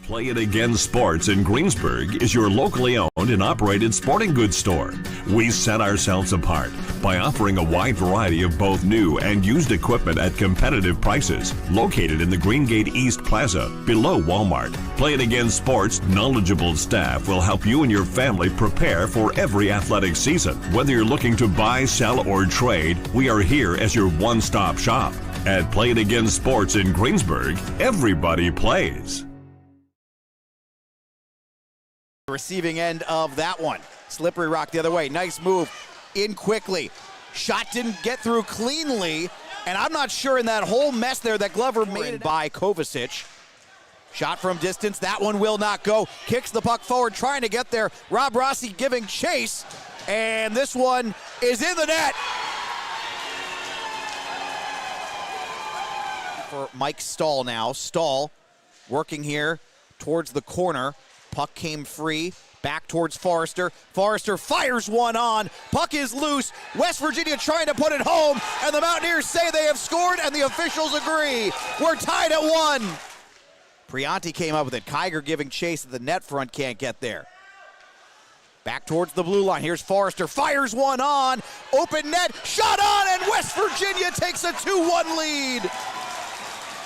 Play It Again Sports in Greensburg is your locally owned and operated sporting goods store. We set ourselves apart by offering a wide variety of both new and used equipment at competitive prices. Located in the Greengate East Plaza, below Walmart, Play It Again Sports' knowledgeable staff will help you and your family prepare for every athletic season. Whether you're looking to buy, sell, or trade, we are here as your one-stop shop. At Play It Again Sports in Greensburg, everybody plays. Receiving end of that one. Slippery Rock the other way. Nice move in quickly. Shot didn't get through cleanly, and I'm not sure in that whole mess there that Glover made it by Kovacic. Shot from distance. That one will not go. Kicks the puck forward, trying to get there. Rob Rossi giving chase, and this one is in the net. For Mike Stahl now. Stahl working here towards the corner. Puck came free, back towards Forrester. Forrester fires one on. Puck is loose. West Virginia trying to put it home, and the Mountaineers say they have scored, and the officials agree. We're tied at 1. Prianti came up with it. Kiger giving chase at the net front, can't get there. Back towards the blue line. Here's Forrester. Fires one on. Open net. Shot on, and West Virginia takes a 2-1 lead.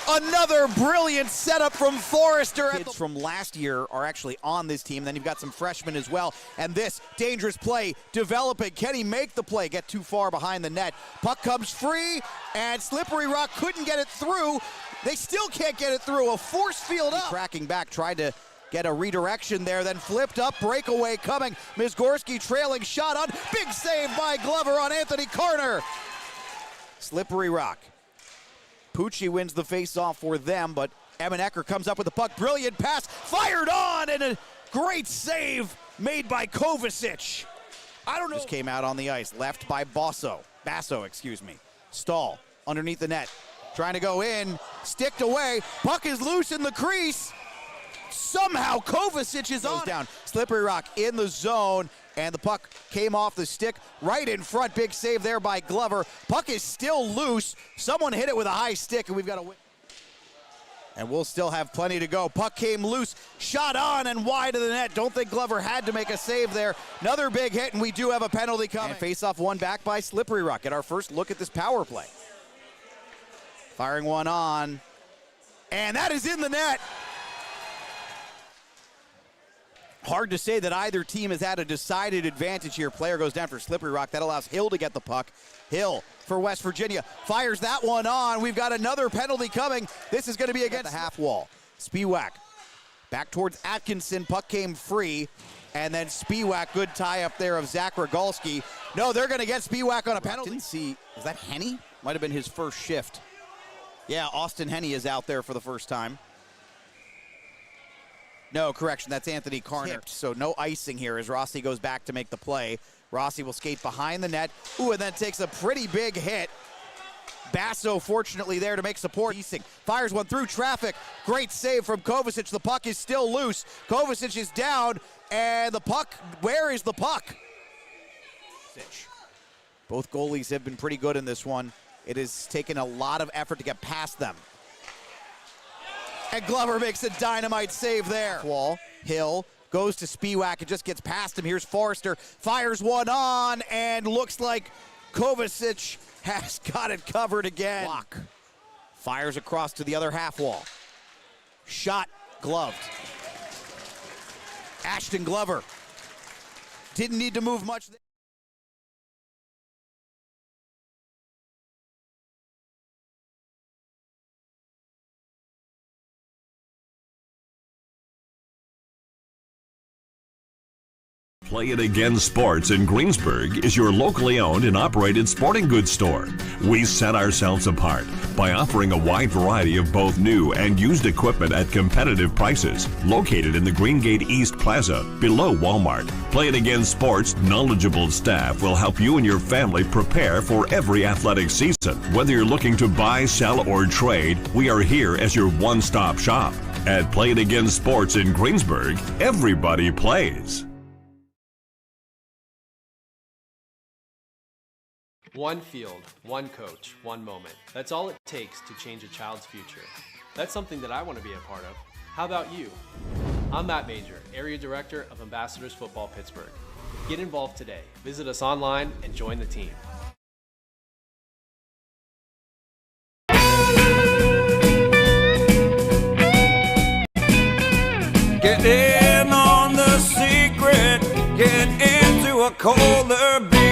Another brilliant setup from Forrester. Kids from last year are actually on this team. Then you've got some freshmen as well. And this dangerous play developing. Can he make the play? Get too far behind the net. Puck comes free, and Slippery Rock couldn't get it through. They still can't get it through. A force field up. Tracking back, tried to get a redirection there, then flipped up. Breakaway coming. Mizgorski trailing, shot on. Big save by Glover on Anthony Carter. Slippery Rock. Pucci wins the face-off for them, but Evan Ecker comes up with the puck. Brilliant pass, fired on, and a great save made by Kovacic. I don't know. Just came out on the ice, left by Basso, excuse me. Stahl underneath the net, trying to go in, sticked away. Puck is loose in the crease. Somehow Kovacic is on. Down. Slippery Rock in the zone, and the puck came off the stick right in front. Big save there by Glover. Puck is still loose. Someone hit it with a high stick, and we've got a win. And we'll still have plenty to go. Puck came loose, shot on and wide of the net. Don't think Glover had to make a save there. Another big hit, and we do have a penalty coming. And face-off one back by Slippery Rock. At our first look at this power play. Firing one on, and that is in the net. Hard to say that either team has had a decided advantage here. Player goes down for Slippery Rock. That allows Hill to get the puck. Hill for West Virginia fires that one on. We've got another penalty coming. This is going to be against the half wall. Spiewak back towards Atkinson. Puck came free. And then Spiewak, good tie up there of Zach Rogalski. No, they're going to get Spiewak on a penalty. Didn't see, was that Henny? Might have been his first shift. Yeah, Austin Henny is out there for the first time. No, correction, that's Anthony Carter. Tipped, so no icing here as Rossi goes back to make the play. Rossi will skate behind the net. Ooh, and then takes a pretty big hit. Basso fortunately there to make support. Fires one through traffic. Great save from Kovacic. The puck is still loose. Kovacic is down, and the puck, where is the puck? Both goalies have been pretty good in this one. It has taken a lot of effort to get past them. And Glover makes a dynamite save there. Wall, Hill, goes to Spiewak. It just gets past him. Here's Forrester. Fires one on, and looks like Kovacic has got it covered again. Block. Fires across to the other half wall. Shot gloved. Ashton Glover didn't need to move much. Play It Again Sports in Greensburg is your locally owned and operated sporting goods store. We set ourselves apart by offering a wide variety of both new and used equipment at competitive prices. Located in the Greengate East Plaza, below Walmart, Play It Again Sports' knowledgeable staff will help you and your family prepare for every athletic season. Whether you're looking to buy, sell, or trade, we are here as your one-stop shop. At Play It Again Sports in Greensburg, everybody plays. One field, one coach, one moment. That's all it takes to change a child's future. That's something that I want to be a part of. How about you? I'm Matt Major, Area Director of Ambassadors Football Pittsburgh. Get involved today. Visit us online and join the team. Get in on the secret, get into a colder beer.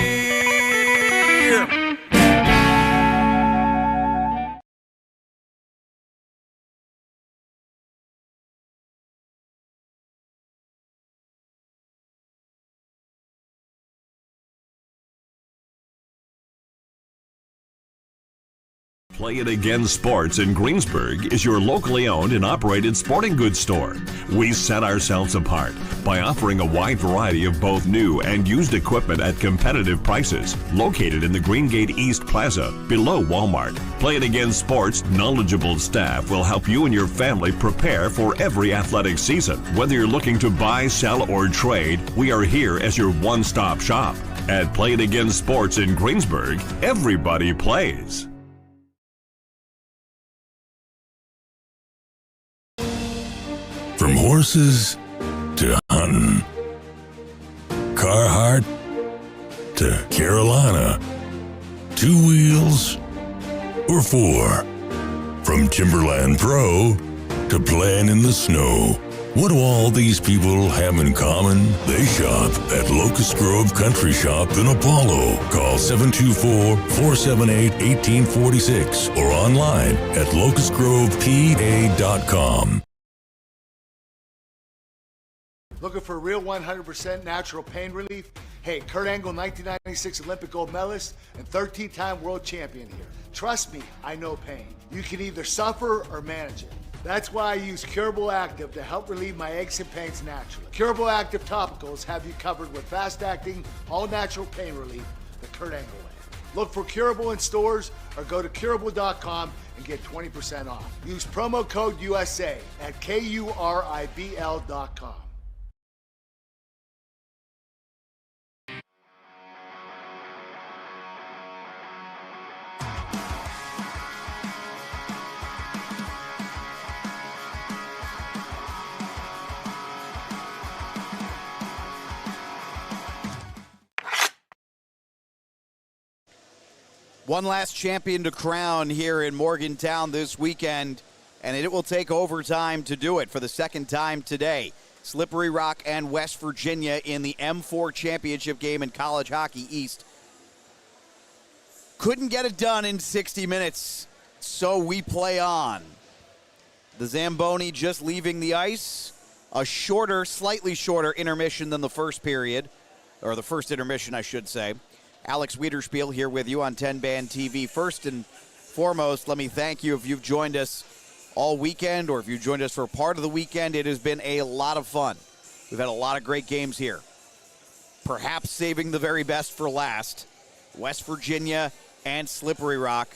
Play It Again Sports in Greensburg is your locally owned and operated sporting goods store. We set ourselves apart by offering a wide variety of both new and used equipment at competitive prices. Located in the Greengate East Plaza, below Walmart, Play It Again Sports' knowledgeable staff will help you and your family prepare for every athletic season. Whether you're looking to buy, sell, or trade, we are here as your one-stop shop. At Play It Again Sports in Greensburg, everybody plays. From horses to hunting, Carhartt to Carolina, 2 wheels or 4, from Timberland Pro to playing in the snow. What do all these people have in common? They shop at Locust Grove Country Shop in Apollo. Call 724-478-1846 or online at locustgrovepa.com. Looking for real 100% natural pain relief? Hey, Kurt Angle, 1996 Olympic gold medalist and 13-time world champion here. Trust me, I know pain. You can either suffer or manage it. That's why I use Curable Active to help relieve my aches and pains naturally. Curable Active topicals have you covered with fast-acting, all-natural pain relief the Kurt Angle way. Look for Curable in stores or go to curable.com and get 20% off. Use promo code USA at KURIBL.com. One last champion to crown here in Morgantown this weekend, and it will take overtime to do it for the second time today. Slippery Rock and West Virginia in the M4 championship game in College Hockey East. Couldn't get it done in 60 minutes, so we play on. The Zamboni just leaving the ice. A shorter, slightly shorter intermission than the first period, or the first intermission, I should say. Alex Wiederspiel here with you on TenbandTV. First and foremost, let me thank you if you've joined us all weekend or if you've joined us for part of the weekend. It has been a lot of fun. We've had a lot of great games here. Perhaps saving the very best for last, West Virginia and Slippery Rock.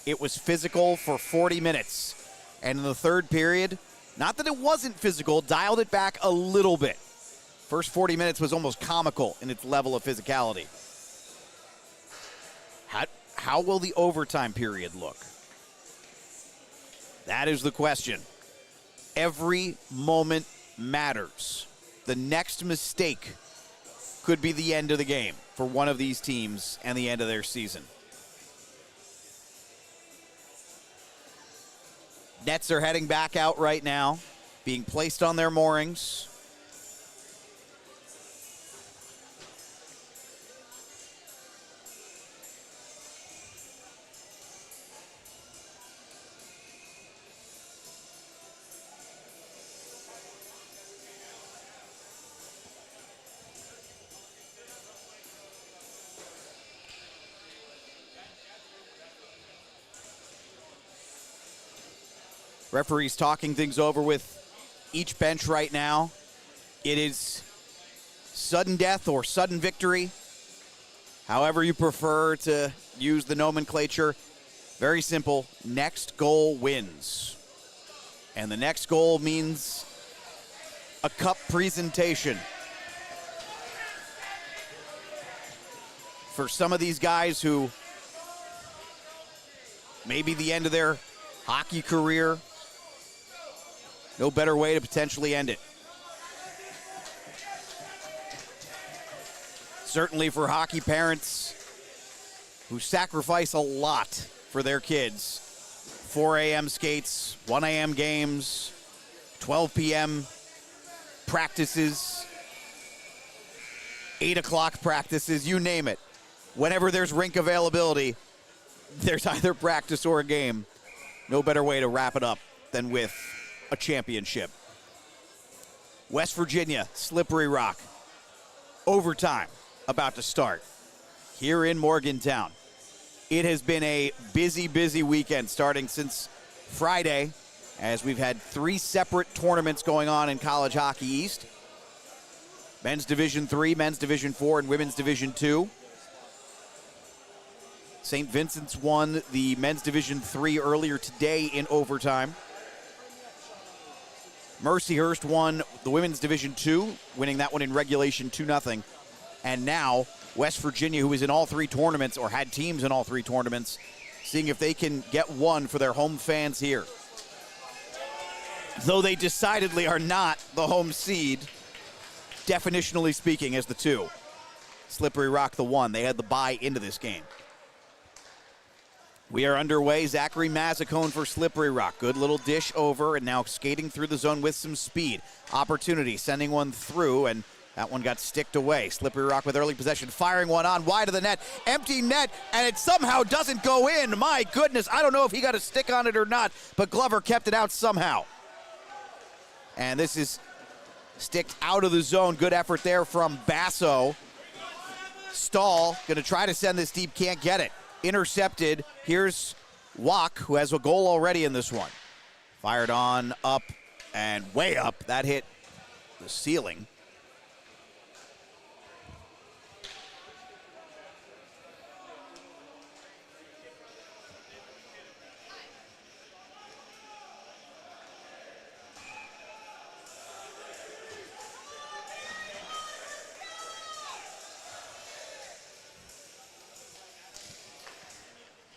It was physical for 40 minutes. And in the third period, not that it wasn't physical, dialed it back a little bit. First 40 minutes was almost comical in its level of physicality. How will the overtime period look? That is the question. Every moment matters. The next mistake could be the end of the game for one of these teams and the end of their season. Nets are heading back out right now, being placed on their moorings. Referees talking things over with each bench right now. It is sudden death or sudden victory, however you prefer to use the nomenclature. Very simple. Next goal wins. And the next goal means a cup presentation. For some of these guys who may be the end of their hockey career, no better way to potentially end it. Certainly for hockey parents who sacrifice a lot for their kids. 4 a.m. skates, 1 a.m. games, 12 p.m. practices, 8 o'clock practices, you name it. Whenever there's rink availability, there's either practice or a game. No better way to wrap it up than with a championship. West Virginia, Slippery Rock. Overtime about to start here in Morgantown. It has been a busy, busy weekend starting since Friday, as we've had 3 separate tournaments going on in College Hockey East. Men's Division III, Men's Division IV, and Women's Division II. St. Vincent's won the Men's Division III earlier today in overtime. Mercyhurst won the Women's Division II, winning that one in regulation 2-0. And now West Virginia, who is in all 3 tournaments, or had teams in all 3 tournaments, seeing if they can get one for their home fans here. Though they decidedly are not the home seed, definitionally speaking, as the 2. Slippery Rock the 1. They had the bye into this game. We are underway. Zachary Mazzacone for Slippery Rock. Good little dish over, and now skating through the zone with some speed. Opportunity, sending one through, and that one got sticked away. Slippery Rock with early possession, firing one on wide of the net. Empty net, and it somehow doesn't go in. My goodness, I don't know if he got a stick on it or not, but Glover kept it out somehow. And this is sticked out of the zone. Good effort there from Basso. Stahl going to try to send this deep, can't get it. Intercepted. Here's Wack, who has a goal already in this one. Fired on, up, and way up. That hit the ceiling.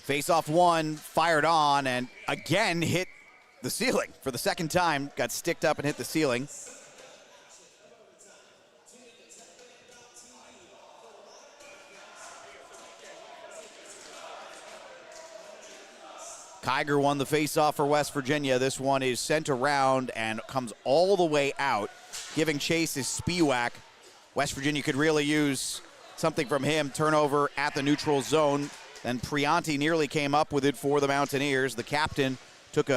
Face-off one, fired on, and again hit the ceiling for the second time. Got sticked up and hit the ceiling. Kiger won the face-off for West Virginia. This one is sent around and comes all the way out. Giving chase is Spiewak. West Virginia could really use something from him. Turnover at the neutral zone. Then Prianti nearly came up with it for the Mountaineers. The captain took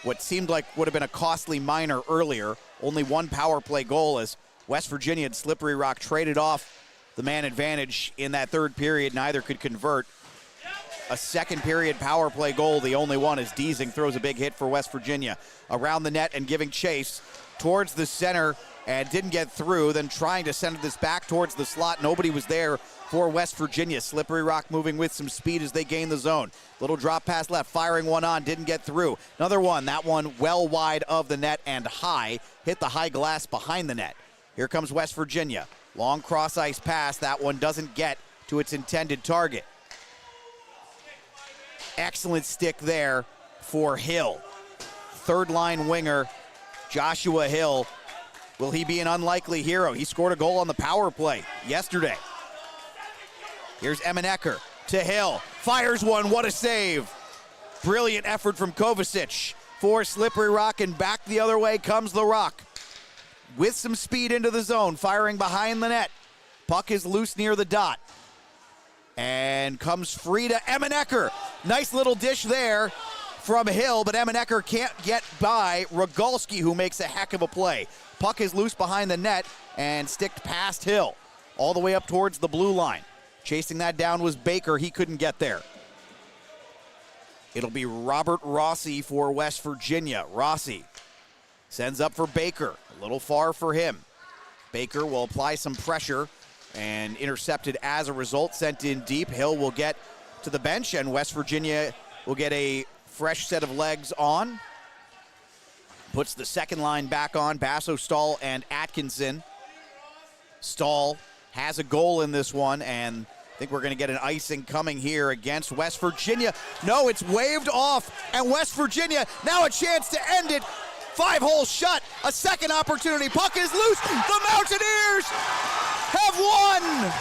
what seemed like would have been a costly minor earlier. Only one power play goal as West Virginia and Slippery Rock traded off the man advantage in that third period. Neither could convert. A second period power play goal, the only one, as Deasing throws a big hit for West Virginia. Around the net and giving chase towards the center and didn't get through. Then trying to send this back towards the slot. Nobody was there for West Virginia. Slippery Rock moving with some speed as they gain the zone. Little drop pass left, firing one on, didn't get through. Another one, that one well wide of the net and high. Hit the high glass behind the net. Here comes West Virginia. Long cross ice pass, that one doesn't get to its intended target. Excellent stick there for Hill. Third line winger, Joshua Hill, Will he be an unlikely hero? He scored a goal on the power play yesterday. Here's Emenecker to Hill. Fires one. What a save. Brilliant effort from Kovacic for Slippery Rock, and back the other way comes the Rock. With some speed into the zone, firing behind the net. Puck is loose near the dot. And comes free to Emenecker. Nice little dish there from Hill, but Emenecker can't get by Rogalski, who makes a heck of a play. Puck is loose behind the net and sticked past Hill, all the way up towards the blue line. Chasing that down was Baker. He couldn't get there. It'll be Robert Rossi for West Virginia. Rossi sends up for Baker. A little far for him. Baker will apply some pressure and intercepted as a result, sent in deep. Hill will get to the bench, and West Virginia will get a fresh set of legs on. Puts the second line back on, Basso, Stahl, and Atkinson. Stahl has a goal in this one, and I think we're going to get an icing coming here against West Virginia. No, it's waved off, and West Virginia now a chance to end it. 5 holes shut, a second opportunity. Puck is loose. The Mountaineers have won.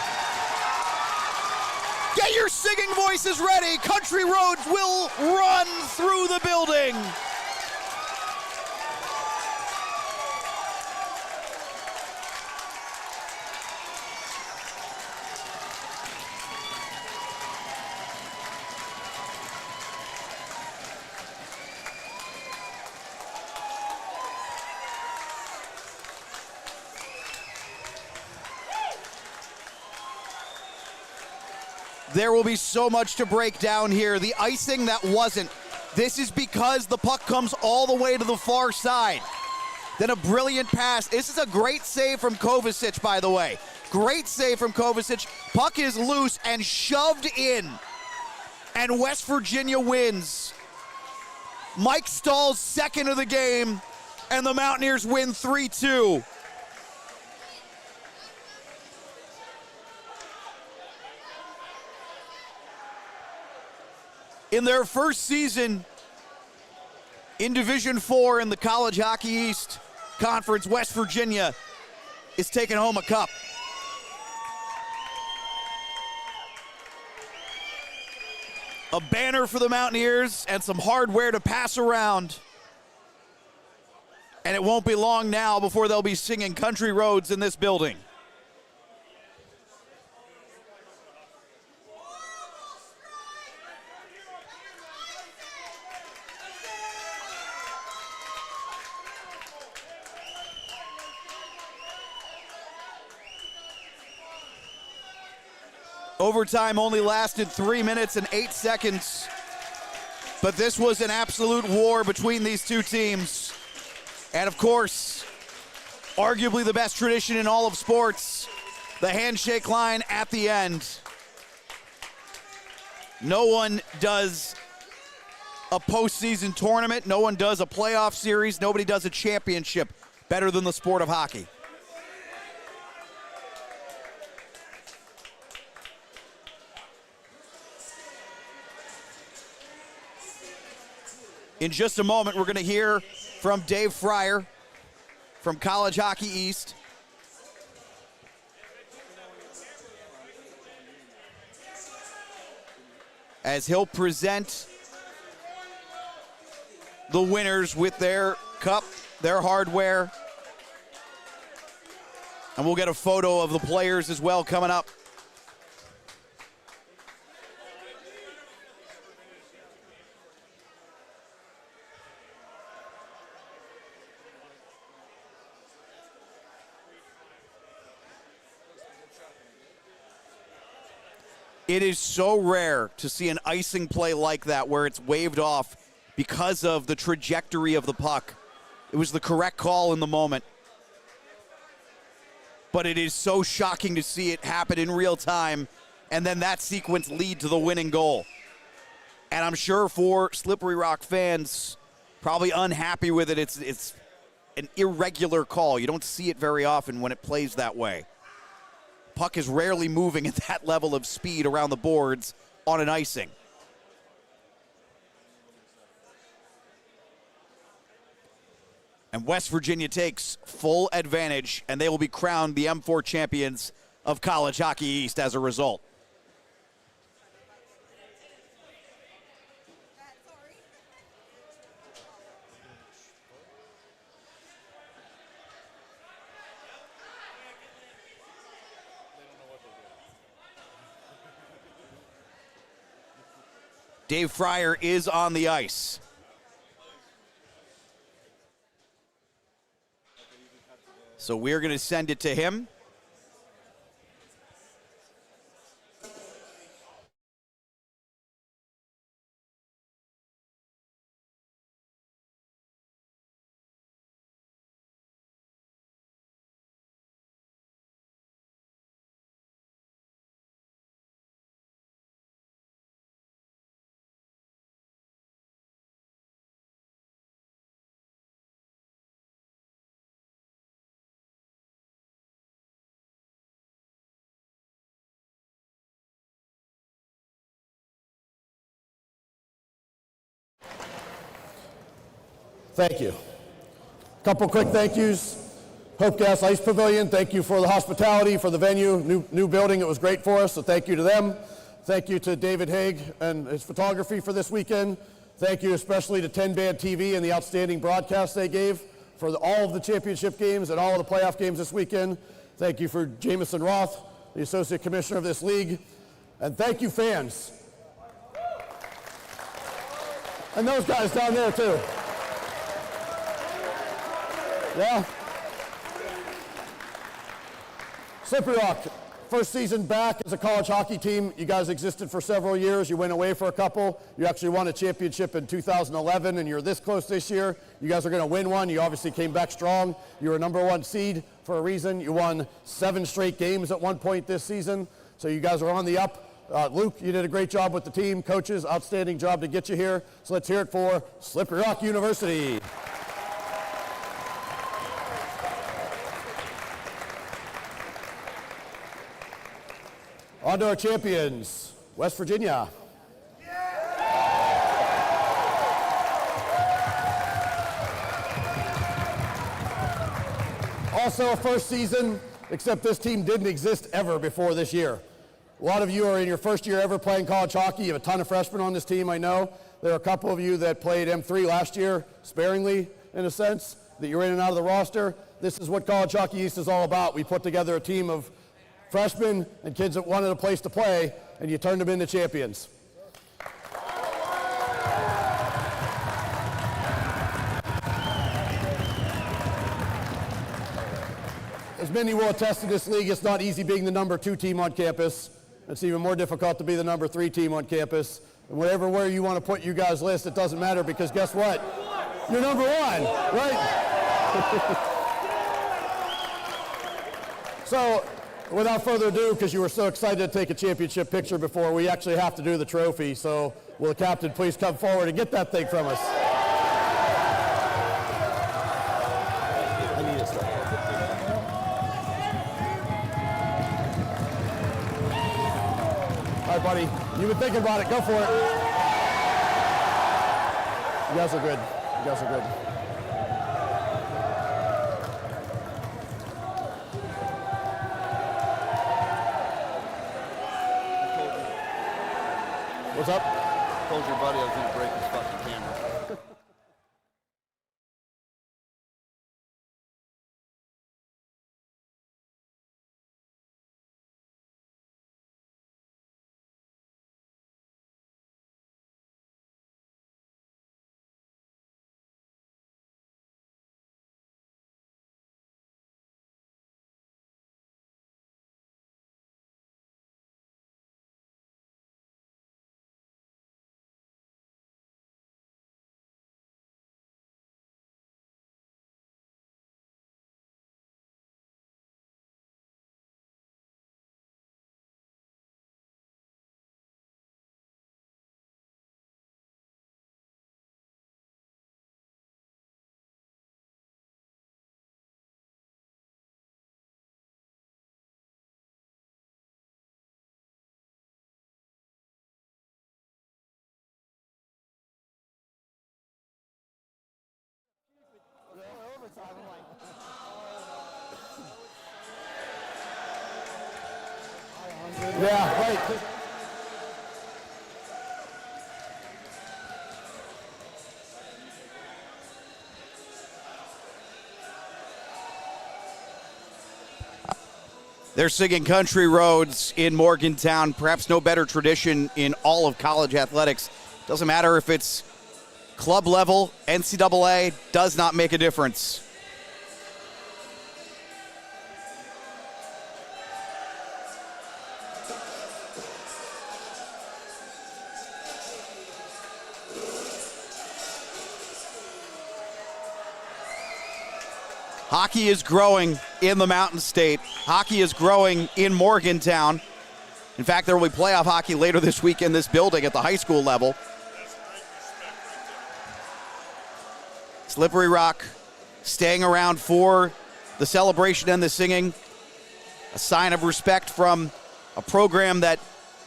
Get your singing voices ready. Country Roads will run through the building. There will be so much to break down here. The icing that wasn't. This is because the puck comes all the way to the far side. Then a brilliant pass. This is a great save from Kovacic, by the way. Great save from Kovacic. Puck is loose and shoved in. And West Virginia wins. Mike Stahl's second of the game, and the Mountaineers win 3-2. In their first season in Division IV in the College Hockey East Conference, West Virginia is taking home a cup. A banner for the Mountaineers and some hardware to pass around. And it won't be long now before they'll be singing Country Roads in this building. Overtime only lasted 3 minutes and 8 seconds, but this was an absolute war between these two teams. And of course, arguably the best tradition in all of sports, the handshake line at the end. No one does a postseason tournament, no one does a playoff series, nobody does a championship better than the sport of hockey. In just a moment, we're going to hear from Dave Fryer from College Hockey East. As he'll present the winners with their cup, their hardware. And we'll get a photo of the players as well coming up. It is so rare to see an icing play like that where it's waved off because of the trajectory of the puck. It was the correct call in the moment. But it is so shocking to see it happen in real time and then that sequence lead to the winning goal. And I'm sure for Slippery Rock fans, probably unhappy with it. It's an irregular call. You don't see it very often when it plays that way. Puck is rarely moving at that level of speed around the boards on an icing. And West Virginia takes full advantage, and they will be crowned the M4 champions of College Hockey East as a result. Dave Fryer is on the ice. So we're going to send it to him. Thank you. Couple quick thank yous. Hope Gas Ice Pavilion, thank you for the hospitality, for the venue, new building. It was great for us, so thank you to them. Thank you to David Haig and his photography for this weekend. Thank you especially to TenbandTV and the outstanding broadcast they gave for all of the championship games and all of the playoff games this weekend. Thank you for Jamison Roth, the Associate Commissioner of this league. And thank you, fans. And those guys down there, too. Yeah. Slippery Rock, first season back as a college hockey team. You guys existed for several years. You went away for a couple. You actually won a championship in 2011, and you're this close this year. You guys are going to win one. You obviously came back strong. You were #1 seed for a reason. You won 7 straight games at one point this season, so you guys are on the up. Luke, you did a great job with the team. Coaches, outstanding job to get you here. So let's hear it for Slippery Rock University. On to our champions, West Virginia. Also a first season, except this team didn't exist ever before this year. A lot of you are in your first year ever playing college hockey. You have a ton of freshmen on this team, I know. There are a couple of you that played M3 last year, sparingly in a sense, that you're in and out of the roster. This is what College Hockey East is all about. We put together a team of freshmen and kids that wanted a place to play, and you turned them into champions. As many will attest to this league, it's not easy being the #2 team on campus. It's even more difficult to be the #3 team on campus. And where you want to put you guys' list, it doesn't matter, because guess what? You're #1, right? So, without further ado, because you were so excited to take a championship picture before, we actually have to do the trophy. So will the captain please come forward and get that thing from us? I need it, sir. All right, buddy. You've been thinking about it. Go for it. You guys are good. You guys are good. What's up? Told your buddy I was going to break his fucking camera. Yeah, right. They're singing Country Roads in Morgantown. Perhaps no better tradition in all of college athletics. Doesn't matter if it's club level, NCAA, does not make a difference. Hockey is growing in the Mountain State. Hockey is growing in Morgantown. In fact, there will be playoff hockey later this week in this building at the high school level. Slippery Rock staying around for the celebration and the singing. A sign of respect from a program that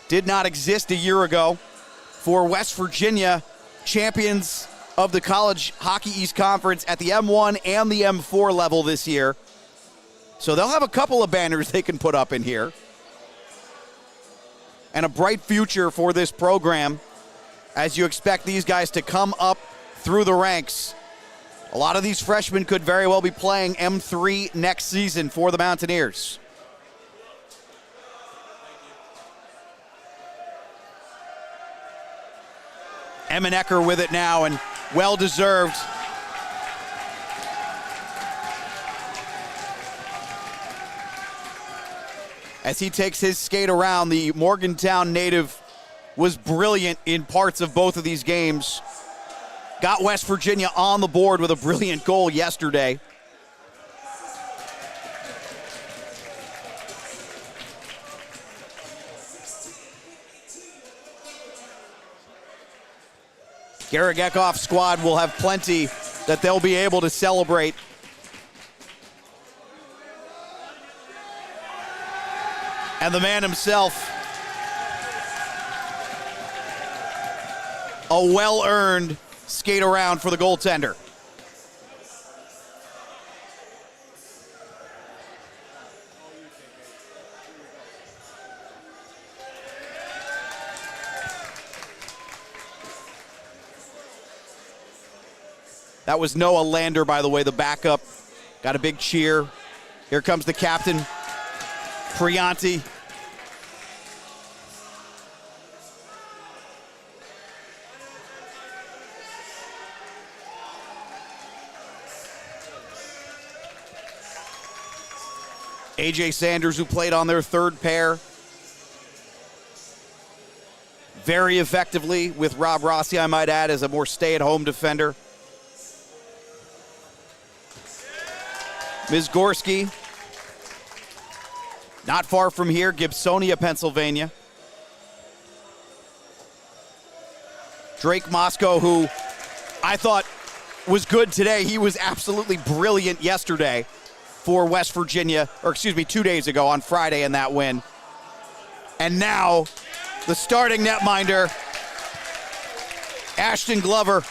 did not exist a year ago. For West Virginia, champions of the College Hockey East Conference at the M1 and the M4 level this year. So they'll have a couple of banners they can put up in here. And a bright future for this program as you expect these guys to come up through the ranks. A lot of these freshmen could very well be playing M3 next season for the Mountaineers. Emmenecker with it now, and well-deserved. As he takes his skate around, the Morgantown native was brilliant in parts of both of these games. Got West Virginia on the board with a brilliant goal yesterday. Garrett Gekoff's squad will have plenty that they'll be able to celebrate. And the man himself, a well-earned skate around for the goaltender. That was Noah Lander, by the way, the backup. Got a big cheer. Here comes the captain, Prianti. AJ Sanders, who played on their third pair very effectively with Rob Rossi, I might add, as a more stay-at-home defender. Ms. Gorski, not far from here, Gibsonia, Pennsylvania. Drake Moscow, who I thought was good today. He was absolutely brilliant yesterday for West Virginia, or excuse me, 2 days ago on Friday in that win. And now, the starting netminder, Ashton Glover.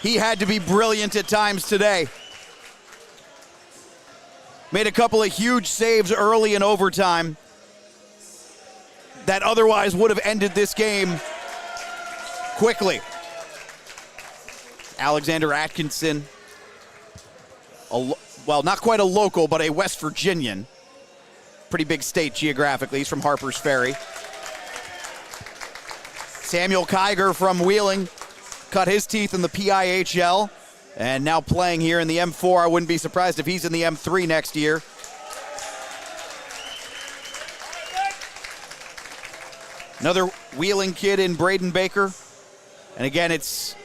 He had to be brilliant at times today. Made a couple of huge saves early in overtime that otherwise would have ended this game quickly. Alexander Atkinson, well, not quite a local, but a West Virginian. Pretty big state geographically. He's from Harper's Ferry. Samuel Kiger from Wheeling cut his teeth in the PIHL. And now playing here in the M4. I wouldn't be surprised if he's in the M3 next year. Another Wheeling kid in Braden Baker. And again, it's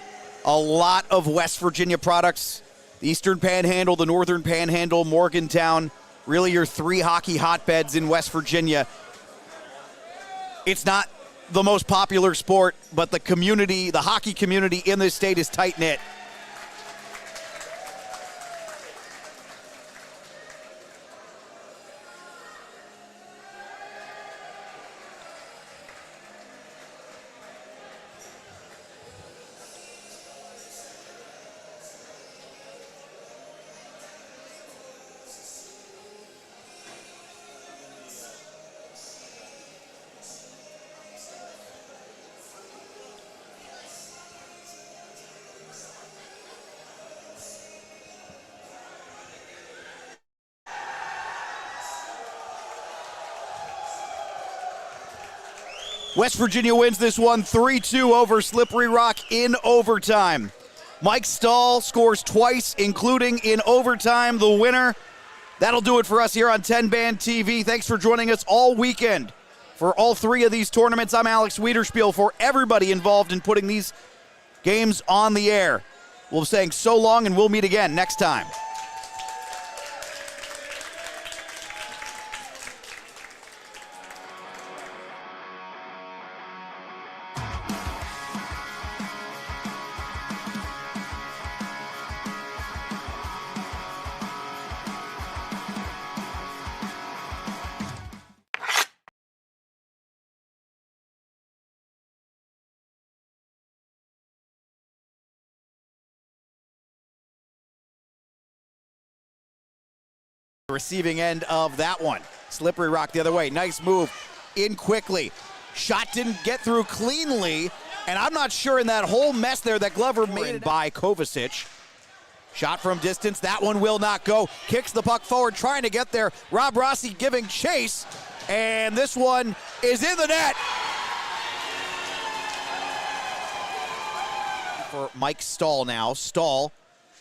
a lot of West Virginia products. The Eastern Panhandle, the Northern Panhandle, Morgantown. Really your three hockey hotbeds in West Virginia. It's not the most popular sport, but the community, the hockey community in this state is tight-knit. West Virginia wins this one 3-2 over Slippery Rock in overtime. Mike Stahl scores twice, including in overtime, the winner. That'll do it for us here on 10bandTV. Thanks for joining us all weekend for all three of these tournaments. I'm Alex Wiederspiel. For everybody involved in putting these games on the air, we'll be saying so long, and we'll meet again next time. Receiving end of that one. Slippery Rock the other way. Nice move. In quickly. Shot didn't get through cleanly, and I'm not sure in that whole mess there that Glover made it by Kovacic. Shot from distance. That one will not go. Kicks the puck forward, trying to get there. Rob Rossi giving chase, and this one is in the net. For Mike Stahl now. Stahl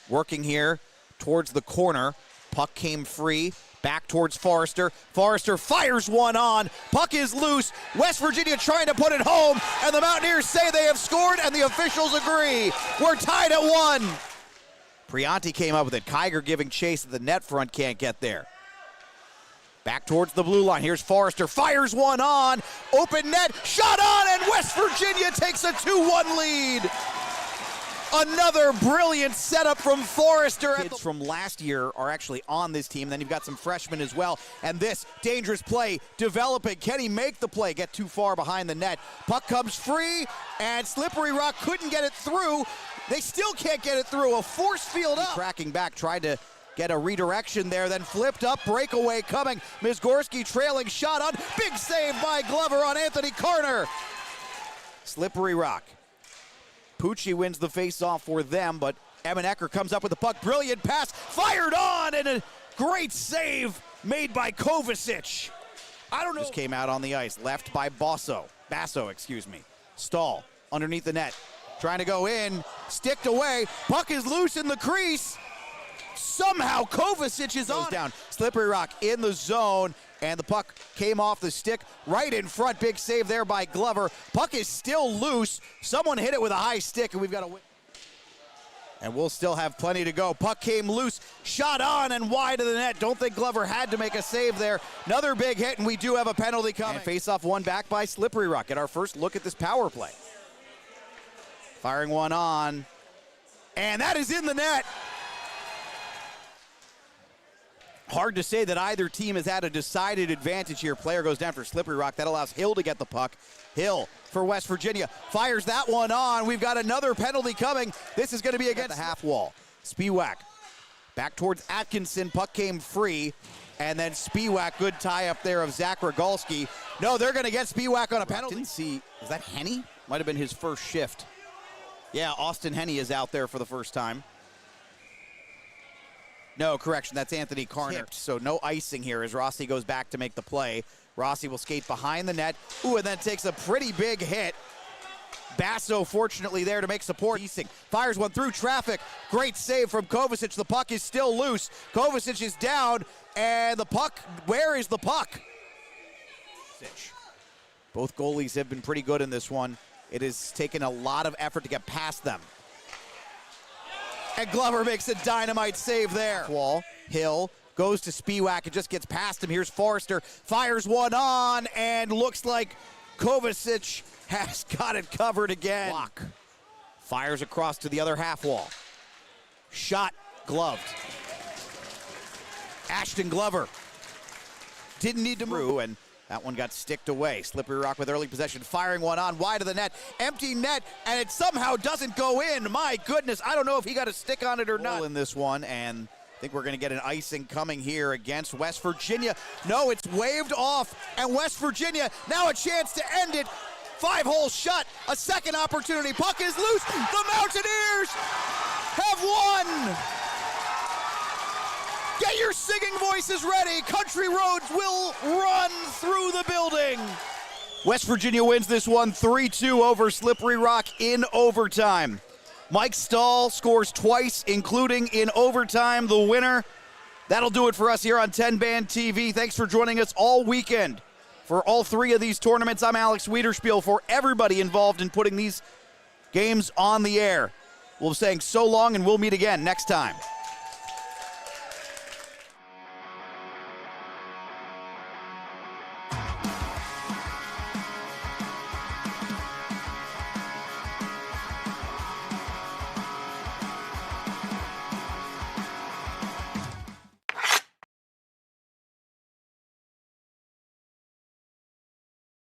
working here towards the corner. Puck came free, back towards Forrester. Forrester fires one on. Puck is loose. West Virginia trying to put it home, and the Mountaineers say they have scored, and the officials agree. We're tied at 1. Prianti came up with it. Kiger giving chase at the net front, can't get there. Back towards the blue line. Here's Forrester. Fires one on. Open net. Shot on, and West Virginia takes a 2-1 lead. Another brilliant setup from Forrester. Kids from last year are actually on this team. Then you've got some freshmen as well. And this dangerous play developing. Can he make the play? Get too far behind the net. Puck comes free, and Slippery Rock couldn't get it through. They still can't get it through. A force field up. Tracking back, tried to get a redirection there, then flipped up. Breakaway coming. Mizgorski trailing, shot on. Big save by Glover on Anthony Carter. Slippery Rock. Pucci wins the face-off for them, but Emenecker comes up with the puck. Brilliant pass, fired on, and a great save made by Kovacic. I don't know. Just came out on the ice, left by Basso, excuse me. Stahl underneath the net, trying to go in, sticked away. Puck is loose in the crease. Somehow Kovacic is on. Down. Slippery Rock in the zone, and the puck came off the stick right in front. Big save there by Glover. Puck is still loose. Someone hit it with a high stick, and we've got to win. And we'll still have plenty to go. Puck came loose, shot on and wide of the net. Don't think Glover had to make a save there. Another big hit, and we do have a penalty coming. And face-off one back by Slippery Rock. At our first look at this power play. Firing one on, and that is in the net. Hard to say that either team has had a decided advantage here. Player goes down for Slippery Rock. That allows Hill to get the puck. Hill for West Virginia. Fires that one on. We've got another penalty coming. This is going to be against the half wall. Spiewak back towards Atkinson. Puck came free. And then Spiewak, good tie up there of Zach Rogalski. No, they're going to get Spiewak on a penalty. Didn't see, is that Henny? Might have been his first shift. Yeah, Austin Henny is out there for the first time. No, correction, that's Anthony Carter. So no icing here as Rossi goes back to make the play. Rossi will skate behind the net. Ooh, and then takes a pretty big hit. Basso fortunately there to make support. Fires one through traffic. Great save from Kovacic. The puck is still loose. Kovacic is down, and the puck, where is the puck? Both goalies have been pretty good in this one. It has taken a lot of effort to get past them. And Glover makes a dynamite save there. Wall, Hill goes to Spiewak and just gets past him. Here's Forrester, fires one on, and looks like Kovacic has got it covered again. Block. Fires across to the other half wall. Shot gloved. Ashton Glover didn't need to move, and that one got sticked away. Slippery Rock with early possession, firing one on wide of the net. Empty net, and it somehow doesn't go in. My goodness, I don't know if he got a stick on it or not. In this one, and I think we're going to get an icing coming here against West Virginia. No, it's waved off, and West Virginia now a chance to end it. 5 holes shut, a second opportunity. Puck is loose. The Mountaineers have won. Get your singing voices ready. Country Roads will run through the building. West Virginia wins this one 3-2 over Slippery Rock in overtime. Mike Stahl scores twice, including in overtime, the winner. That'll do it for us here on 10bandTV. Thanks for joining us all weekend for all three of these tournaments. I'm Alex Wiederspiel. For everybody involved in putting these games on the air, we'll be saying so long, and we'll meet again next time.